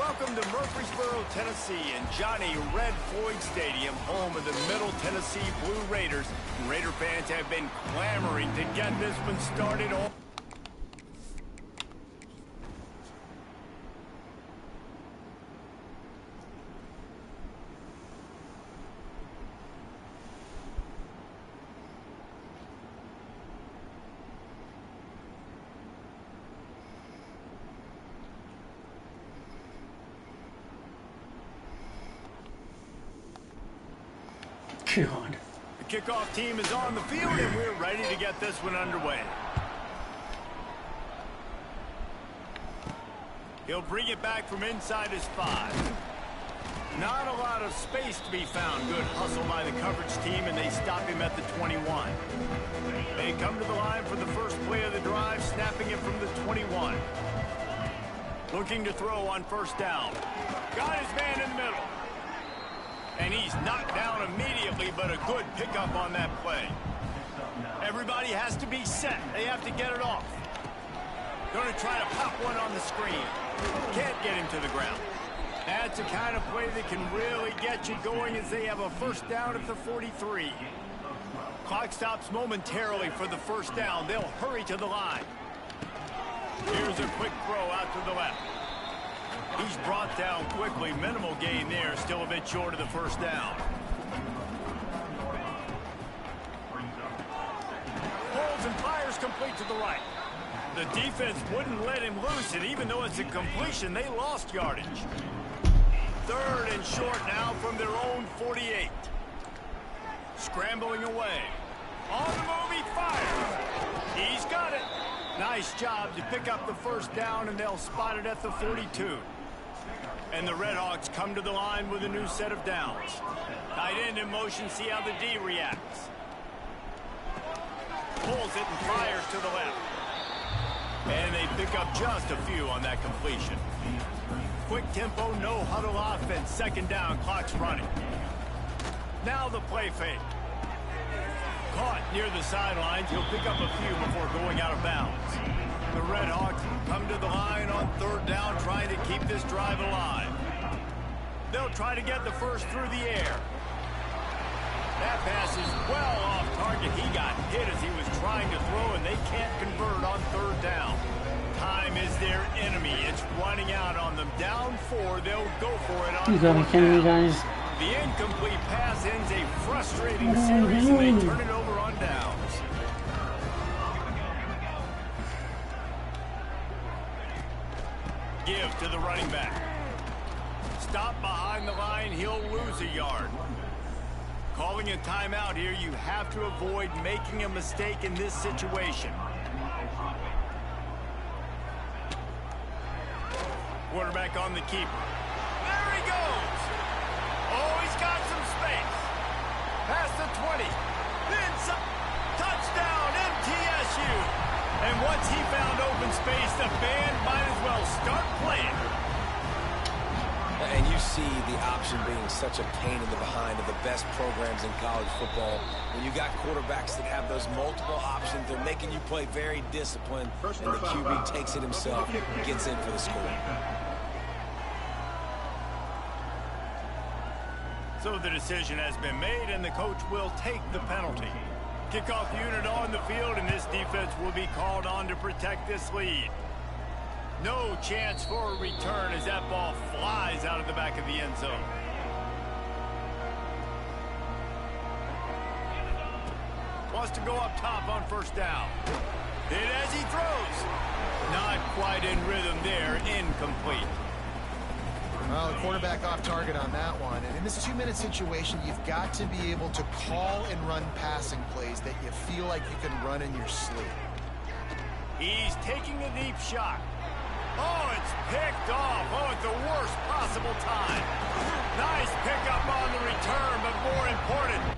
Welcome to Murfreesboro, Tennessee, and Johnny Red Floyd Stadium, home of the Middle Tennessee Blue Raiders. Raider fans have been clamoring to get this one started.
God.
The kickoff team is on the field, and we're ready to get this one underway. He'll bring it back from inside his 5. Not a lot of space to be found. Good hustle by the coverage team, and they stop him at the 21. They come to the line for the first play of the drive, snapping it from the 21. Looking to throw on first down. Got his man in the middle. And he's knocked down immediately, but a good pickup on that play. Everybody has to be set. They have to get it off. Going to try to pop one on the screen. Can't get him to the ground. That's the kind of play that can really get you going as they have a first down at the 43. Clock stops momentarily for the first down. They'll hurry to the line. Here's a quick throw out to the left. He's brought down quickly. Minimal gain there. Still a bit short of the first down. Pulls and fires complete to the right. The defense wouldn't let him loose, and even though it's a completion, they lost yardage. 3rd and short now from their own 48. Scrambling away. On the move, he fires. He's got it. Nice job to pick up the first down, and they'll spot it at the 42. And the Redhawks come to the line with a new set of downs. Tight end in motion, see how the D reacts. Pulls it and fires to the left. And they pick up just a few on that completion. Quick tempo, no huddle offense. 2nd down, clock's running. Now the play fake. Caught near the sidelines. He'll pick up a few before going out of bounds. The Redhawks come to the line on 3rd down, trying to keep this drive alive. They'll try to get the first through the air. That pass is well off target. He got hit as he was trying to throw, and they can't convert on 3rd down. Time is their enemy. It's running out on them. Down 4, they'll go for it on 4th down.
Guys.
The incomplete pass ends a frustrating series, and they turn it over on downs. Give to the running back. Stop behind the line, he'll lose a yard. Calling a timeout here, you have to avoid making a mistake in this situation. Quarterback on the keeper. There he goes! Oh, he's got some space. Past the 20. Then some. Touchdown, MTSU! And once he found open space, the band might as well start playing.
And you see the option being such a pain in the behind of the best programs in college football. When you got quarterbacks that have those multiple options, they're making you play very disciplined, and the QB takes it himself, gets in for the score.
So the decision has been made, and the coach will take the penalty. Kickoff unit on the field, and this defense will be called on to protect this lead. No chance for a return as that ball flies out of the back of the end zone. Wants to go up top on first down. Hit as he throws. Not quite in rhythm there. Incomplete.
Well, the quarterback off target on that one. And in this 2-minute situation, you've got to be able to call and run passing plays that you feel like you can run in your sleep.
He's taking a deep shot. Oh, it's picked off. Oh, at the worst possible time. Nice pickup on the return, but more important,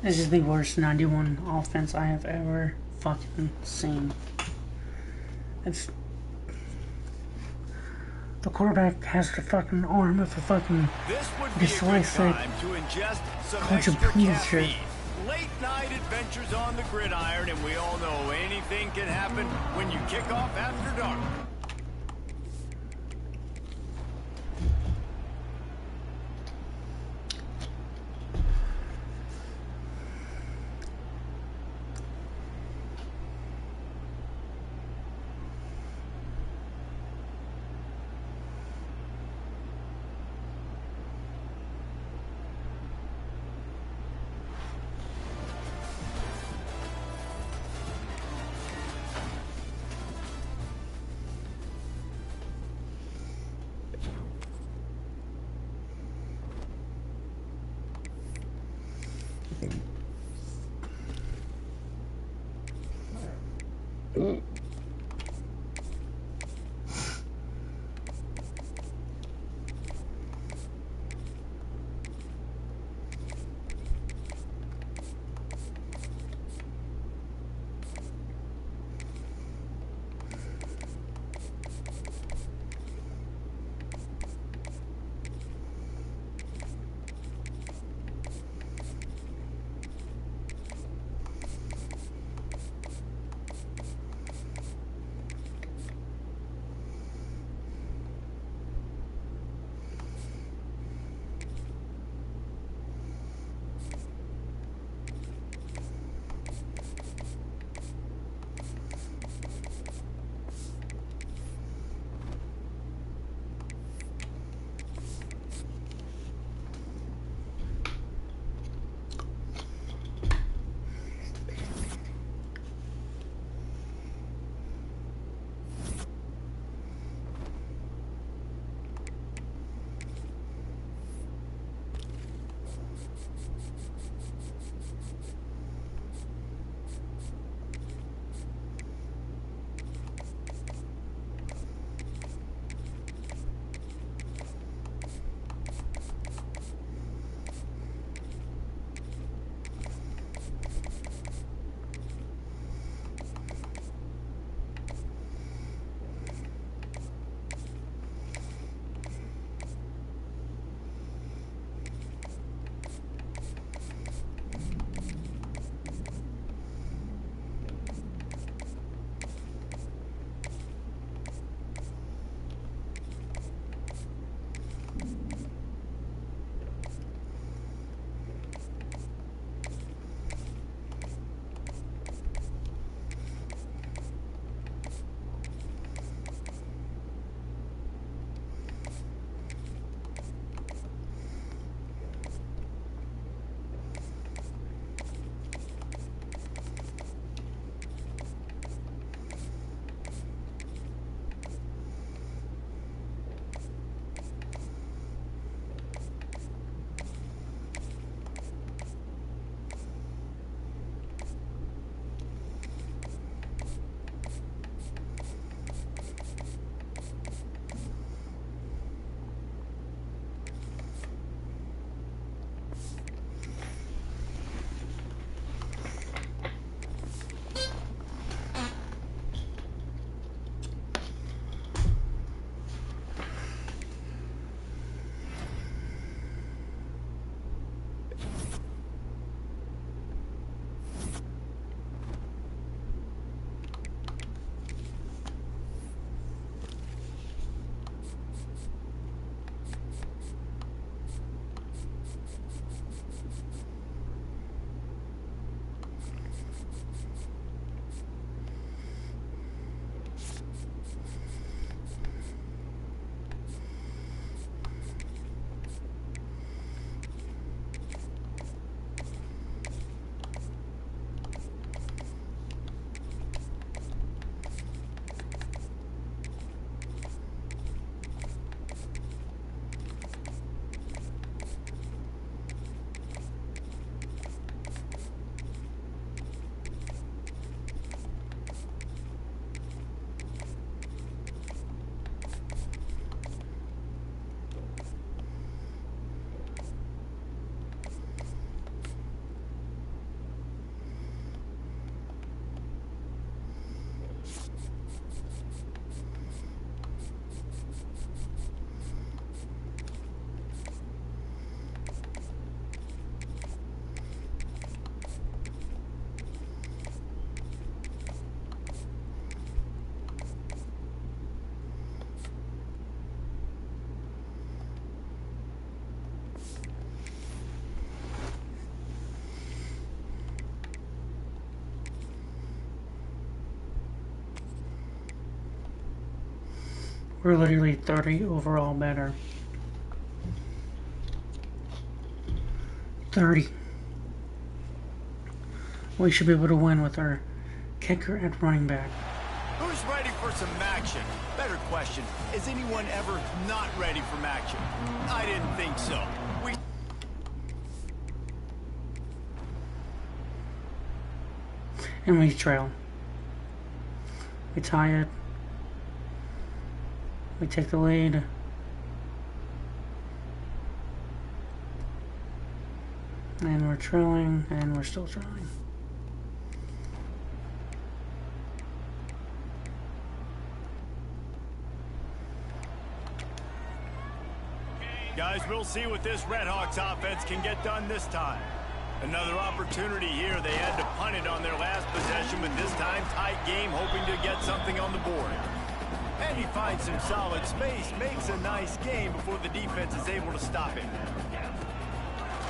This is the worst 91 offense I have ever fucking seen. It's the quarterback has the fucking arm of a fucking
This would be a good time to ingest some extra caffeine. Late night adventures on the gridiron, and we all know anything can happen when you kick off after dark.
We're literally 30 overall better. 30. We should be able to win with our kicker at running back.
Who's ready for some action? Better question, is anyone ever not ready for action? I didn't think so.
And we trail. We tie it. We take the lead. And we're trailing, and we're still trailing.
Guys, we'll see what this Redhawks offense can get done this time. Another opportunity here. They had to punt it on their last possession, but this time tight game, hoping to get something on the board. And he finds some solid space, makes a nice game before the defense is able to stop him.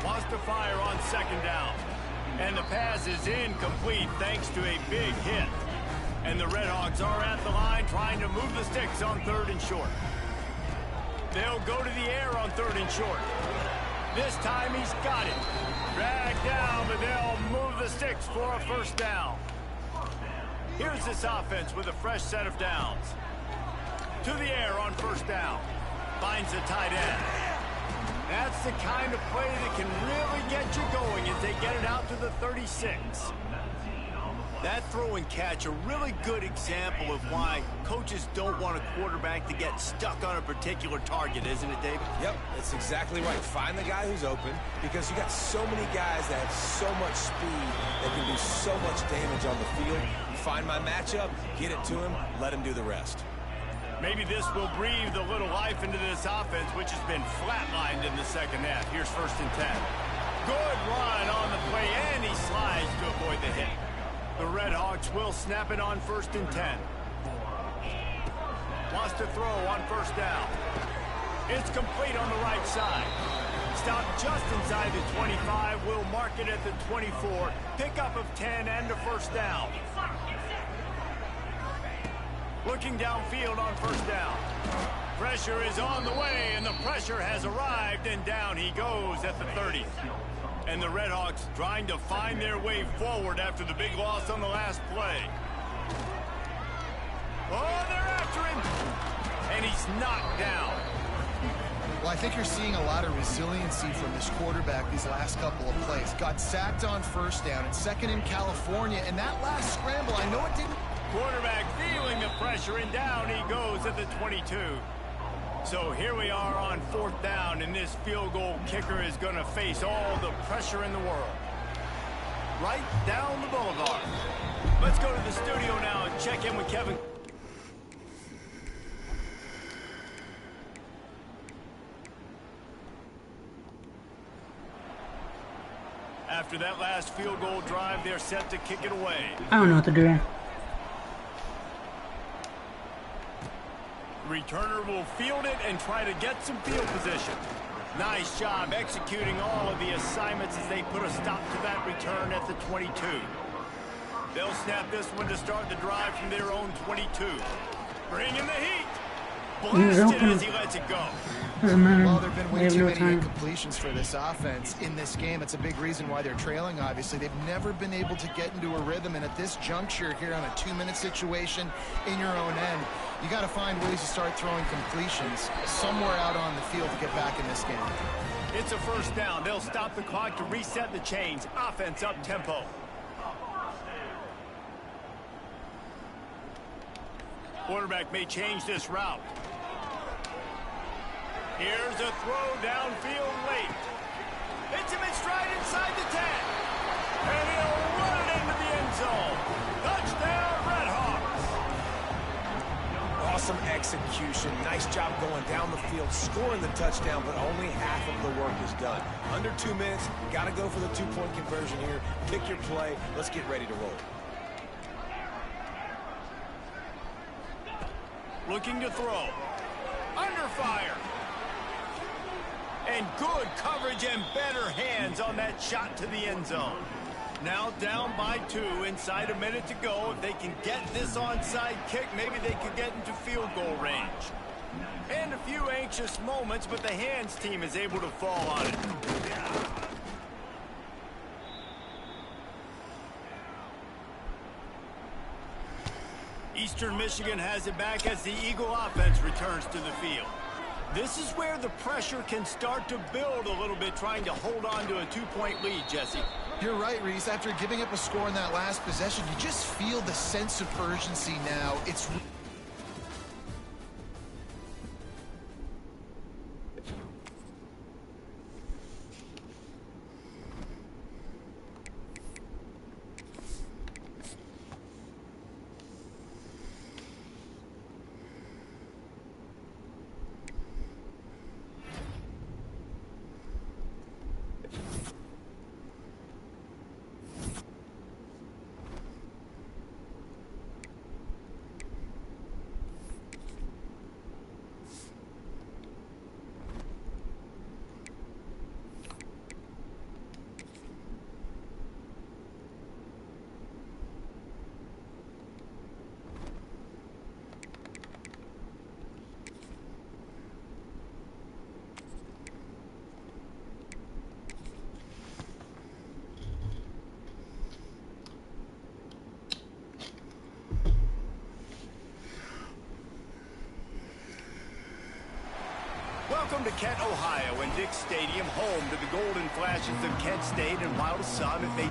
Wants to fire on second down. And the pass is incomplete thanks to a big hit. And the Redhawks are at the line trying to move the sticks on 3rd and short. They'll go to the air on 3rd and short. This time he's got it. Dragged down, but they'll move the sticks for a first down. Here's this offense with a fresh set of downs. To the air on first down. Finds the tight end. That's the kind of play that can really get you going as they get it out to the 36. That throw and catch, a really good example of why coaches don't want a quarterback to get stuck on a particular target, isn't it, David?
Yep, that's exactly right. Find the guy who's open, because you got so many guys that have so much speed that can do so much damage on the field. You find my matchup, get it to him, let him do the rest.
Maybe this will breathe a little life into this offense, which has been flatlined in the second half. Here's 1st and 10. Good run on the play, and he slides to avoid the hit. The Redhawks will snap it on 1st and 10. Wants to throw on 1st down. It's complete on the right side. Stop just inside the 25. We'll mark it at the 24. Pickup of 10 and a first down. Looking downfield on 1st down. Pressure is on the way, and the pressure has arrived, and down he goes at the 30. And the Redhawks trying to find their way forward after the big loss on the last play. Oh, they're after him. And he's knocked down.
Well, I think you're seeing a lot of resiliency from this quarterback these last couple of plays. Got sacked on 1st down and 2nd in California. And that last scramble, I know it didn't...
Quarterback feeling the pressure, and down he goes at the 22. So here we are on 4th down, and this field goal kicker is going to face all the pressure in the world. Right down the boulevard. Let's go to the studio now and check in with Kevin. After that last field goal drive, they're set to kick it away.
I don't know what to do.
Returner will field it and try to get some field position. Nice job executing all of the assignments as they put a stop to that return at the 22. They'll snap this one to start the drive from their own 22. Bring in the heat. Blasted as he lets it go.
Doesn't matter.
Well, there have been way too many
time.
incompletions for this offense in this game. It's a big reason why they're trailing, obviously. They've never been able to get into a rhythm, and at this juncture here on a 2-minute situation in your own end, you got to find ways to start throwing completions somewhere out on the field to get back in this game.
It's a first down. They'll stop the clock to reset the chains. Offense up tempo. Quarterback may change this route. Here's a throw downfield late. Hits him in stride inside the 10. And he'll run it into the end zone. Touchdown, Redhawks.
Awesome execution. Nice job going down the field, scoring the touchdown, but only half of the work is done. Under 2 minutes, got to go for the 2-point conversion here. Pick your play. Let's get ready to roll.
Looking to throw. Under fire. And good coverage and better hands on that shot to the end zone. Now down by 2, inside a minute to go. If they can get this onside kick, maybe they could get into field goal range. And a few anxious moments, but the hands team is able to fall on it. Eastern Michigan has it back as the Eagle offense returns to the field. This is where the pressure can start to build a little bit, trying to hold on to a 2-point lead, Jesse.
You're right, Reese. After giving up a score in that last possession, you just feel the sense of urgency now. It's
Welcome to Kent, Ohio, and Dick's Stadium, home to the Golden Flashes of Kent State, and while some it may...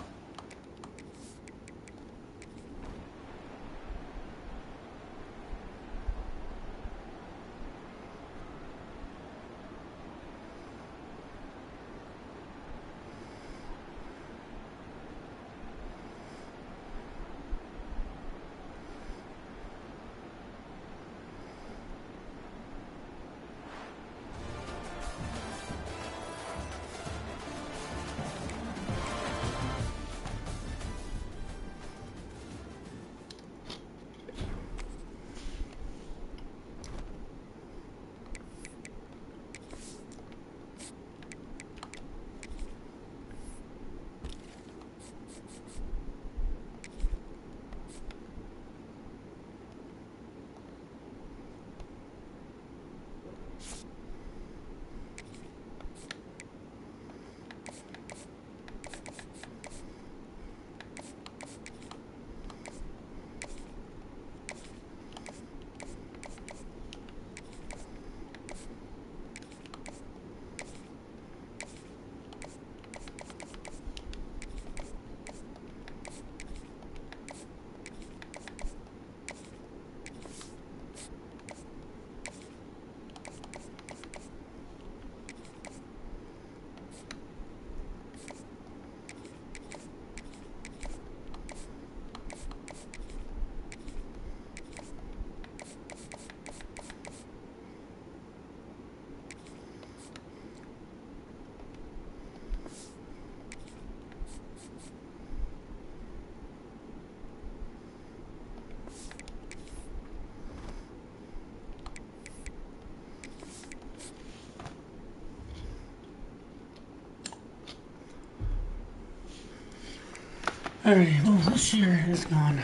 Alright, well, this year is gone.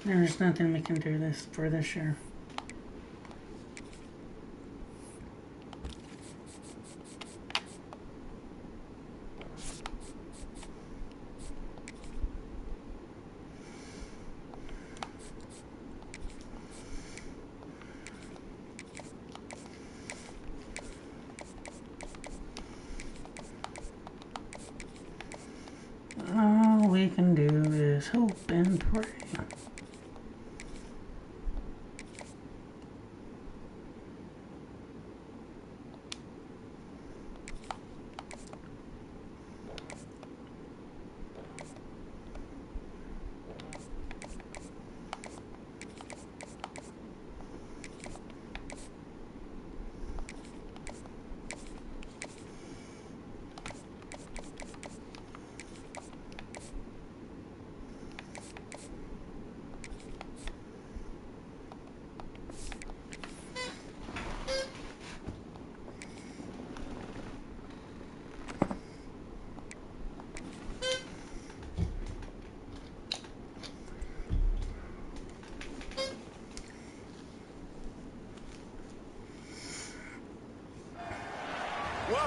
There's nothing we can do for this year. All we can do is hope and pray.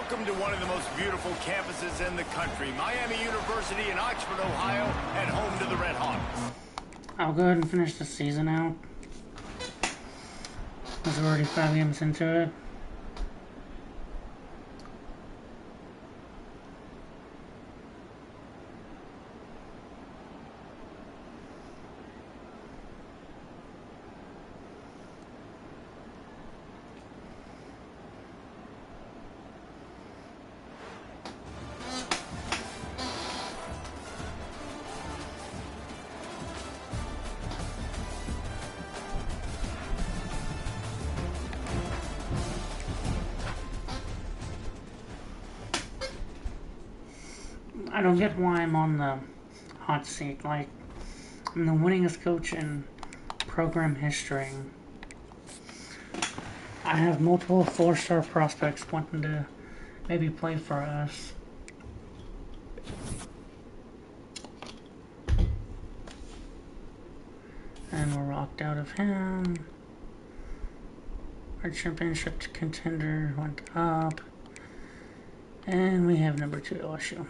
Welcome to one of the most beautiful campuses in the country, Miami University in Oxford, Ohio, and home to the Red Hawks.
I'll go ahead and finish the season out, because we're already 5 games into it. I don't get why I'm on the hot seat. Like, I'm the winningest coach in program history. I have multiple 4-star prospects wanting to maybe play for us. And we're locked out of him. Our championship contender went up. And we have number 2 LSU.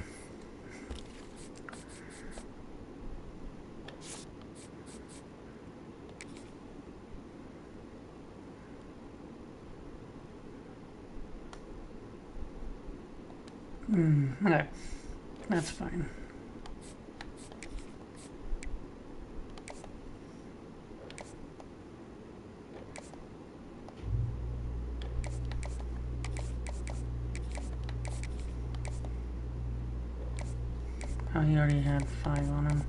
Okay, that's fine. Oh, he already had 5 on him.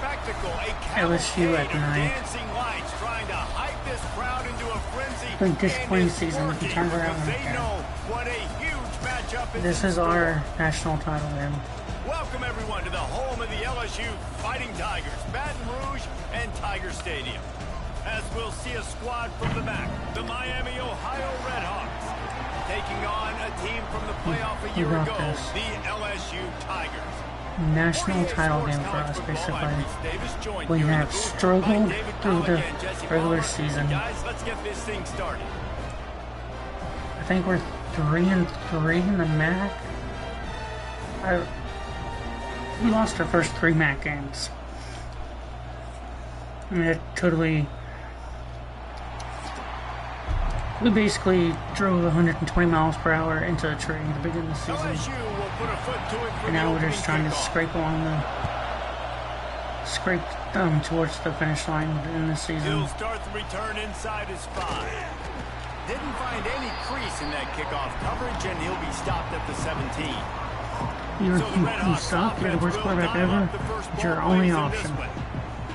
spectacle, a
LSU at
cavalcade of
night.
dancing lights trying to hype this crowd into a frenzy.
Been disappointing
And it's
season. We
working
turned around
because they
again.
know what a huge matchup is.
This
in
is
store.
our national title game.
Welcome everyone to the home of the LSU Fighting Tigers, Baton Rouge and Tiger Stadium. As we'll see a squad from the back, the Miami, Ohio Redhawks, taking on a team from the playoff a year
got
ago,
this.
the LSU Tigers.
National
48
title
Sports
game for
College
us,
football,
basically.
I'm Reese Davis, joined
We
here in
have
the booth by
struggled
David
through the
Pollack and Jesse
regular
Palmer.
season.
Guys, let's get this thing started.
I think we're 3-3 in the MAC. We lost our first 3 MAC games. I mean, it totally. We basically drove 120 miles per hour into a tree at the beginning of the season.
LSU will put a foot to it for
And
the
now we're
opening
just trying to
kickoff.
scrape towards the finish line in the season.
He'll start the return inside his 5. Didn't find any crease in that kickoff coverage, and he'll be stopped at the 17.
You
So the Red Hawks
suck, you're the
offense
worst
will
quarterback
dial
ever.
up the first
It's
ball
your only
plays in
option.
this one.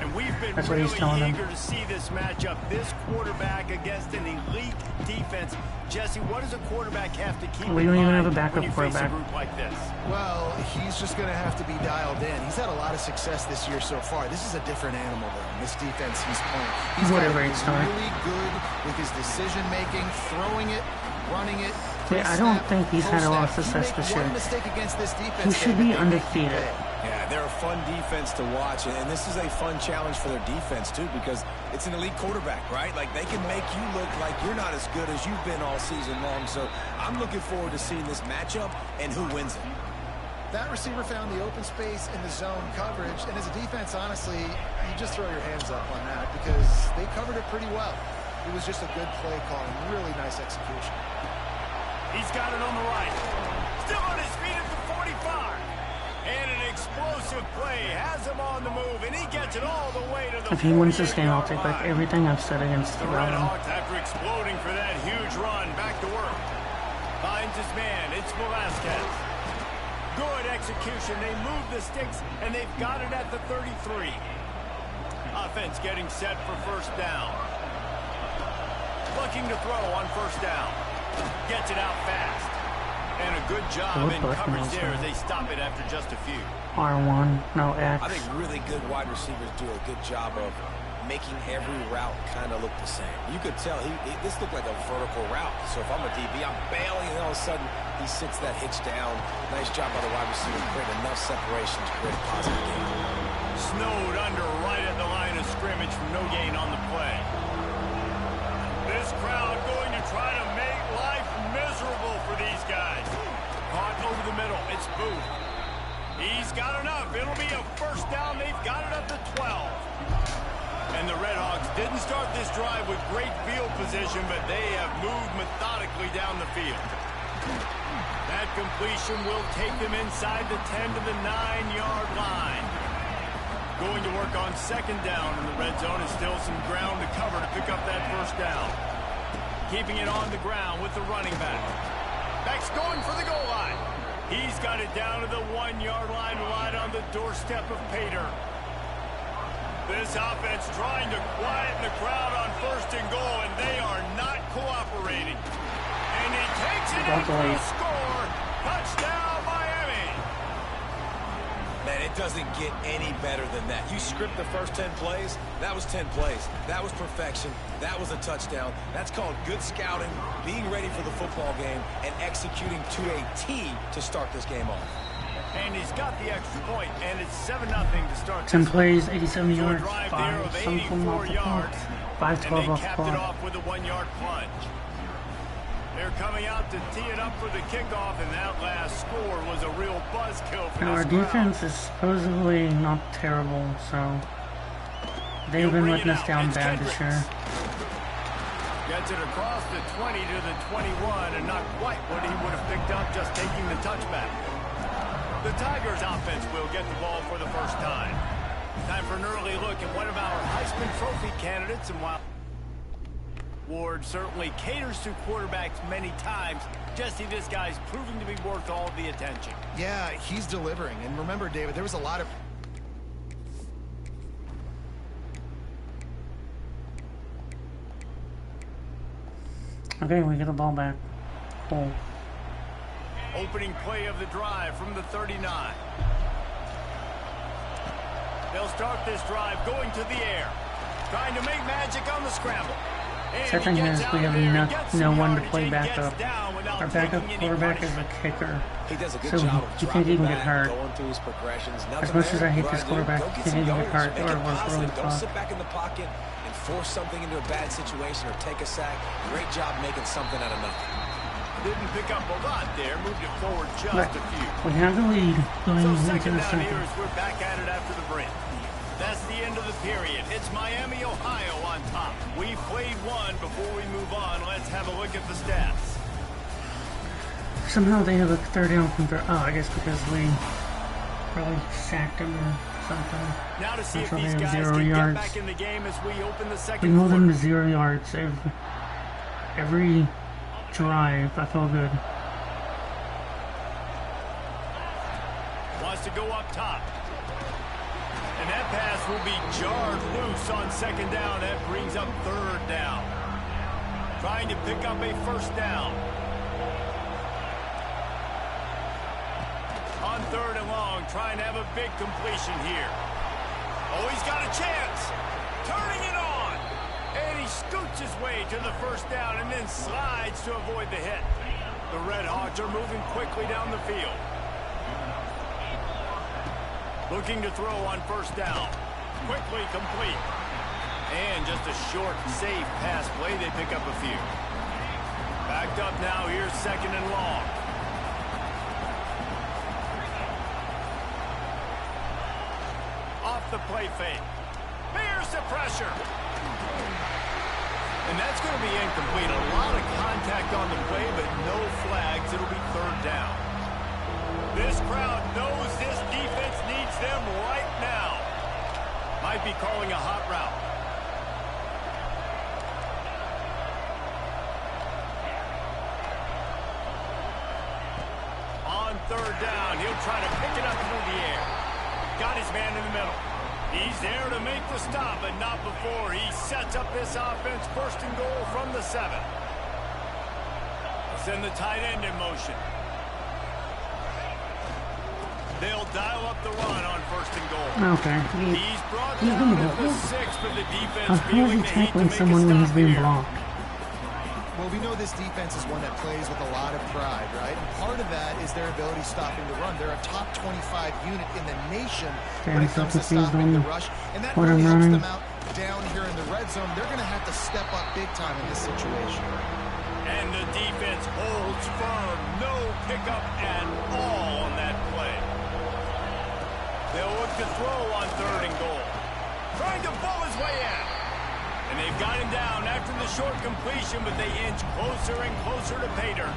And we've been
That's what he's telling
really
them.
eager to see this matchup, this quarterback against an elite defense. Jesse, what does a quarterback have to keep
We
in
don't even
mind
have a backup
when you face
quarterback.
a group like this?
Well, he's just going to have to be dialed in. He's had a lot of success this year so far. This is a different animal than this defense he's playing. He's
Whatever,
got to be
it's fine.
really good with his decision-making, throwing it, running it.
Yeah, I don't
pre-snap,
think he's had a lot of
post-snap.
success
You
this
make
year.
one mistake against this
He
defense,
should
David,
be
they make you
undefeated.
pay.
Yeah, they're a fun defense to watch, and this is a fun challenge for their defense, too, because it's an elite quarterback, right? Like, they can make you look like you're not as good as you've been all season long, so I'm looking forward to seeing this matchup and who wins it.
That receiver found the open space in the zone coverage, and as a defense, honestly, you just throw your hands up on that because they covered it pretty well. It was just a good play call and really nice execution.
He's got it on the right. Still on his feet at the 45. And an explosive play has him on the move, and he gets it all the way to the
If he wins this game, I'll take back
48-yard line.
everything I've said against
The
the
Red
Ravens.
Hawks, after exploding for that huge run, back to work. Finds his man. It's Velasquez. Good execution. They move the sticks, and they've got it at the 33. Offense getting set for first down. Looking to throw on first down. Gets it out fast. And a good job in coverage there as they stop it after just a few.
R1, no X.
I think really good wide receivers do a good job of making every route kind of look the same. You could tell this looked like a vertical route. So if I'm a DB, I'm bailing, and all of a sudden he sits that hitch down. Nice job by the wide receiver to create enough separation to create a positive game.
Snowed under right at the line of scrimmage from no gain on the play. This crowd going to try to make life miserable for these guys. Caught over the middle. It's Booth. He's got enough. It'll be a first down. They've got it up to 12. And the Red Hawks didn't start this drive with great field position, but they have moved methodically down the field. That completion will take them inside the 10 to the 9-yard line. Going to work on second down in the red zone is still some ground to cover to pick up that first down. Keeping it on the ground with the running back. Back's going for the goal line. He's got it down to the 1-yard line right on the doorstep of Pater. This offense trying to quieten the crowd on first and goal, and they are not cooperating. And he takes it in for a score. Touchdown, Miami.
Man, it doesn't get any better than that. You script the first 10 plays, that was 10 plays. That was perfection. That was a touchdown. That's called good scouting, being ready for the football game, and executing to a T to start this game off.
And he's got the extra point, and it's 7-0 to start.
10 plays, 87
So a
yards,
drive there
5
of
something off
84
the clock,
yards.
5-12
And they
off the
capped it
clock.
off with a 1-yard plunge. They're coming out to tee it up for the kickoff, and that last score was a real buzzkill for
Now, our
this crowd.
defense is supposedly not terrible, so they've been letting us down bad this year.
Gets it across the 20 to the 21, and not quite what he would have picked up just taking the touchback. The Tigers offense will get the ball for the first time. Time for an early look at one of our Heisman Trophy candidates, and while Ward certainly caters to quarterbacks many times, Jesse, this guy's proving to be worth all the attention.
Yeah, he's delivering. And remember, David, there was a lot of
Okay, we get the ball back. Cool.
Opening play of the drive from the 39. They'll start this drive going to the air. Trying to make magic on the scramble.
Except thing is, we have no one to play backup. Our backup quarterback is a kicker.
He does a good
So
job
he
of
can't even get
back,
hurt.
going through his progressions.
As much as I hate this quarterback, he can't even get hurt or work really
Don't
tough.
sit back in the pocket and force something into a bad situation or take a sack. Great job making something out of nothing.
Didn't pick up a lot there. Moved it forward just
But
a few.
we have the lead going
So
into
second
the
down here
second.
as we're back at it after the break. That's the end of the period. It's Miami, Ohio on top. We played one. Before we move on, let's have a look at the stats.
Somehow they have a third down convert. Oh, I guess because we probably sacked him or something.
Now to see
That's
if
why they
these
have
guys
0
can
yards.
get back in the game as we open the
We
second
hold them
quarter.
to 0 yards every drive. I feel good.
Wants to go up top. And that pass will be jarred loose on second down. That brings up third down. Trying to pick up a first down. On third and long, trying to have a big completion here. Oh, he's got a chance. Turning it on. And he scoots his way to the first down and then slides to avoid the hit. The Red Hawks are moving quickly down the field. Looking to throw on first down. Quickly complete. And just a short, safe pass play. They pick up a few. Backed up now. Here's second and long. Off the play fake. Here's the pressure. And that's going to be incomplete. A lot of contact on the play, but no flags. It'll be third down. This crowd knows this defense needs them right now. Might be calling a hot route. On third down, he'll try to pick it up through the air. Got his man in the middle. He's there to make the stop, but not before he sets up this offense. First and goal from the 7. Send the tight end in motion. They'll dial up the run on first and goal.
Okay.
He's brought
He's
down
gonna
at
go.
the 6 for the defense.
How is
feeling
he
the heat to
tackling
make a
someone when he's
stop
being
here.
blocked?
Well, we know this defense is one that plays with a lot of pride, right? And part of that is their ability stopping the run. They're a top 25 unit in the nation when it comes to stopping the rush. And that
what
really
I'm
helps
running.
them out down here in the red zone. They're going to have to step up big time in this situation.
And the defense holds firm. No pickup at all on that play. They'll look to throw on third and goal. Trying to pull his way in. And they've got him down after the short completion, but they inch closer and closer to pay dirt.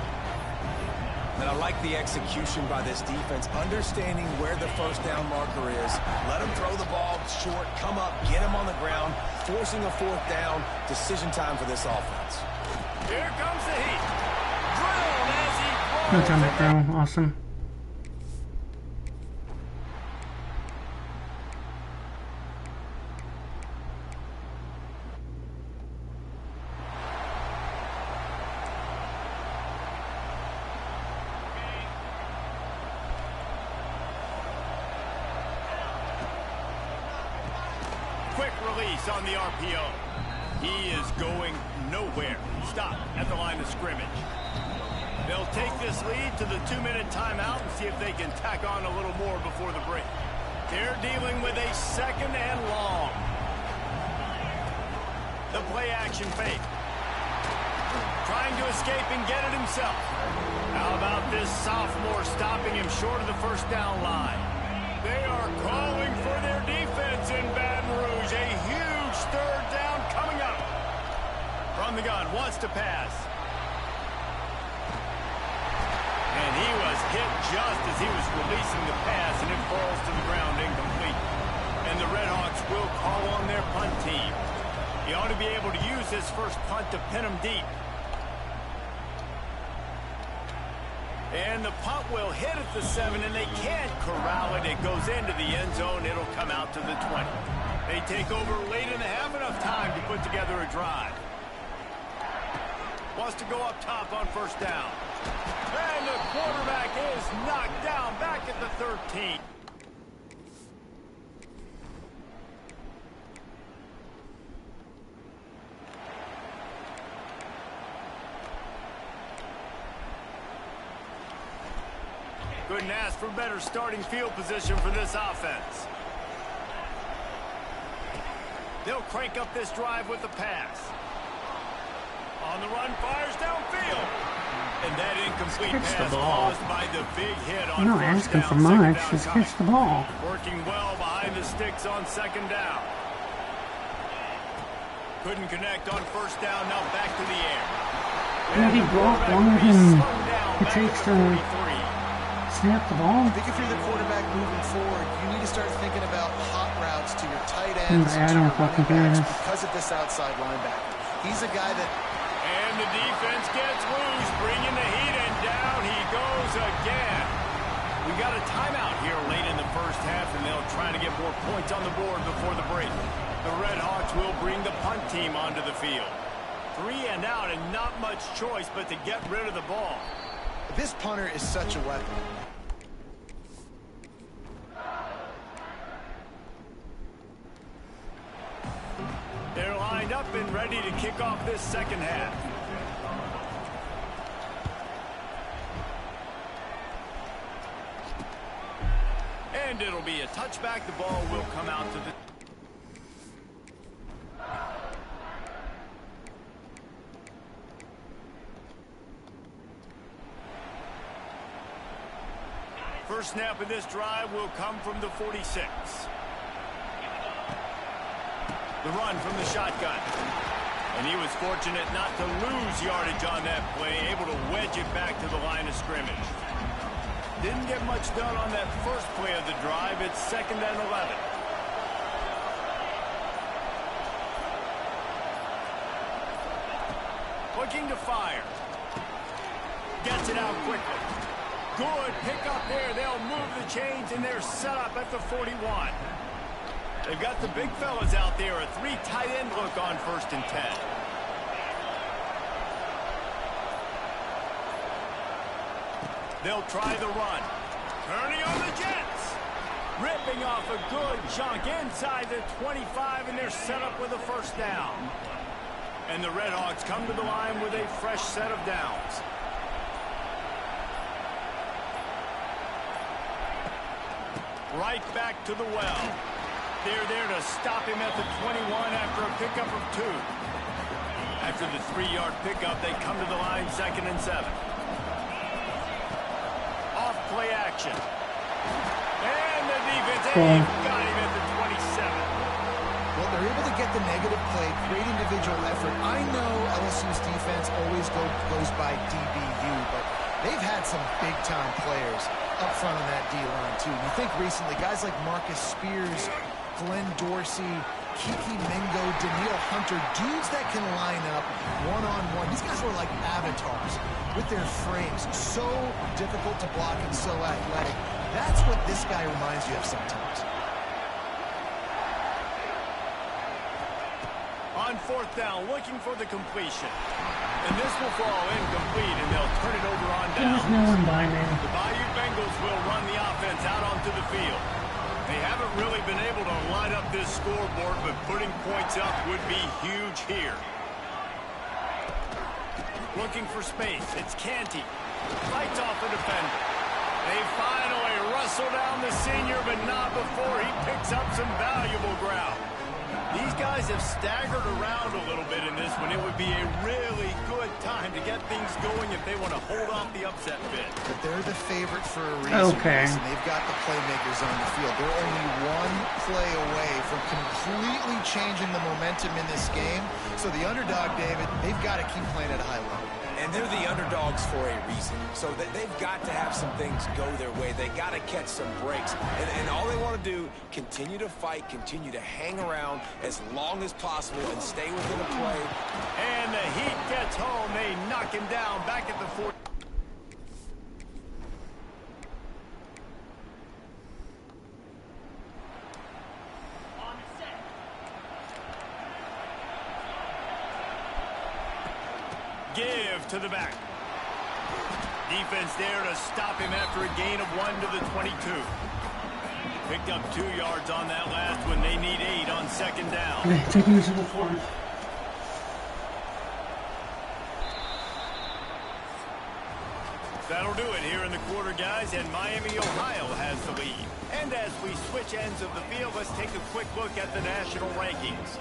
And I like the execution by this defense, understanding where the first down marker is. Let them throw the ball short, come up, get him on the ground, forcing a fourth down. Decision time for this offense.
Here comes the heat. Drilled as he
No
throws
time to
it.
throw. Awesome.
Quick release on the RPO. He is going nowhere. Stop at the line of scrimmage. They'll take this lead to the 2-minute timeout and see if they can tack on a little more before the break. They're dealing with a second and long. The play action fake. Trying to escape and get it himself. How about this sophomore stopping him short of the first down line? They are calling for their defense in Baton Rouge. A huge third down coming up. From the gun, wants to pass. And he was hit just as he was releasing the pass, and it falls to the ground incomplete. And the Red Hawks will call on their punt team. He ought to be able to use his first punt to pin him deep. And the punt will hit at the 7, and they can't corral it. It goes into the end zone. It'll come out to the 20. They take over late in the half, enough time to put together a drive. Wants to go up top on first down. And the quarterback is knocked down back at the 13. Couldn't ask for better starting field position for this offense. They'll crank up this drive with the pass. On the run, fires downfield. And that incomplete pass caused by the big hit on first down.
I'm not asking for much. Just catch the ball.
Working well behind the sticks on second down. Couldn't connect on first down. Now back to the air.
And he blocked longer than it takes to snap the ball.
I think if you're the quarterback moving forward, you need to start thinking about hot routes to your tight ends,
I don't fucking care.
because of this outside linebacker. He's a guy that...
And the defense gets loose, bringing the heat, and down he goes again. We got a timeout here late in the first half, and they'll try to get more points on the board before the break. The Red Hawks will bring the punt team onto the field. 3 and out, and not much choice but to get rid of the ball.
This punter is such a weapon.
They're lined up and ready to kick off this second half. And it'll be a touchback. The ball will come out to the... First snap of this drive will come from the 46. The run from the shotgun. And he was fortunate not to lose yardage on that play, able to wedge it back to the line of scrimmage. Didn't get much done on that first play of the drive. It's 2nd and 11. Looking to fire. Gets it out quickly. Good pick up there. They'll move the chains, and they're set up at the 41. They've got the big fellas out there. A 3 tight end look on 1st and 10. They'll try the run. Turning on the Jets. Ripping off a good chunk inside the 25, and they're set up with a first down. And the Red Hawks come to the line with a fresh set of downs. Right back to the well. They're there to stop him at the 21 after a pickup of 2. After the 3-yard pickup, they come to the line 2nd and 7. Off play action. And the defense got him at the 27.
Well, they're able to get the negative play, great individual effort. I know LSU's defense always goes by DBU, but they've had some big-time players up front on that D-line, too. You think recently, guys like Marcus Spears, Glenn Dorsey, Kiki Mingo, Daniil Hunter, dudes that can line up one-on-one. These guys were like avatars with their frames. So difficult to block and so athletic. That's what this guy reminds you of sometimes.
On 4th down, looking for the completion. And this will fall incomplete, and they'll turn it over on down.
There's no one by me.
The Bayou Bengals will run the offense out onto the field. They haven't really been able to line up this scoreboard, but putting points up would be huge here. Looking for space. It's Canty. Fights off a defender. They finally wrestle down the senior, but not before he picks up some valuable ground. These guys have staggered around a little bit in this one. It would be a really good time to get things going if they want to hold off the upset bid.
But they're the favorite for a reason.
Okay.
And they've got the playmakers on the field. They're only 1 play away from completely changing the momentum in this game. So the underdog, David, they've got to keep playing at a high level.
And they're the underdogs for a reason. So they've got to have some things go their way. They got to catch some breaks. And all they want to do, continue to fight, continue to hang around as long as possible and stay within a play.
And the Heat gets home. They knock him down back at the 40. give to the back. Defense there to stop him after a gain of 1 to the 22. Picked up 2 yards on that last one. They need 8 on second down.
Okay, taking this to the 4th.
That'll do it here in the quarter, guys, and Miami, Ohio has the lead. And as we switch ends of the field, let's take a quick look at the national rankings.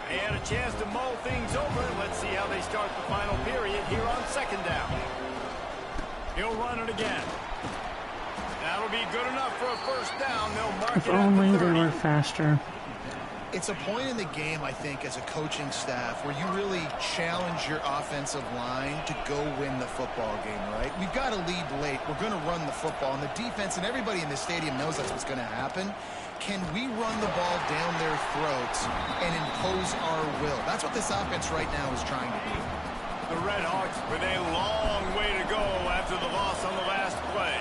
They had a chance to mull things over. Let's see how they start the final period here on second down. He'll run it again. That'll be good enough for a first down. They'll mark
If
it at
only
the
they
30.
were faster.
It's a point in the game, I think, as a coaching staff where you really challenge your offensive line to go win the football game, right? We've got to lead late. We're going to run the football. And the defense and everybody in the stadium knows that's what's going to happen. Can we run the ball down their throats and impose our will? That's what this offense right now is trying to do.
The Red Hawks with a long way to go after the loss on the last play.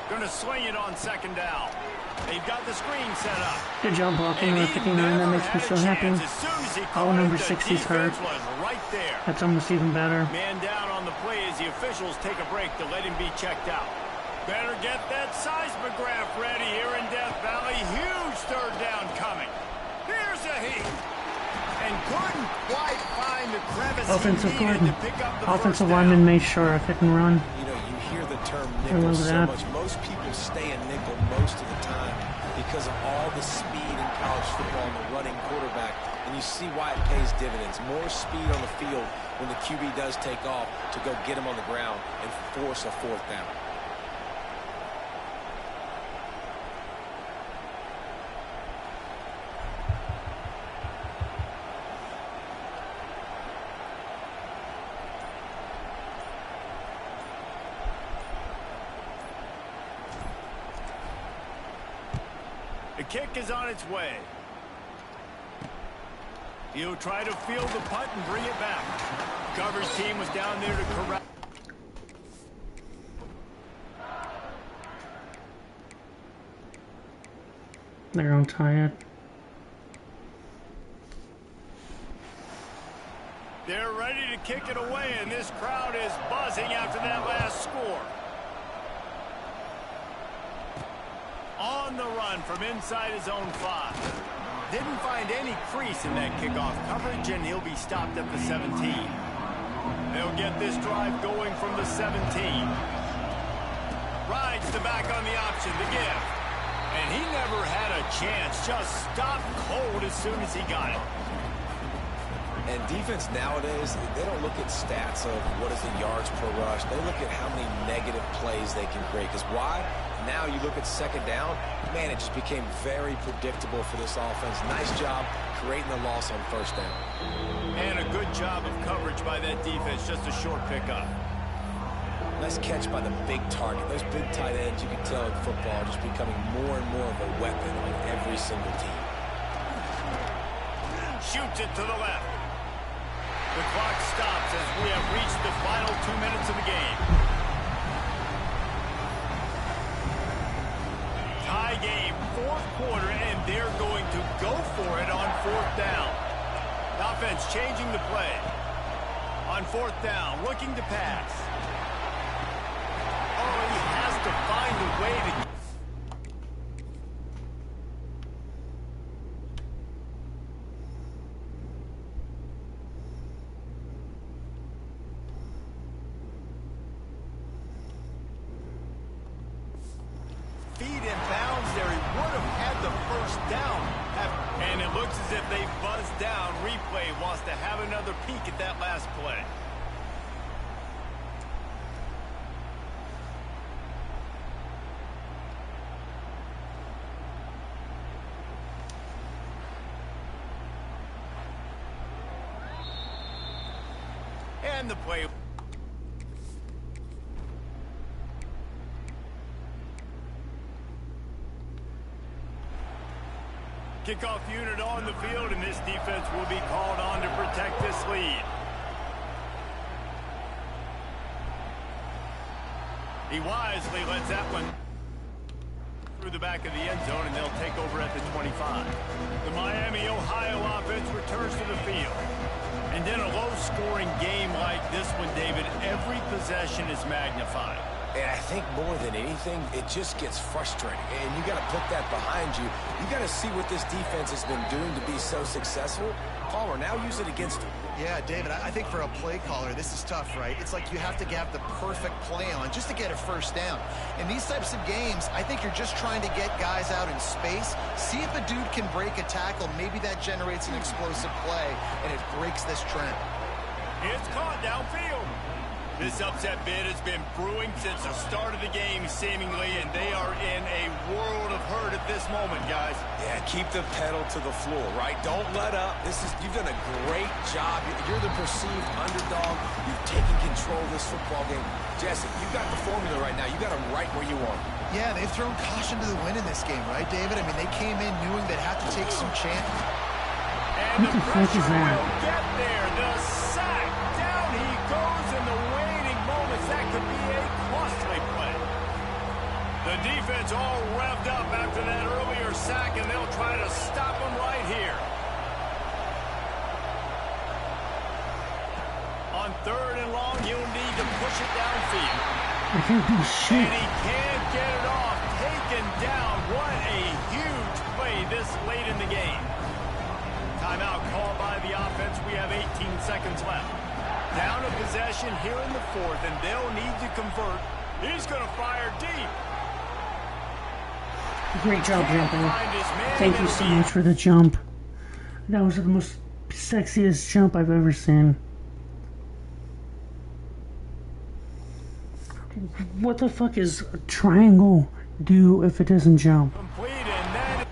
Going to swing it on second down. They've got the screen set up.
Good job blocking number 59. That makes me so happy. Oh, number 60's hurt.
Right there.
That's almost even better.
Man down on the play as the officials take a break to let him be checked out. Better get that seismograph ready here in Death Valley. Huge third down coming. Here's a heat. And couldn't quite find the crevice
Offensive
he needed
Gordon.
to pick up the
Offensive
first down.
lineman made sure I couldn't run.
You know, you hear the term
I
nickel
love
so
that.
much. Most people stay in nickel most of the time because of all the speed in college football and the running quarterback. And you see why it pays dividends. More speed on the field when the QB does take off to go get him on the ground and force a fourth down.
The kick is on its way. He'll try to field the punt and bring it back. Coverage team was down there to corral.
They're all tired.
They're ready to kick it away, and this crowd is buzzing after that last score. On the run from inside his own 5. Didn't find any crease in that kickoff coverage, and he'll be stopped at the 17. They'll get this drive going from the 17. Rides the back on the option, the give. And he never had a chance, just stopped cold as soon as he got it.
And defense nowadays, they don't look at stats of what is the yards per rush. They look at how many negative plays they can create. Because why? Now you look at second down, man, it just became very predictable for this offense. Nice job creating the loss on first down.
And a good job of coverage by that defense, just a short pickup.
Nice catch by the big target. Those big tight ends, you can tell in football, just becoming more and more of a weapon on every single team.
Shoots it to the left. The clock stops as we have reached the final 2 minutes of the game. Tie game, fourth quarter, and they're going to go for it on fourth down. Offense changing the play. On fourth down, looking to pass. Oh, he has to find a way to... feet in bounds there. He would have had the first down. And it looks as if they buzzed down. Replay wants to have another peek at that last play. And the play. Kickoff unit on the field, and this defense will be called on to protect this lead. He wisely lets that one through the back of the end zone, and they'll take over at the 25. The Miami, Ohio offense returns to the field. And in a low-scoring game like this one, David, every possession is magnified.
And I think more than anything, it just gets frustrating. And you got to put that behind you. You got to see what this defense has been doing to be so successful. Palmer, now use it against him.
Yeah, David, I think for a play caller, this is tough, right? It's like you have to have the perfect play on just to get a first down. In these types of games, I think you're just trying to get guys out in space, see if a dude can break a tackle. Maybe that generates an explosive play, and it breaks this trend.
It's caught downfield. This upset bid has been brewing since the start of the game, seemingly, and they are in a world of hurt at this moment, guys.
Yeah, keep the pedal to the floor, right? Don't let up. You've done a great job. You're the perceived underdog. You've taken control of this football game. Jesse, you got the formula right now. You got them right where you want.
Yeah, they've thrown caution to the wind in this game, right, David? I mean, they came in knowing they'd have to take some chance.
And the pressure will get there. The sack. Down he goes in the waiting moments. That could be a costly play. The defense all revved up after that earlier sack, and they'll try to stop him right here. On 3rd and long, you'll need to push it downfield.
I can't do shit.
And he can't get it off. Taken down. What a huge play this late in the game. Timeout called by the offense. We have 18 seconds left. Down a possession here in the 4th, and they'll need to convert. He's going to fire deep.
Great job, jumper. Thank you so much for the jump. That was the most sexiest jump I've ever seen. What the fuck is a triangle do if it doesn't jump?
Complete, and then...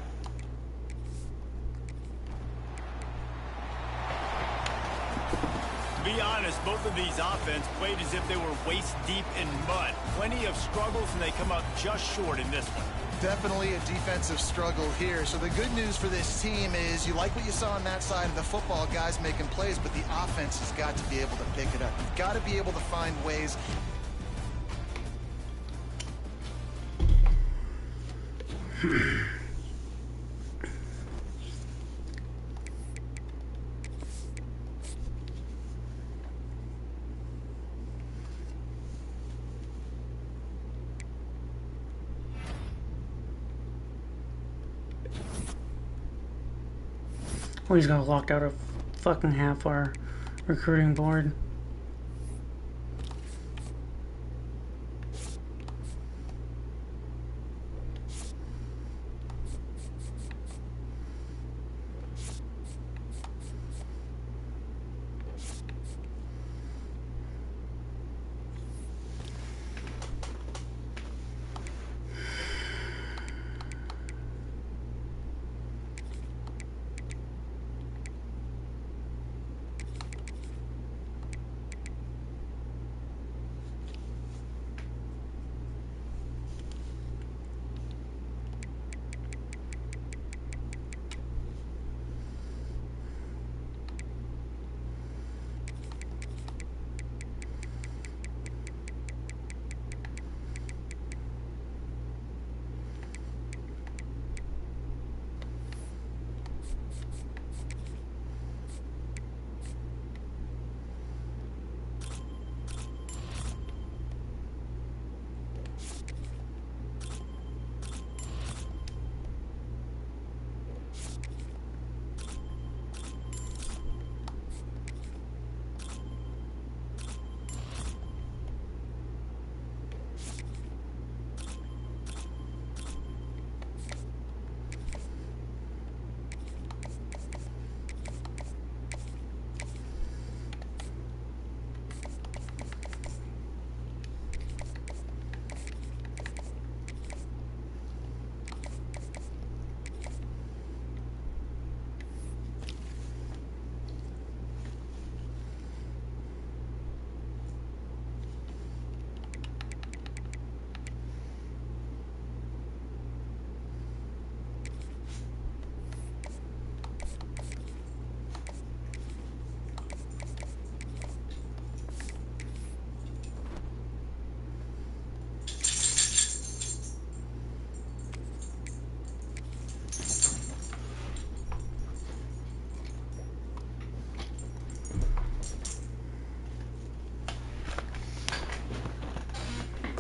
To be honest, both of these offenses played as if they were waist deep in mud. Plenty of struggles, and they come up just short in this one.
Definitely a defensive struggle here. So the good news for this team is you like what you saw on that side of the football, guys making plays, but the offense has got to be able to pick it up. You've got to be able to find ways.
Oh, he's got locked out of fucking half our recruiting board.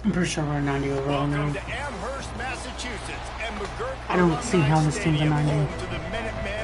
I'm pretty sure we're 90 overall now.
Welcome to Amherst, Massachusetts, and McGurk
I don't see how this team's a
Stadium,
90.
home to the Minutemen.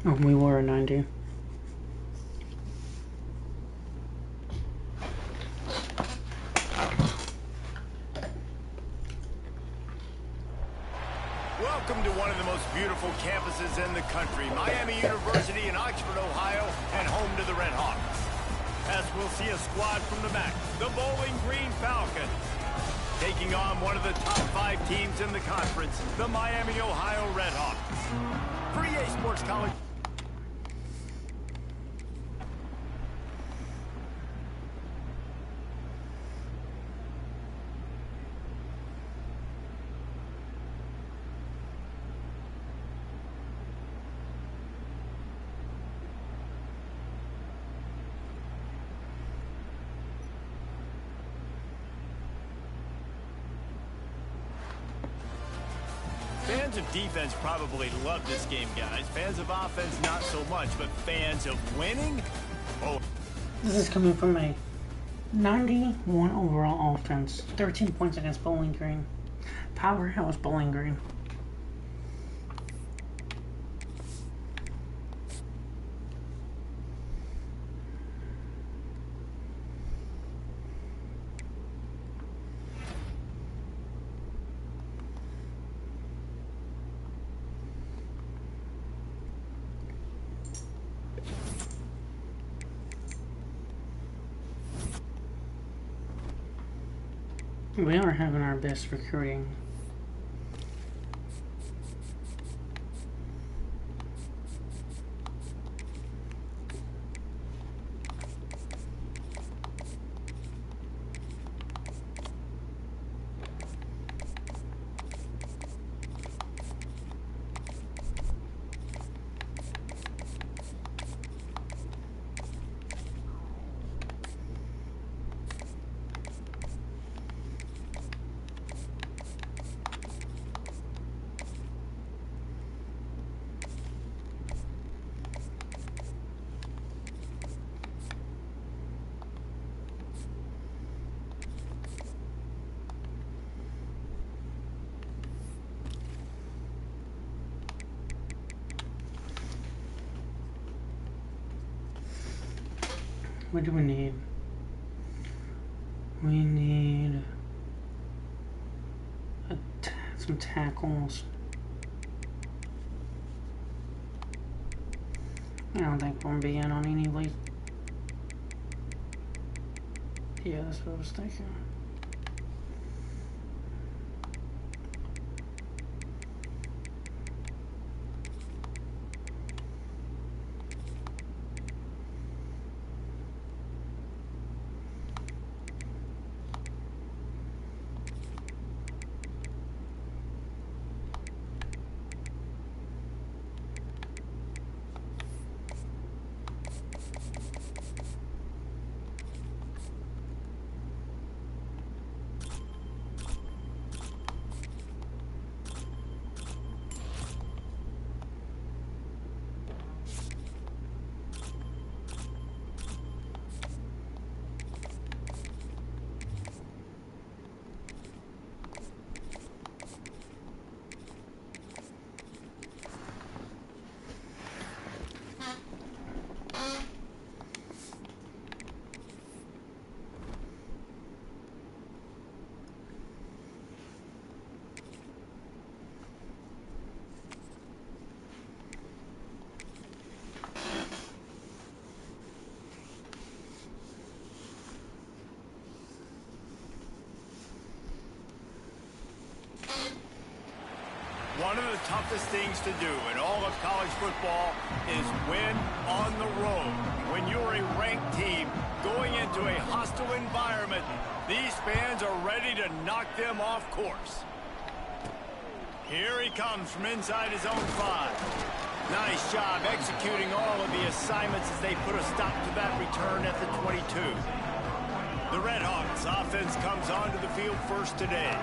Oh, we were a 90.
Welcome to one of the most beautiful campuses in the country, Miami University in Oxford, Ohio, and home to the Red Hawks. As we'll see a squad from the back, the Bowling Green Falcons, taking on one of the top 5 teams in the conference, the Miami, Ohio Red Hawks. For EA Sports College. Fans of defense probably love this game, guys. Fans of offense, not so much, but fans of winning? Oh.
This is coming from a 91 overall offense, 13 points against Bowling Green. Powerhouse Bowling Green. We are having our best recruiting. What do we need? We need some tackles. I don't think we're going to be in on any late. Yeah, that's what I was thinking.
One of the toughest things to do in all of college football is win on the road. When you're a ranked team going into a hostile environment, these fans are ready to knock them off course. Here he comes from inside his own 5. Nice job executing all of the assignments as they put a stop to that return at the 22. The Redhawks offense comes onto the field first today.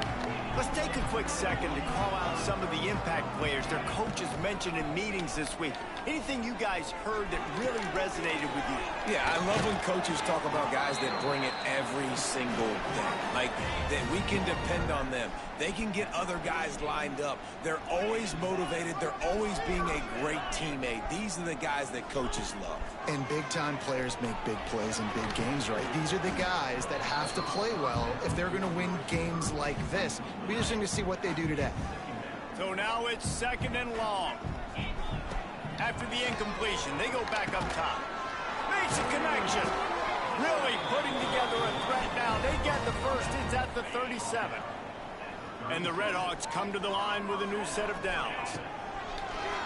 Let's take a quick second to call out some of the impact players their coaches mentioned in meetings this week. Anything you guys heard that really resonated with you?
Yeah, I love when coaches talk about guys that bring it every single day. Like, that we can depend on them. They can get other guys lined up. They're always motivated. They're always being a great teammate. These are the guys that coaches love.
And big-time players make big plays in big games, right? These are the guys that have to play well if they're going to win games like this. It'll be interesting to see what they do today.
So now it's 2nd and long. After the incompletion, they go back up top. Makes a connection. Really putting together a threat now. They get the first. It's at the 37. And the Redhawks come to the line with a new set of downs.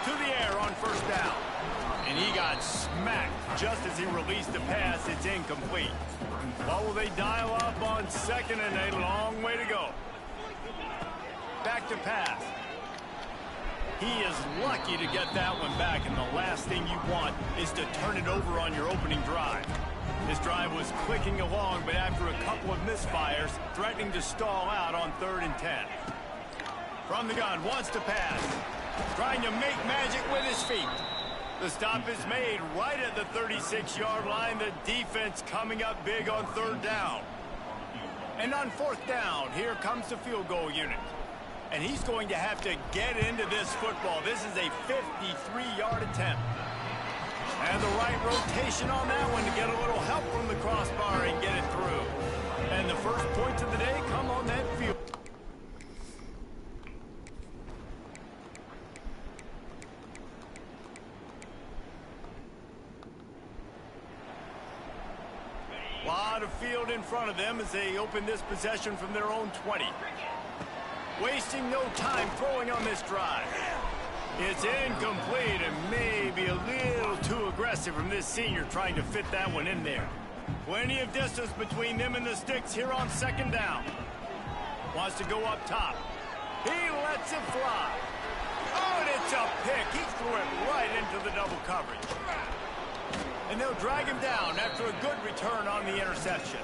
To the air on 1st down. And he got smacked just as he released the pass. It's incomplete. What will they dial up on 2nd and a long way to go? Back to pass. He is lucky to get that one back, and the last thing you want is to turn it over on your opening drive. His drive was clicking along, but after a couple of misfires, threatening to stall out on 3rd and 10. From the gun, wants to pass. Trying to make magic with his feet. The stop is made right at the 36-yard line. The defense coming up big on 3rd down. And on 4th down, here comes the field goal unit. And he's going to have to get into this football. This is a 53-yard attempt. And the right rotation on that one to get a little help from the crossbar and get it through. And the first points of the day come on that field. Lot of field in front of them as they open this possession from their own 20. Wasting no time throwing on this drive. It's incomplete and maybe a little too aggressive from this senior trying to fit that one in there. Plenty of distance between them and the sticks here on 2nd down. Wants to go up top. He lets it fly. Oh, and it's a pick. He threw it right into the double coverage. And they'll drag him down after a good return on the interception.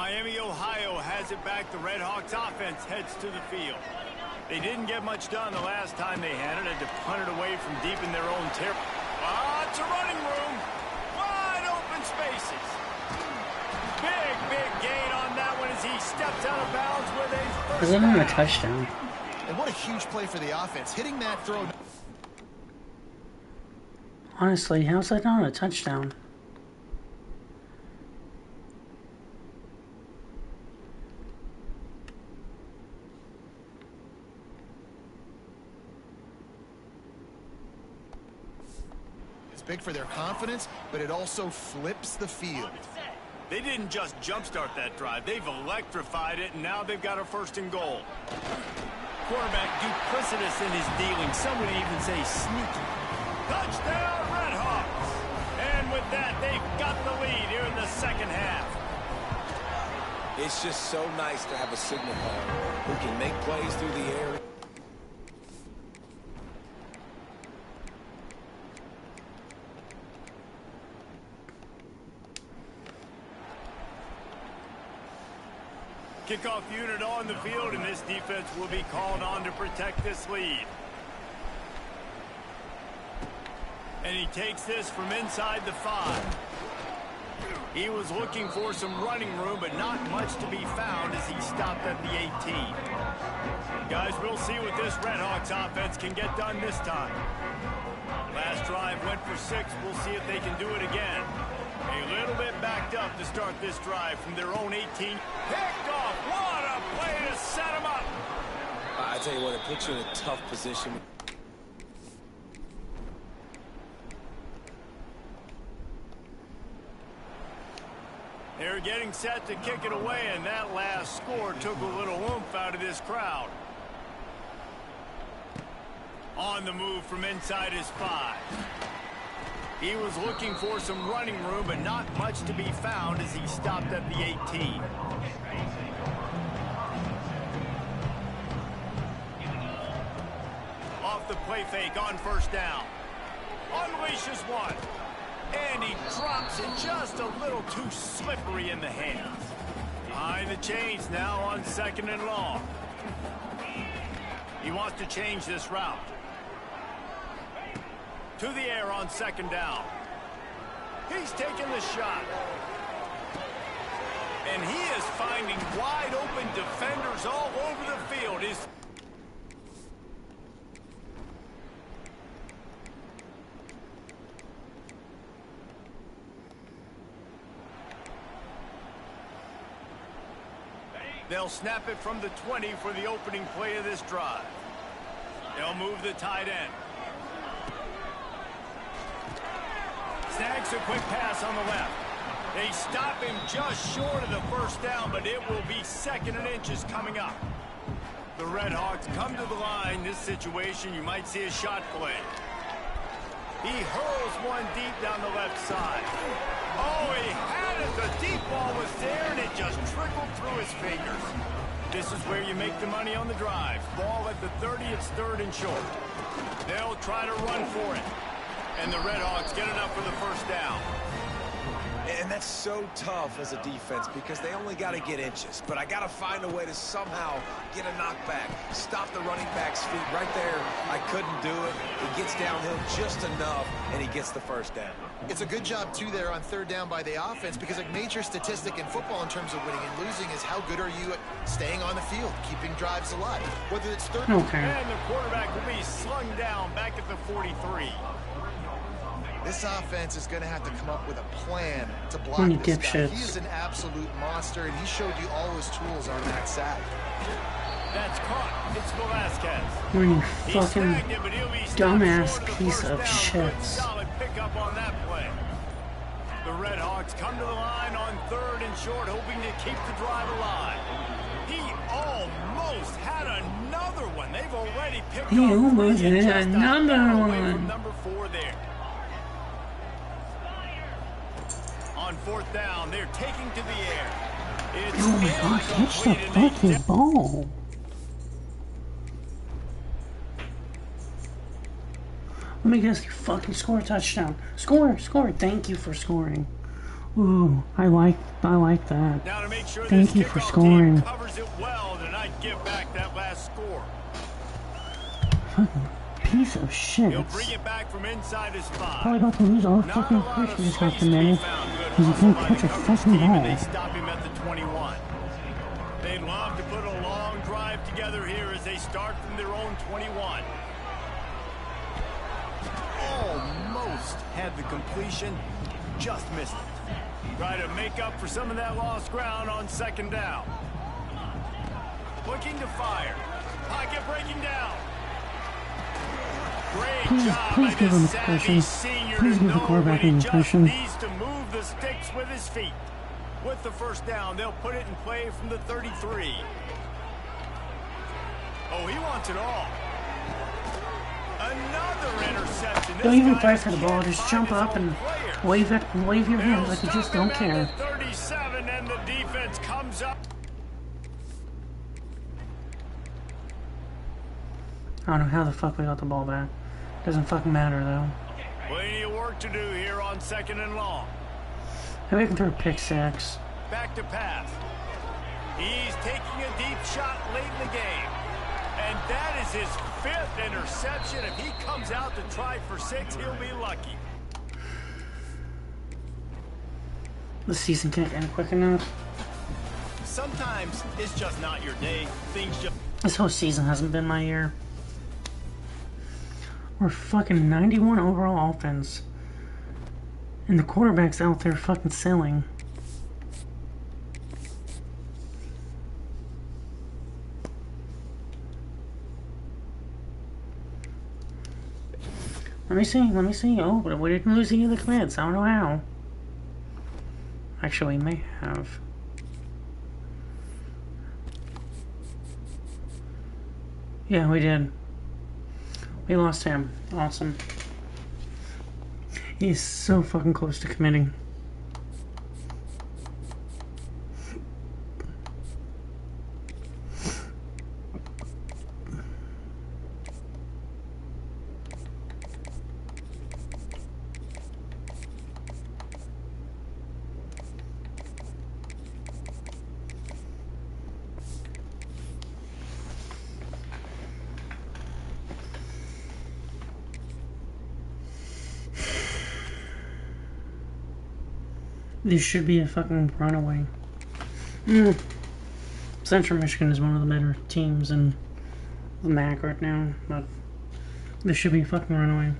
Miami, Ohio has it back. The Red Hawks offense heads to the field. They didn't get much done the last time they had it. Had to punt it away from deep in their own territory. Lots of running room. Wide open spaces. Big gain on that one as he steps out of bounds with a first
Isn't that a
down.
touchdown?
And what a huge play for the offense. Hitting that throw.
Honestly, how's that not a touchdown?
It's big for their confidence, but it also flips the field.
They didn't just jumpstart that drive. They've electrified it, and now they've got a first and goal. Quarterback duplicitous in his dealing. Some would even say sneaky. Touchdown, Red Hawks. And with that, they've got the lead here in the second half.
It's just so nice to have a signal caller who can make plays through the air.
Kickoff unit on the field, and this defense will be called on to protect this lead. And he takes this from inside the 5. He was looking for some running room, but not much to be found as he stopped at the 18. Guys, we'll see what this Red Hawks offense can get done this time. Last drive went for 6. We'll see if they can do it again. A little bit backed up to start this drive from their own 18. Picked off. What a play to set him up.
I tell you what, it puts you in a tough position.
They're getting set to kick it away, and that last score took a little oomph out of this crowd. On the move from inside his 5. He was looking for some running room, but not much to be found as he stopped at the 18. Off the play fake on first down. Unleashes one. And he drops it just a little too slippery in the hands. Behind the chains now on 2nd and long. He wants to change this route. To the air on 2nd down. He's taking the shot. And he is finding wide open defenders all over the field. They'll snap it from the 20 for the opening play of this drive. They'll move the tight end. Snags a quick pass on the left. They stop him just short of the first down, but it will be 2nd and inches coming up. The Red Hawks come to the line. This situation, you might see a shot play. He hurls one deep down the left side. Oh, he had it. The deep ball was there, and it just trickled through his fingers. This is where you make the money on the drive. Ball at the 30, it's 3rd and short. They'll try to run for it. And the Red Hawks get enough for the first down.
And that's so tough as a defense because they only got to get inches. But I got to find a way to somehow get a knockback, stop the running back's feet right there. I couldn't do it. He gets downhill just enough, and he gets the first down.
It's a good job, too, there on 3rd down by the offense because a major statistic in football in terms of winning and losing is how good are you at staying on the field, keeping drives alive. Whether it's 3rd
and the quarterback will be slung down back at the 43.
This offense is going to have to come up with a plan to block this guy. He is an absolute monster, and he showed you all his tools on that sack.
That's caught. It's Velasquez.
You fucking dumbass piece of shit.
Solid pickup on that play. The Red Hawks come to the line on 3rd and short, hoping to keep the drive alive. He almost had another one. They've already picked
he
off
almost
three and
had
just
another
away
one.
from number 4 there. On 4th down, they're taking to the air. It's
oh my god, catch the fucking ball. Let me guess, you fucking score a touchdown. Score. Thank you for scoring. Ooh, I like that.
Now to make sure
Thank
this
you for
kickoff
scoring.
team covers it well to not give back that last score.
Fucking piece of shit.
He'll bring it back from inside his 5.
Probably about to lose all
Not
fucking
a lot of
push this
space
half
to
a
be
minute.
found good
Because he
hustle
can't
by
catch
the
a
coverage
fucking
team, and
ball.
they stop him at the 21. They'd love to put a long drive together here as they start from their own 21. Almost had the completion, just missed it. Try to make up for some of that lost ground on second down. Looking to fire. Pocket breaking down. Great job
Please
by
give him
this
a
savvy
concussion.
senior
Please
to
give the
know
quarterback
when
a
he just
concussion.
needs to move the sticks with his feet. With the first down, they'll put it in play from the 33. Oh, he wants it all. Another interception.
Don't even fight for the ball. Just jump up and wave your hands like you just don't care.
37, and the defense comes up.
I don't know how the fuck we got the ball back. Doesn't fucking matter though.
Plenty of work to do here on second and long.
Maybe I can throw a pick six.
Back to pass. He's taking a deep shot late in the game. And that is his 5th interception. If he comes out to try for 6, he'll be lucky.
The season can't end quick enough.
Sometimes it's just not your day. Things just...
This whole season hasn't been my year. We're fucking 91 overall offense. And the quarterback's out there fucking selling. Let me see. Oh, but we didn't lose any of the commits. I don't know how. Actually, we may have. Yeah, we did. We lost him. Awesome. He's so fucking close to committing. This should be a fucking runaway. Central Michigan is one of the better teams in the MAC right now, but this should be a fucking runaway.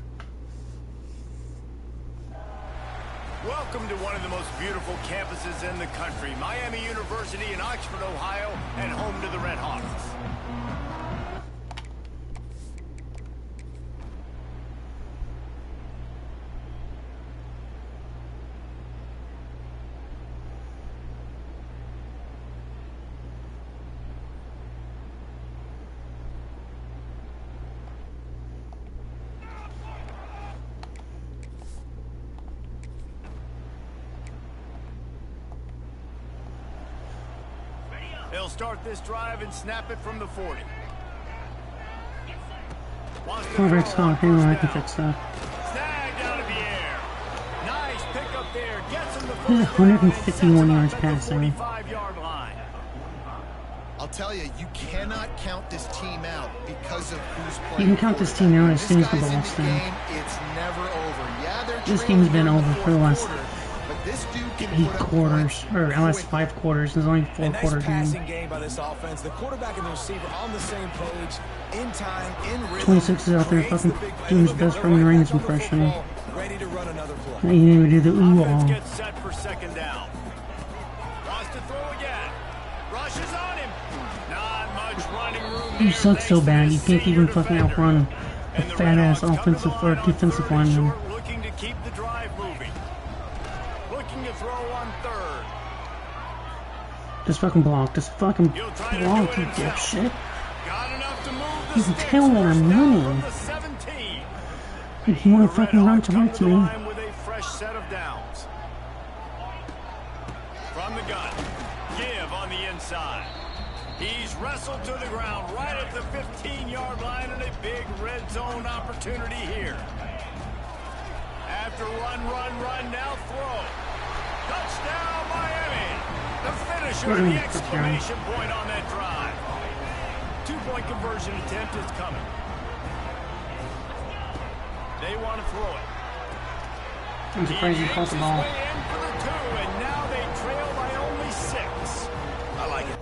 Welcome to one of the most beautiful campuses in the country, Miami University in Oxford, Ohio, and home to the Red Hawks. They'll start this drive and snap it from the 40.
Quarterback's gone. Hang on, I can fix that.
Snagged out of the air. Nice pickup there. Gets him the
He's
first
151 yards passing.
45-yard line.
I'll tell you, you cannot count this team out because of who's
You
playing.
can count this team out as
This
soon as the
guy's in
ball's
the
down.
game, it's never over. Yeah, they're
This
trailing
game's been
in the
over for the
fourth
last
quarter, but this dude can
8
put up
quarters,
points
or last
quick.
5 quarters. There's only 4
A nice
quarter game.
passing game by this offense. The quarterback and the receiver on the same page, in time, in rhythm.
26 is out there
Creates
fucking
the big play.
doing his
Look,
best
they're
from the
right
range
back on the
impression.
football, ready to run another play.
Now you didn't even do the ooh
Offense
all.
gets set for second down. Wants to throw again. Rushes on him. Not much running room
You
there,
suck
thanks
so
to
bad,
this
you can't
senior
even fucking
defender.
outrun a
And the
fat
Red
ass
Hawks come to
offensive
the
or
line on
defensive
third and
lineman.
short, looking to keep the drive moving. Looking to throw on third.
Just fucking block. Just fucking
He'll try to
block,
do
you
it himself.
dipshit.
Got enough to move the
You can
sticks.
tell when
First
I'm
down
running.
from the 17.
If you want
The
to
Red
fucking run
Hawks come
towards
to the
me,
line with a fresh set of downs. From the gun. Give on the inside. He's wrestled to the ground right at the 15-yard line and a big red zone opportunity here. After run, now throw. Touchdown, Miami. The finisher,
We're
the
gonna
exclamation point on that drive. 2-point conversion attempt is coming. They want to throw it.
I'm surprised you caught the ball.
Way in for the 2, and now they trail by only 6.
I like it.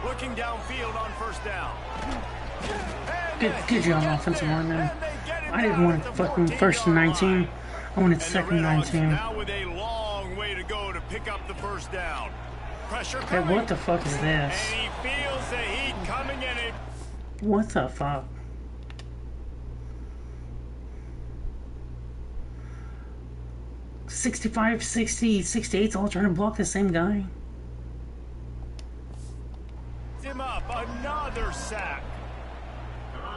Looking downfield on first down.
Good job, offensive lineman. I didn't want fucking first and 19. I wanted second and 19.
Now with a long way to go to pick up the first down. Pressure
Hey,
coming.
what the fuck is this?
And he feels the heat coming in it.
What the fuck? $65, $60, $68's all trying to block the same guy.
Him up, another sack.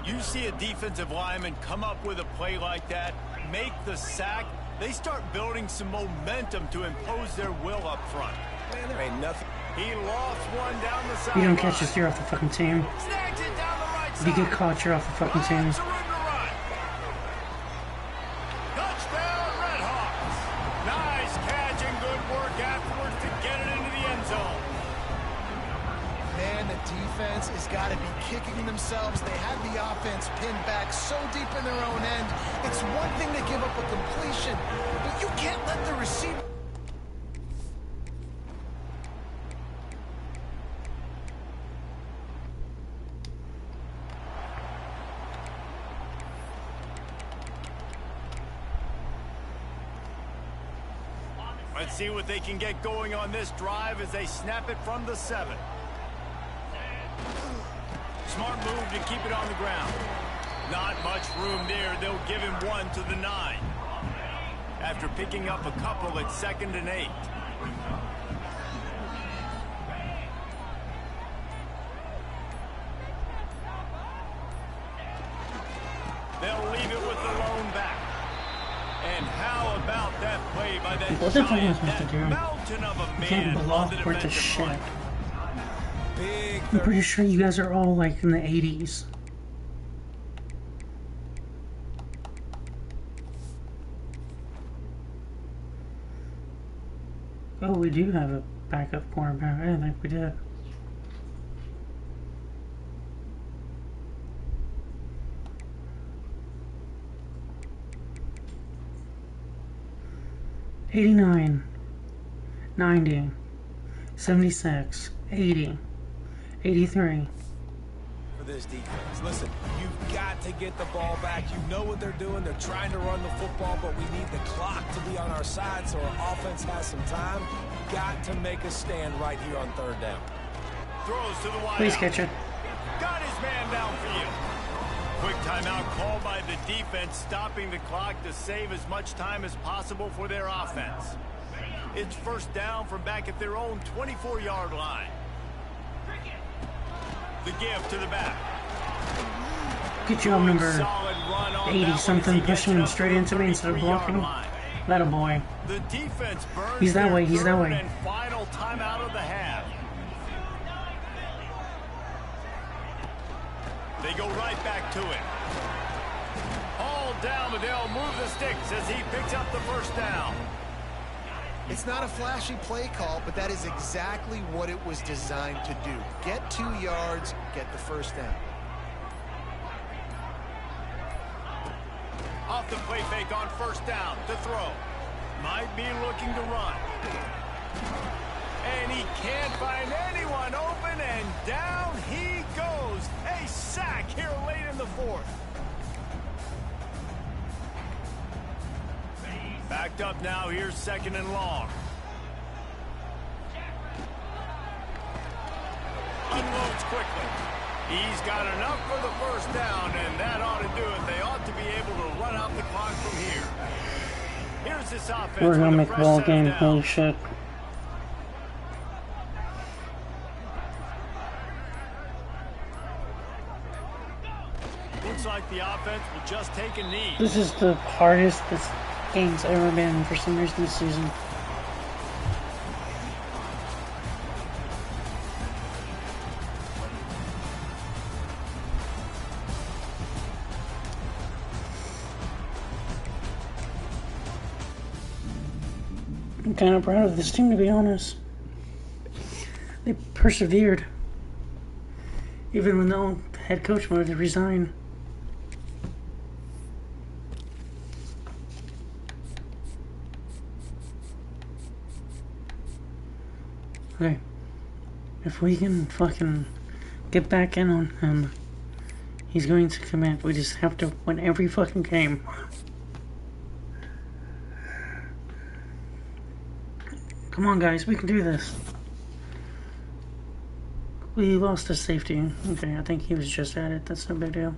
You see a defensive lineman come up with a play like that, make the sack, they start building some momentum to impose their will up front.
Man, there ain't nothing.
He lost one down the side.
You don't catch this, you're off the fucking team.
Snags it down the right
If
side.
you get caught, you're off the fucking team.
Lots of room to run. Touchdown, Red Hawks. Nice catch and good work afterwards to get it into the end zone.
Man, the defense has got to be kicking themselves. They had the offense pinned back so deep in their own end. It's one thing to give up a completion, but you can't let the receiver...
Let's see what they can get going on this drive as they snap it from the 7. Smart move to keep it on the ground. Not much room there. They'll give him 1 to the 9. After picking up a couple at 2nd and 8. They'll leave it with the lone back. And how about that play by that
What the fuck am I
giant,
supposed to
that
do?
mountain of a
You
man
can't
on
block
the
worth a
defensive
shit.
front.
Big
I'm
third.
pretty sure you guys are all like in the 80s. Oh, we do have a backup cornerback. I didn't think we did. $89, $90, $76, $80, $83.
For this defense. Listen, you've got to get the ball back. You know what they're doing. They're trying to run the football, but we need the clock to be on our side so our offense has some time. Got to make a stand right here on 3rd down.
Throws to the wide.
Please catch it.
Got his man downfield. Quick timeout called by the defense, stopping the clock to save as much time as possible for their offense. It's first down from back at their own 24-yard line. The give to the back.
Good job, number
Solid run on
80
that
something,
one as he
pushing him
gets it
straight
up
into me instead of
33-yard
blocking.
line.
That a boy.
The defense burns
He's that
their
way, he's that
third
way.
and final timeout of the half. They go right back to it. All down, but they'll move the sticks as he picks up the first down.
It's not a flashy play call, but that is exactly what it was designed to do. Get 2 yards, get the first down.
Off the play fake on first down to throw. Might be looking to run. And he can't find anyone open, and down he goes. A sack here late in the 4th. Backed up now, here's 2nd and long. Unloads quickly. He's got enough for the first down, and that ought to do it. They ought to be able to run out the clock from here. Here's this offense.
We're gonna
with a
make a
fresh
ball
set of
game.
downs.
Holy shit.
Looks like the offense will just take a knee.
This is the hardest this game's ever been for some reason this season. I'm kind of proud of this team, to be honest. They persevered. Even when the head coach wanted to resign. Okay. If we can fucking get back in on him, he's going to commit. We just have to win every fucking game. Come on, guys, we can do this. We lost his safety. Okay, I think he was just at it. That's no big deal.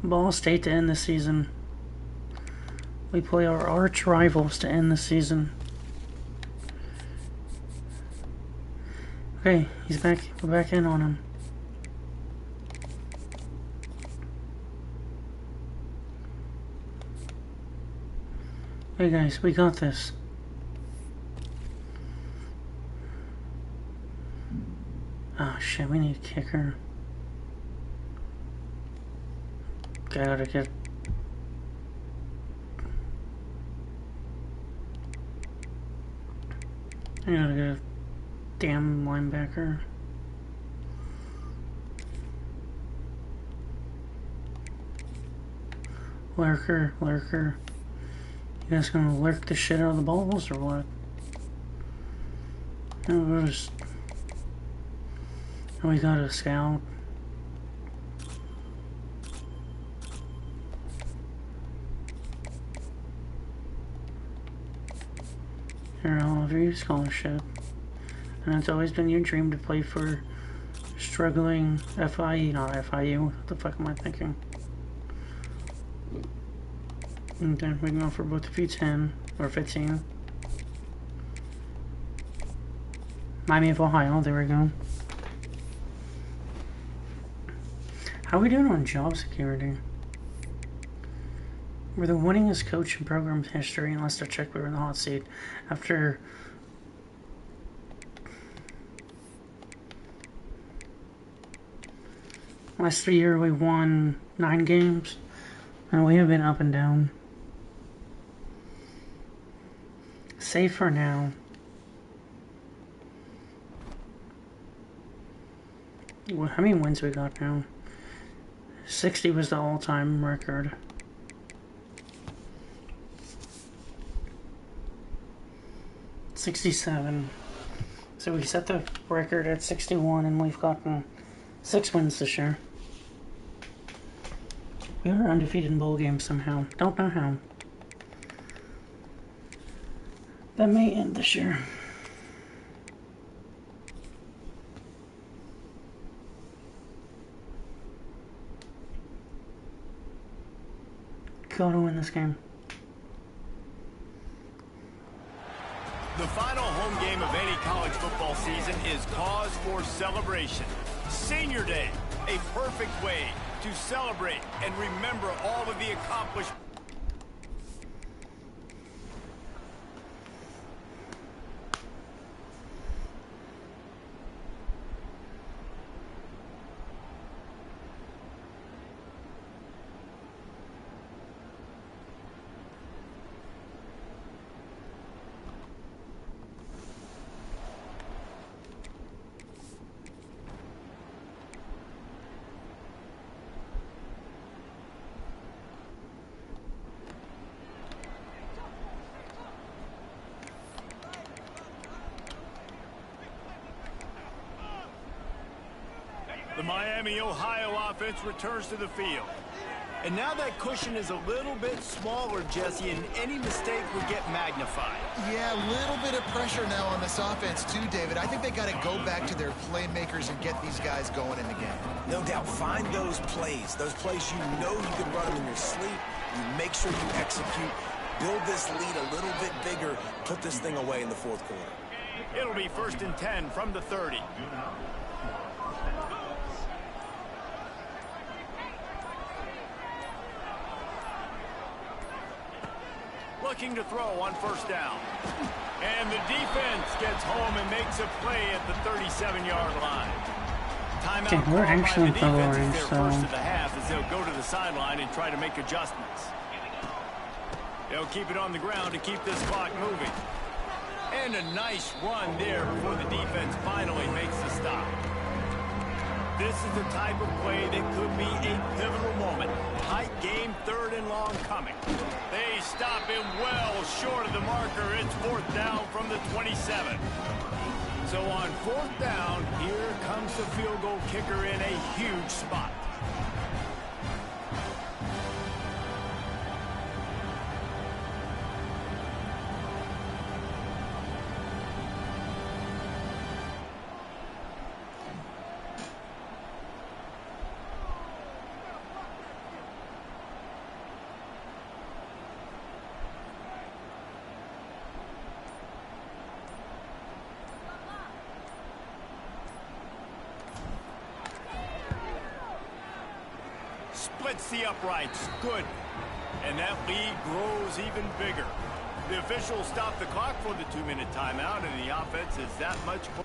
Ball State to end the season. We play our arch rivals to end the season. Okay, he's back. We're back in on him. Hey guys, we got this. Oh shit, we need a kicker. Gotta get... I gotta get a damn linebacker. Lurker. You guys gonna lurk the shit out of the balls or what? No, just... Oh, we got a scout. Here, I'll offer you scholarship. And it's always been your dream to play for struggling FIE, not FIU. What the fuck am I thinking? And then we can offer both of you 10 or 15. Miami of Ohio, there we go. How are we doing on job security? We're the winningest coach in program history, and last I checked, we were in the hot seat. After last year, we won 9 games, and we have been up and down. Safe for now. How many wins we got now? 60 was the all-time record. $67. So we set the record at 61, and we've gotten 6 wins this year. We are undefeated in bowl games somehow. Don't know how. That may end this year. Gotta win this game.
The final home game of any college football season is cause for celebration. Senior Day, a perfect way to celebrate and remember all of the accomplishments. The Miami, Ohio offense returns to the field. And now that cushion is a little bit smaller, Jesse, and any mistake would get magnified.
Yeah, a little bit of pressure now on this offense too, David. I think they got to go back to their playmakers and get these guys going in the game.
No doubt. Find those plays you know you can run them in your sleep. You make sure you execute. Build this lead a little bit bigger. Put this thing away in the fourth quarter.
It'll be 1st and 10 from the 30. Looking to throw on 1st down. And the defense gets home and makes a play at the 37-yard line. Timeout
Okay, we're actually in
the
field goal
defense
range,
is their
so...
first of the half as they'll go to the sideline and try to make adjustments. They'll keep it on the ground to keep this clock moving. And a nice run there before the defense finally makes the stop. This is the type of play that could be a pivotal moment. Tight game, 3rd and long coming. They stop him well short of the marker. It's 4th down from the 27. So on 4th down, here comes the field goal kicker in a huge spot. Splits the uprights. Good. And that lead grows even bigger. The officials stop the clock for the 2-minute timeout, and the offense is that much closer.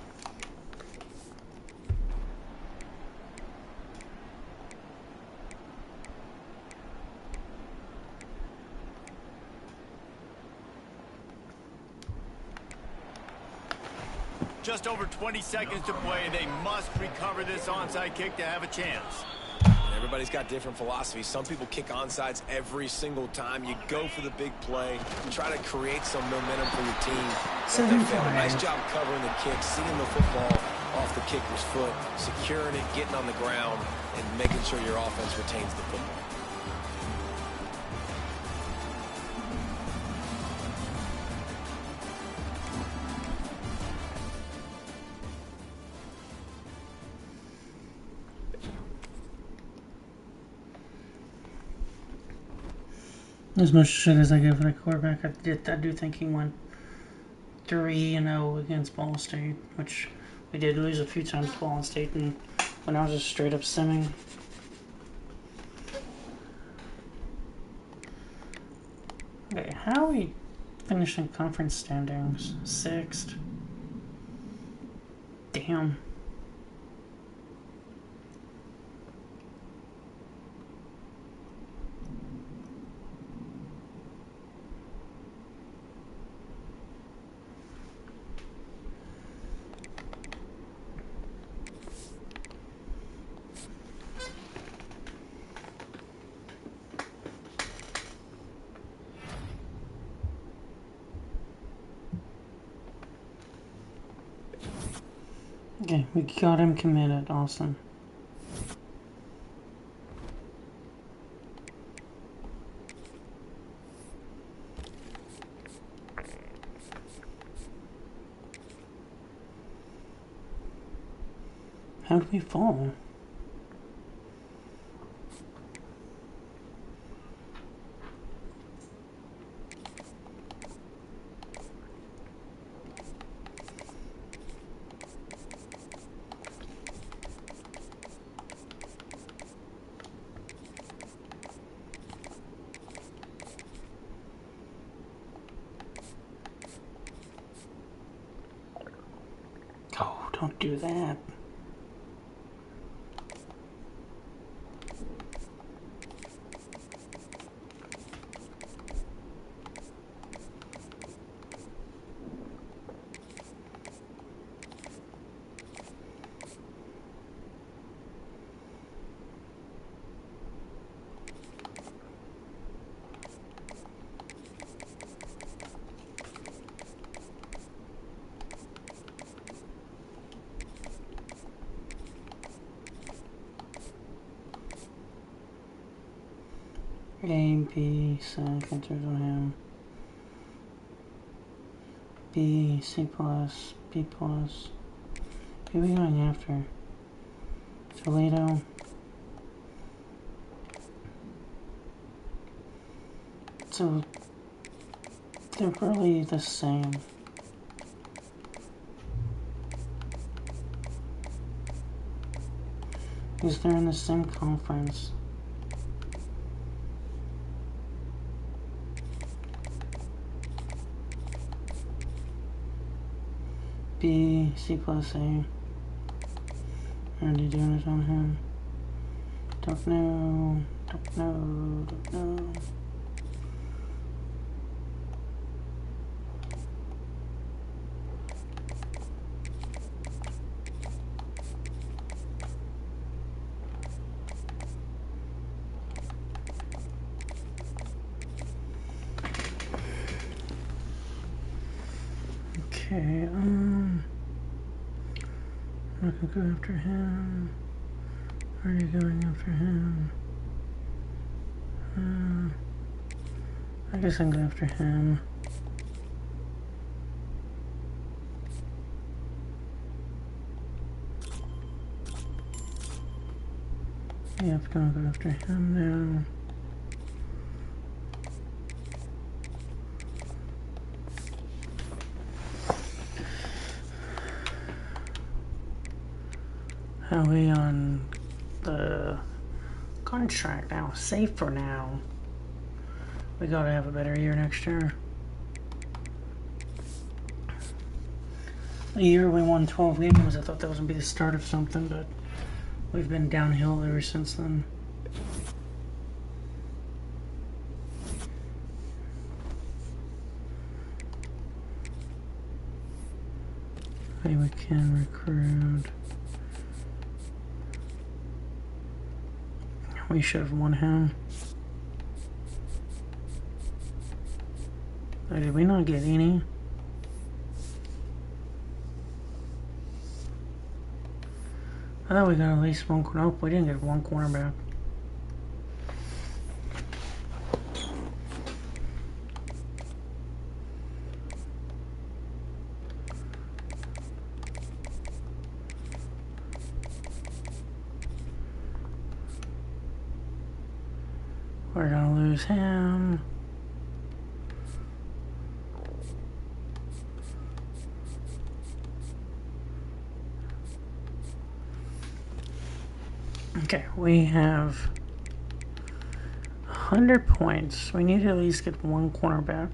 Just over 20 seconds to play. They must recover this onside kick to have a chance.
Everybody's got different philosophies. Some people kick onside every single time. You go for the big play, try to create some momentum for your team. Nice job covering the kick, seeing the football off the kicker's foot, securing it, getting on the ground, and making sure your offense retains the football.
As much shit as I give the quarterback, I do think he went 3-0 against Ball State, which we did lose a few times to Ball State, and when I was just straight up simming. Okay, how are we finishing conference standings? 6th. Damn. Okay, we got him committed. Awesome. How did we fall? Don't do that. A, B, second on him. B, C plus, B plus. Who are we going after? Toledo. So they're probably the same. Because they're in the same conference. B, C plus A. Already doing it on him. Don't know. Okay, I'm not gonna go after him. Already going after him. I guess I'm going after him. Yeah, I'm gonna go after him now. How are we on the contract now? Safe for now. We gotta have a better year next year. The year we won 12 games, I thought that was gonna be the start of something, but we've been downhill ever since then. Hey, we can recruit. We should have won him. Oh, did we not get any? I thought we got at least one. Nope, we didn't get one cornerback. We're gonna lose him. Okay, we have 100 points. We need to at least get one cornerback.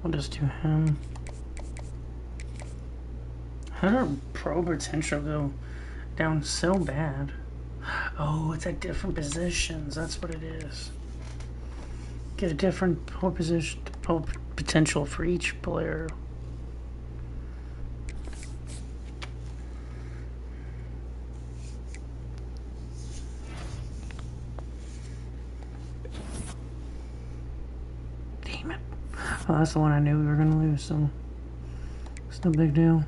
We'll just do him. How did our pro potential go down so bad? Oh, it's at different positions. That's what it is. Get a different pro position, pro potential for each player. Damn it. Oh, that's the one I knew we were going to lose, so it's no big deal.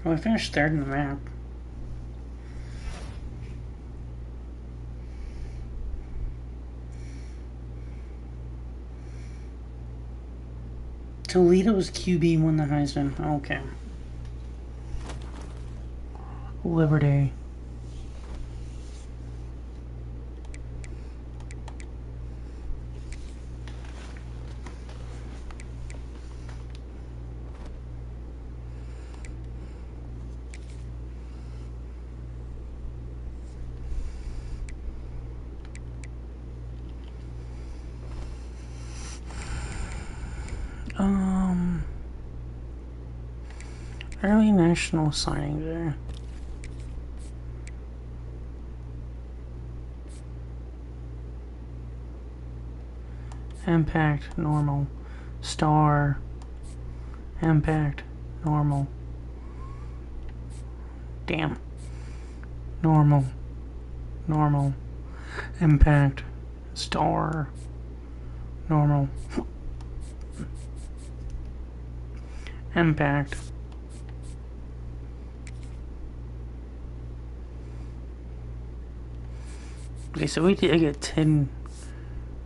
Well, we finished third in the map. Toledo's QB won the Heisman. Okay. Liberty. Early national signing there. Impact, normal. Star. Impact, normal. Damn. Normal. Normal. Impact. Star. Normal. Impact. Okay, so we did get 10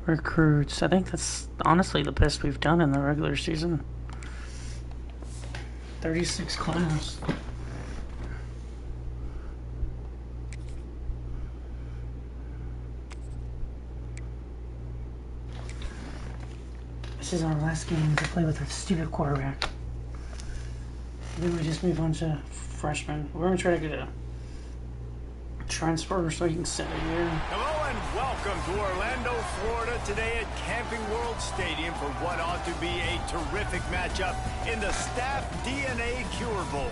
recruits. I think that's honestly the best we've done in the regular season. 36 class. This is our last game to play with our stupid quarterback. Then we just move on to freshmen. We're going to transfer so he can sit a year.
Hello and welcome to Orlando, Florida today at Camping World Stadium for what ought to be a terrific matchup in the Staff DNA Cure Bowl.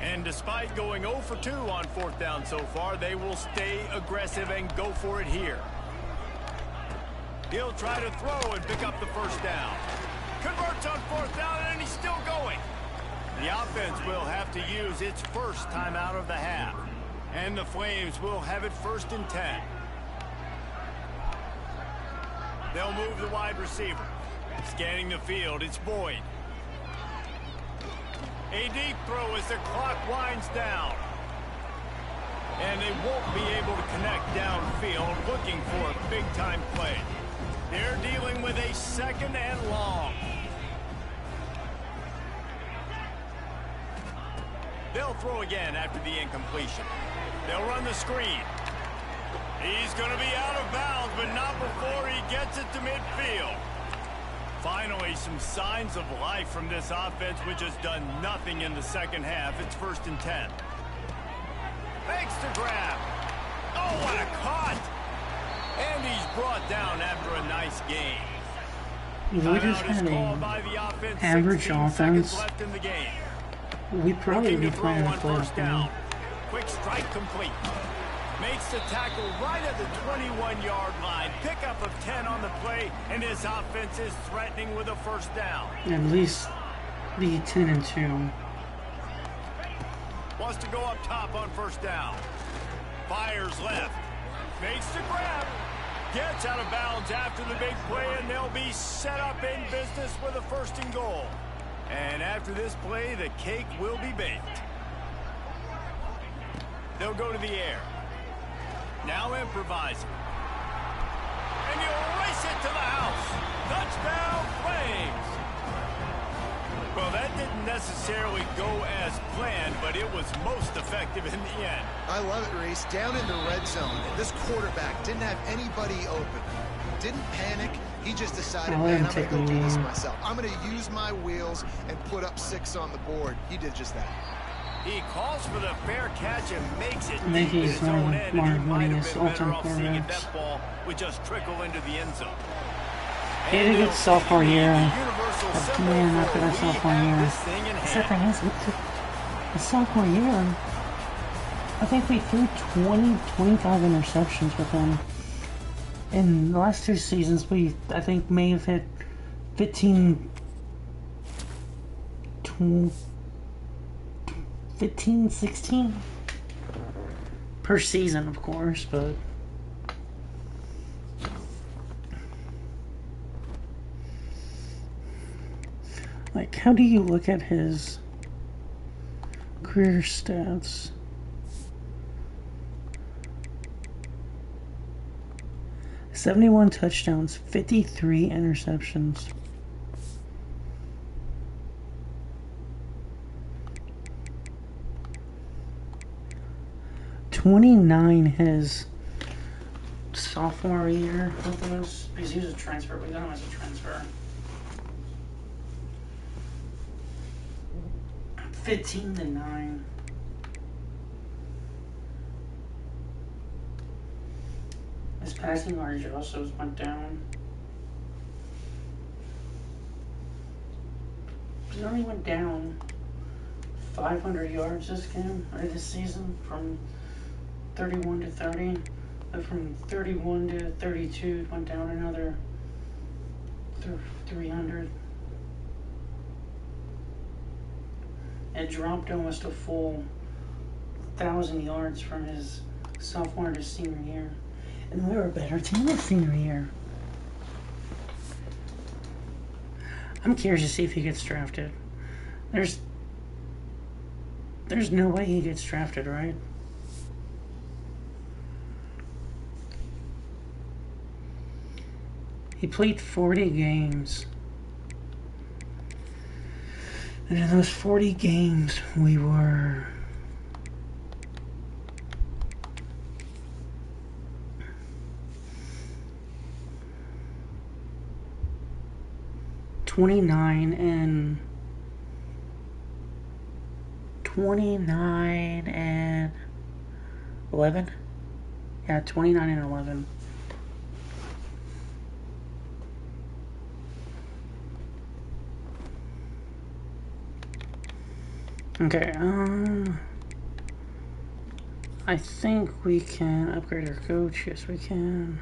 And despite going 0 for 2 on 4th down so far, they will stay aggressive and go for it here. He'll try to throw and pick up the first down. Converts on 4th down, and he's still going. The offense will have to use its first timeout of the half. And the Flames will have it 1st and 10. They'll move the wide receiver. Scanning the field, it's Boyd. A deep throw as the clock winds down. And they won't be able to connect downfield, looking for a big-time play. They're dealing with a 2nd and long. They'll throw again after the incompletion. They'll run the screen. He's going to be out of bounds, but not before he gets it to midfield. Finally, some signs of life from this offense, which has done nothing in the second half. It's 1st and 10. Makes the grab. Oh, what a cut! And he's brought down after a nice game.
We just had an average offense.
Left in the game.
We probably be playing a playoff game.
Quick strike complete. Makes the tackle right at the 21-yard line. Pickup of 10 on the play, and his offense is threatening with a 1st down.
At least be 10 and 2.
Wants to go up top on 1st down. Fires left. Makes the grab. Gets out of bounds after the big play, and they'll be set up in business with a 1st and goal. And after this play, the cake will be baked. They'll go to the air. Now improvising. And you'll race it to the house. Touchdown, Flames. Well, that didn't necessarily go as planned, but it was most effective in the end.
I love it, Reese. Down in the red zone, this quarterback didn't have anybody open. Didn't panic. He just decided, man, I'm going to go do this myself. I'm going to use my wheels and put up 6 on the board. He did just that.
He calls for the fair catch and makes it.
I think he's one of Martinez all-time quarterbacks.
That ball would just trickle into the end zone.
He had a good sophomore year. But man, after that sophomore year, except for his sophomore year, I think we threw 25 interceptions with him. In the last 2 seasons, I think may have hit 15, 16 per season, of course, but like, how do you look at his career stats? $71 touchdowns, 53 interceptions. $29 his sophomore year with us, because he was a transfer. We got him as a transfer. 15-9. His passing yardage also went down. He only went down 500 yards this game, or this season, from 31 to 30. But from 31 to 32, it went down another 300. It dropped almost a full 1,000 yards from his sophomore to senior year. And we were a better team this senior year. I'm curious to see if he gets drafted. There's no way he gets drafted, right? He played 40 games. And in those 40 games, we were 29 and 11. Yeah, 29 and 11. Okay, I think we can upgrade our coach. Yes, we can.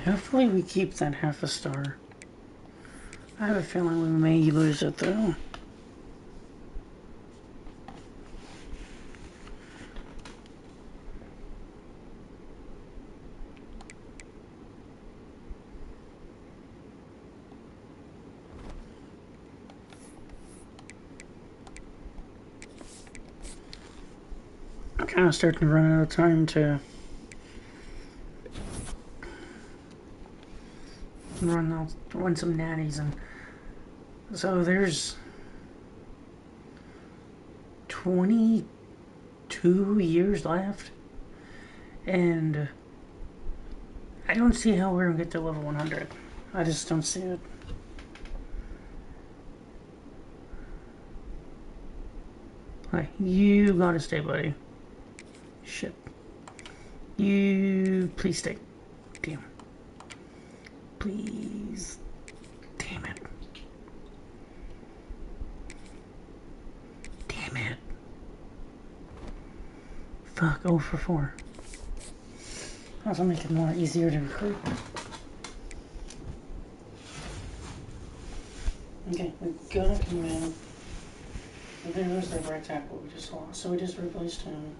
Hopefully we keep that half a star. I have a feeling we may lose it though. I'm kind of starting to run out of time to run some natties, and so there's 22 2 years left. And I don't see how we're going to get to level 100. I just don't see it. Alright, you gotta stay, buddy. Shit. You... please stay. Damn. Please. Damn it. Damn it. Fuck, 0 for 4. That'll make it more easier to recruit. Okay, we gotta come in. We're gonna lose that right tackle we just lost, so we just replaced him.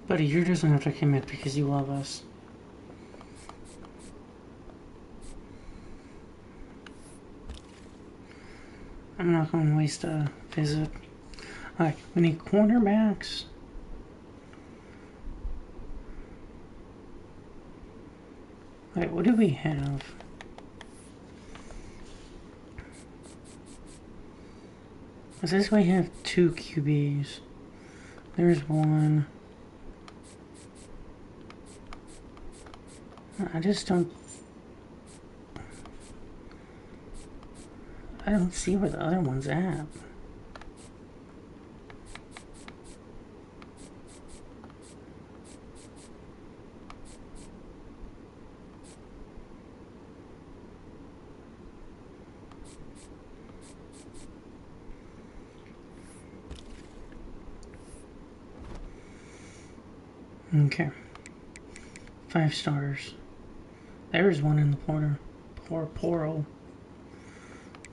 Buddy, you doesn't have to commit because you love us. I'm not going to waste a visit. Alright, we need cornerbacks. Alright, what do we have? Does this way have 2 QBs? There's one. I just don't... I don't see where the other one's at. Okay. 5 stars. There's one in the portal.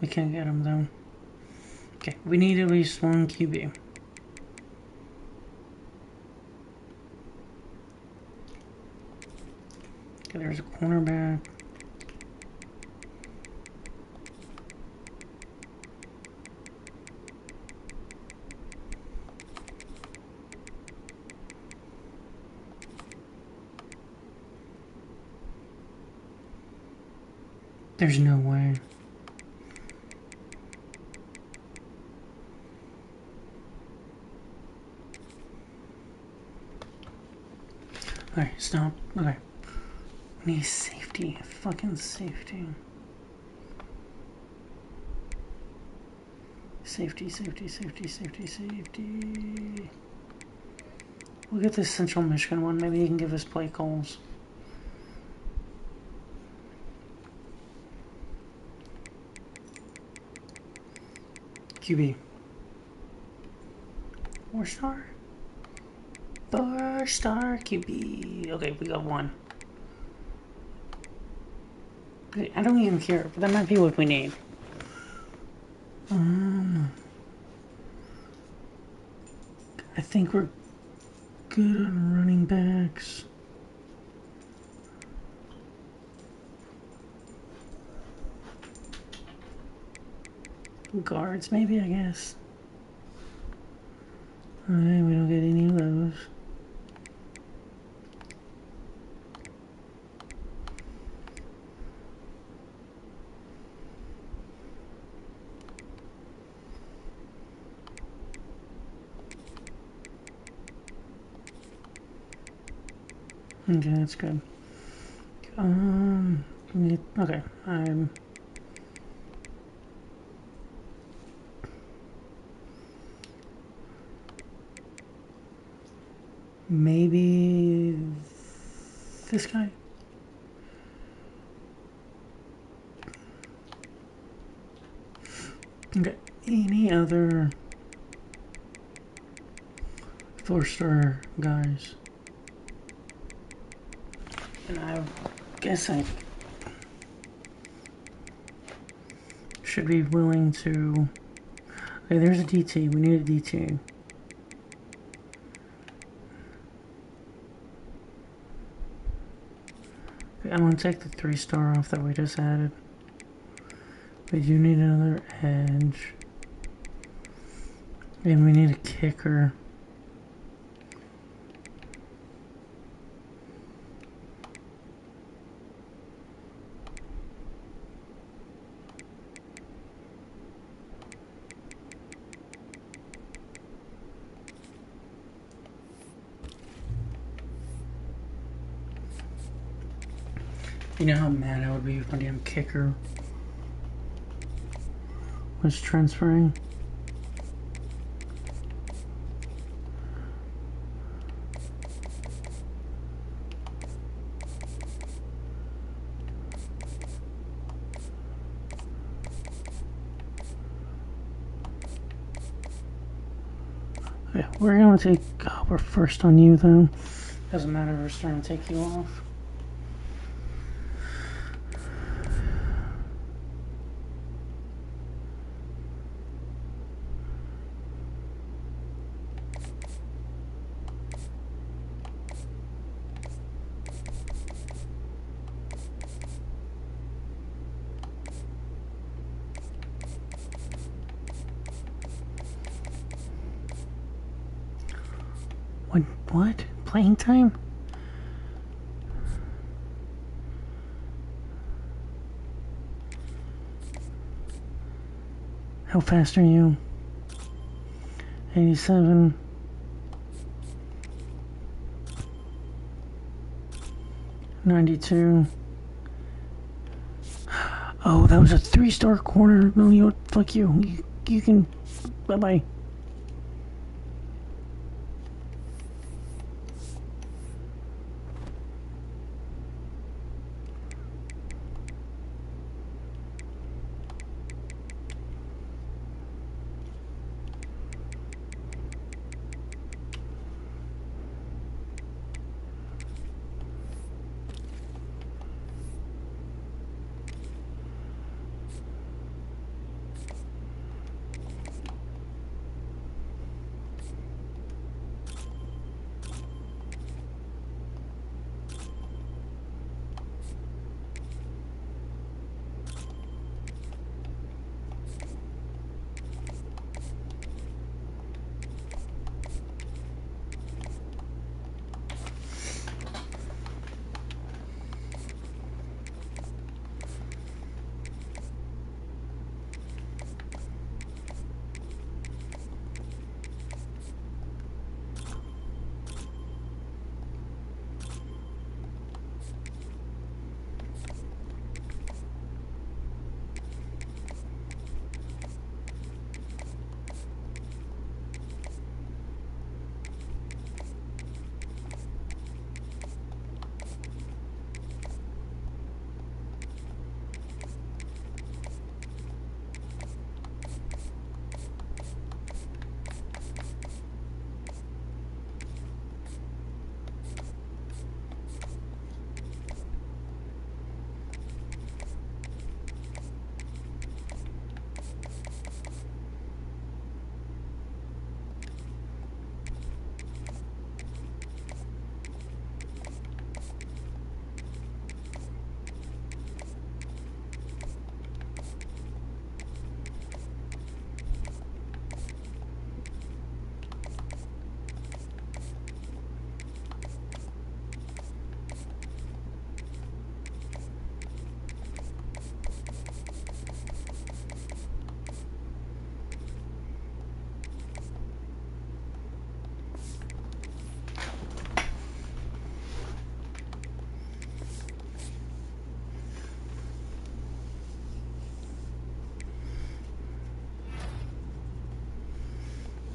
We can't get him though. Okay, we need at least 1 QB. Okay, there's a cornerback. There's no way. Alright, stop. Okay. We need safety. Fucking safety. Safety. We'll get this Central Michigan one. Maybe he can give us play calls. QB. 4-star? 4-star QB. Okay, we got 1. Okay, I don't even care, but that might be what we need. I think we're good on running backs. Guards, maybe, I guess. Alright, we don't get any of those. Okay, that's good. Okay, maybe this guy? Okay, any other 4-star guys? And I guess I should be willing to... Okay, there's a DT. We need a DT. Okay, I'm going to take the 3-star off that we just added. We do need another edge. And we need a kicker. You know how mad I would be if my damn kicker was transferring? Okay, we're gonna take... Oh, we're first on you though. Doesn't matter if we're starting to take you off. What? Playing time? How fast are you? 87. $92. Oh, that was a 3-star corner. No, you fuck you. You can... Bye-bye.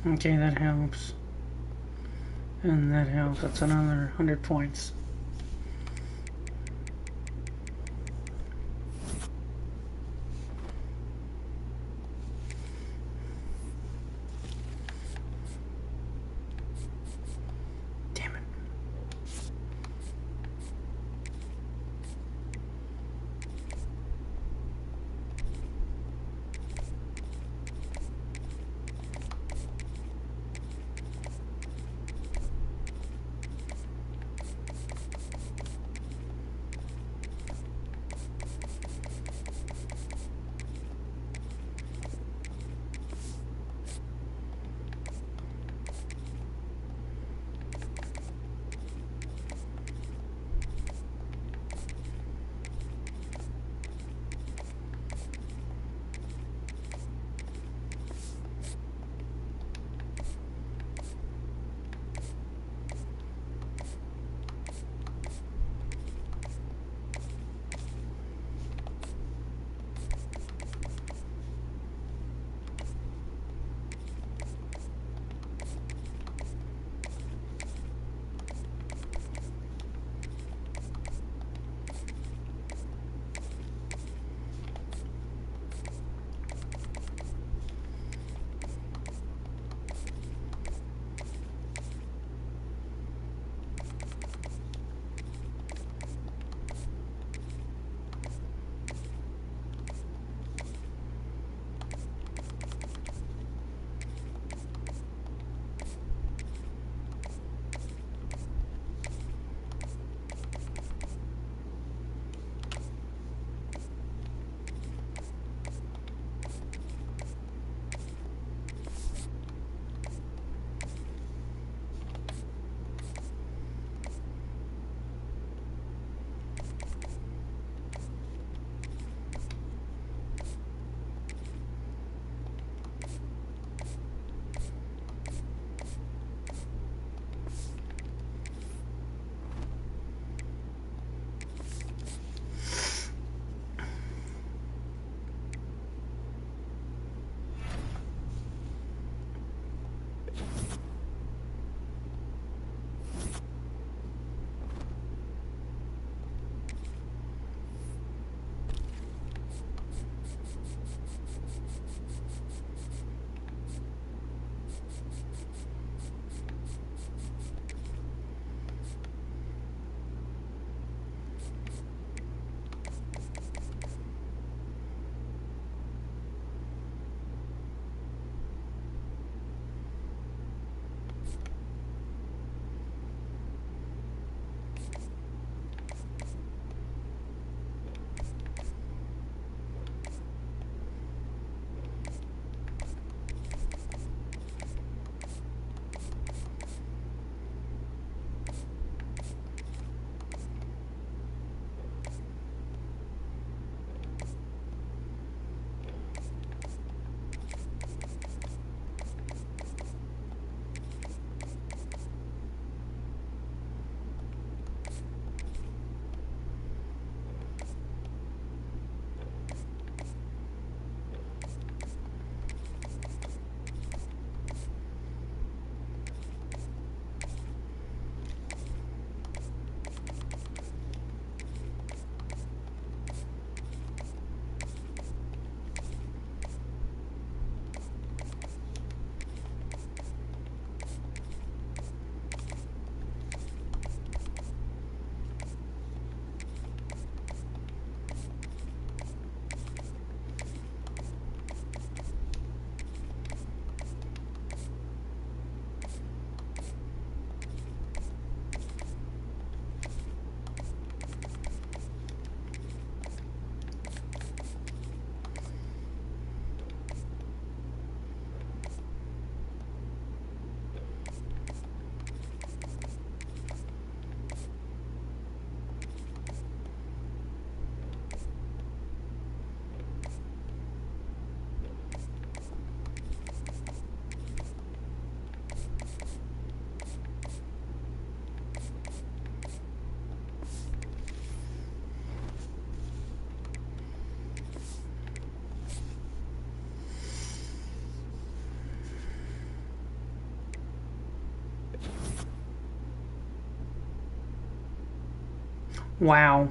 Okay, that helps. And that helps. That's another 100 points. Damn it. Wow.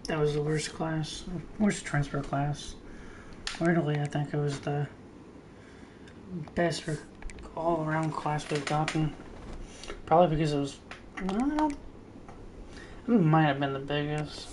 That was the worst class, worst transfer class. Weirdly, I think it was the best all-around class we've gotten. Probably because it was, I don't know, it might have been the biggest.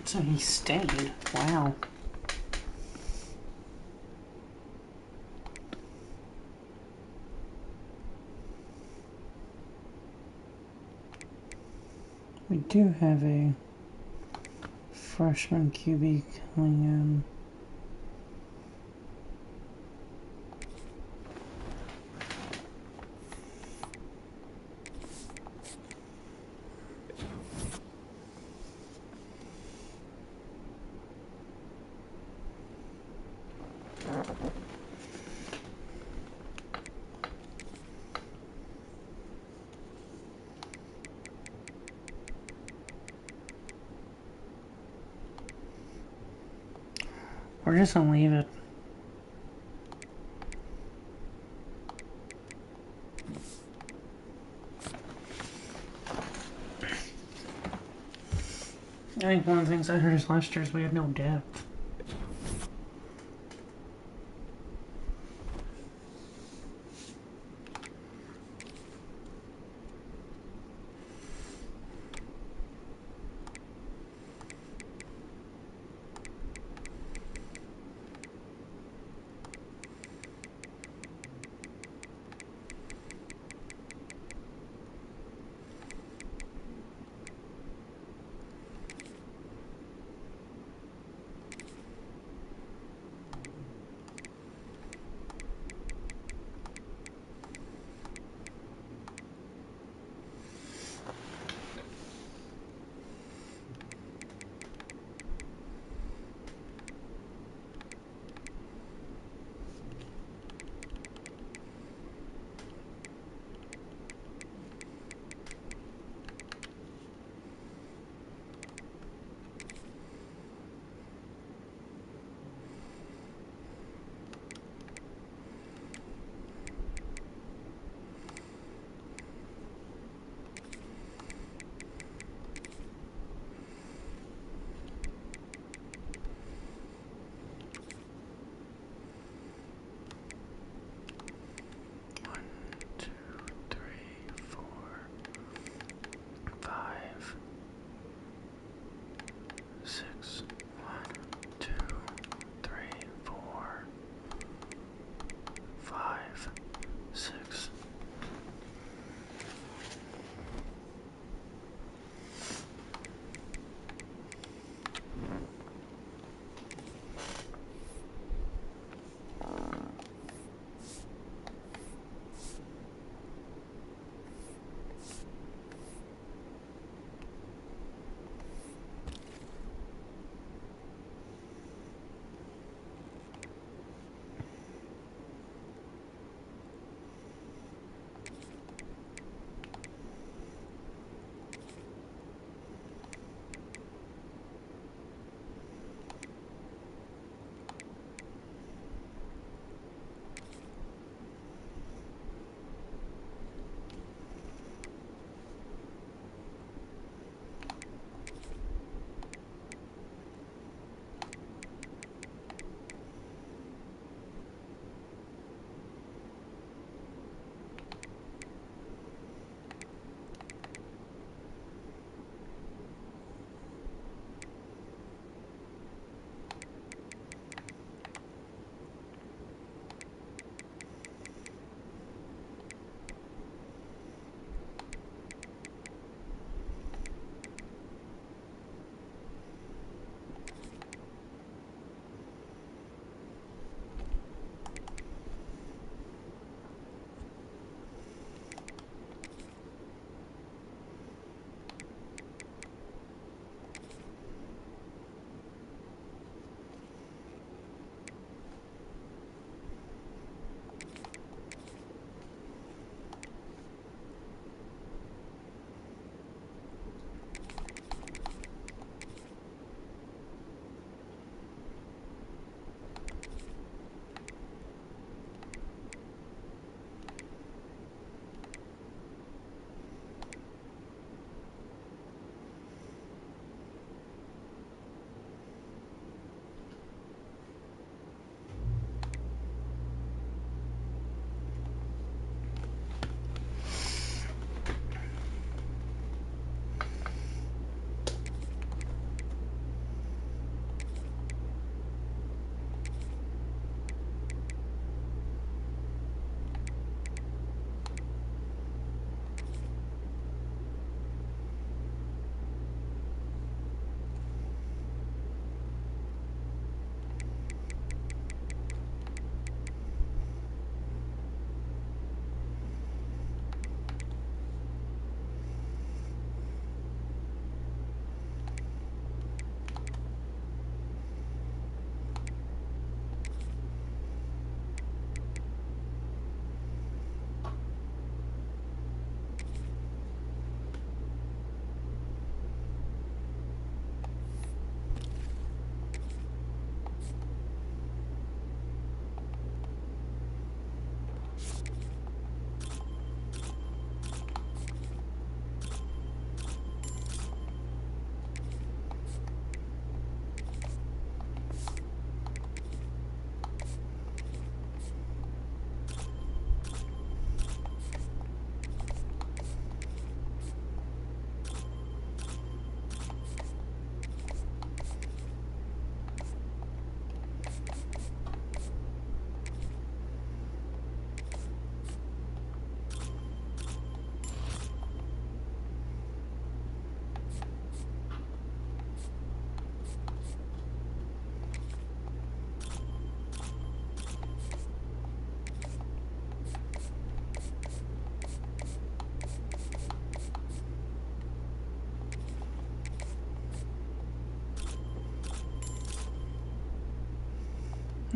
So he stayed. Wow. We do have a freshman QB coming in. We're just gonna leave it. I think one of the things I heard last year is we had no depth.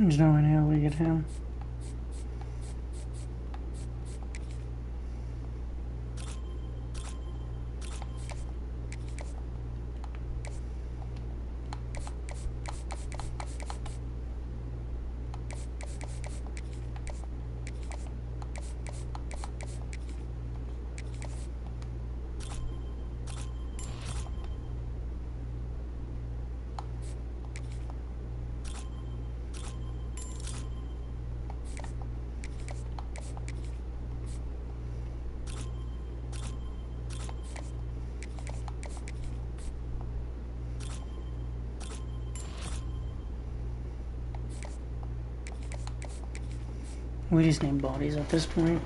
There's no way in hell we get him. We just need bodies at this point.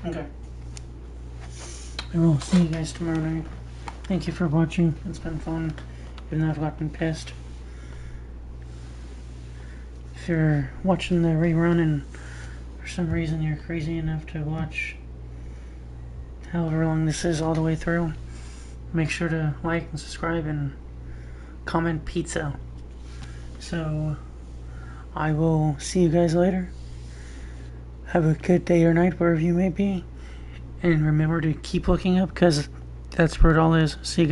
Okay. I will see you guys tomorrow night. Thank you for watching. It's been fun, even though I've gotten pissed. If you're watching the rerun and for some reason you're crazy enough to watch however long this is all the way through, make sure to like and subscribe and comment pizza. So, I will see you guys later. Have a good day or night wherever you may be. And remember to keep looking up, because that's where it all is. See you guys.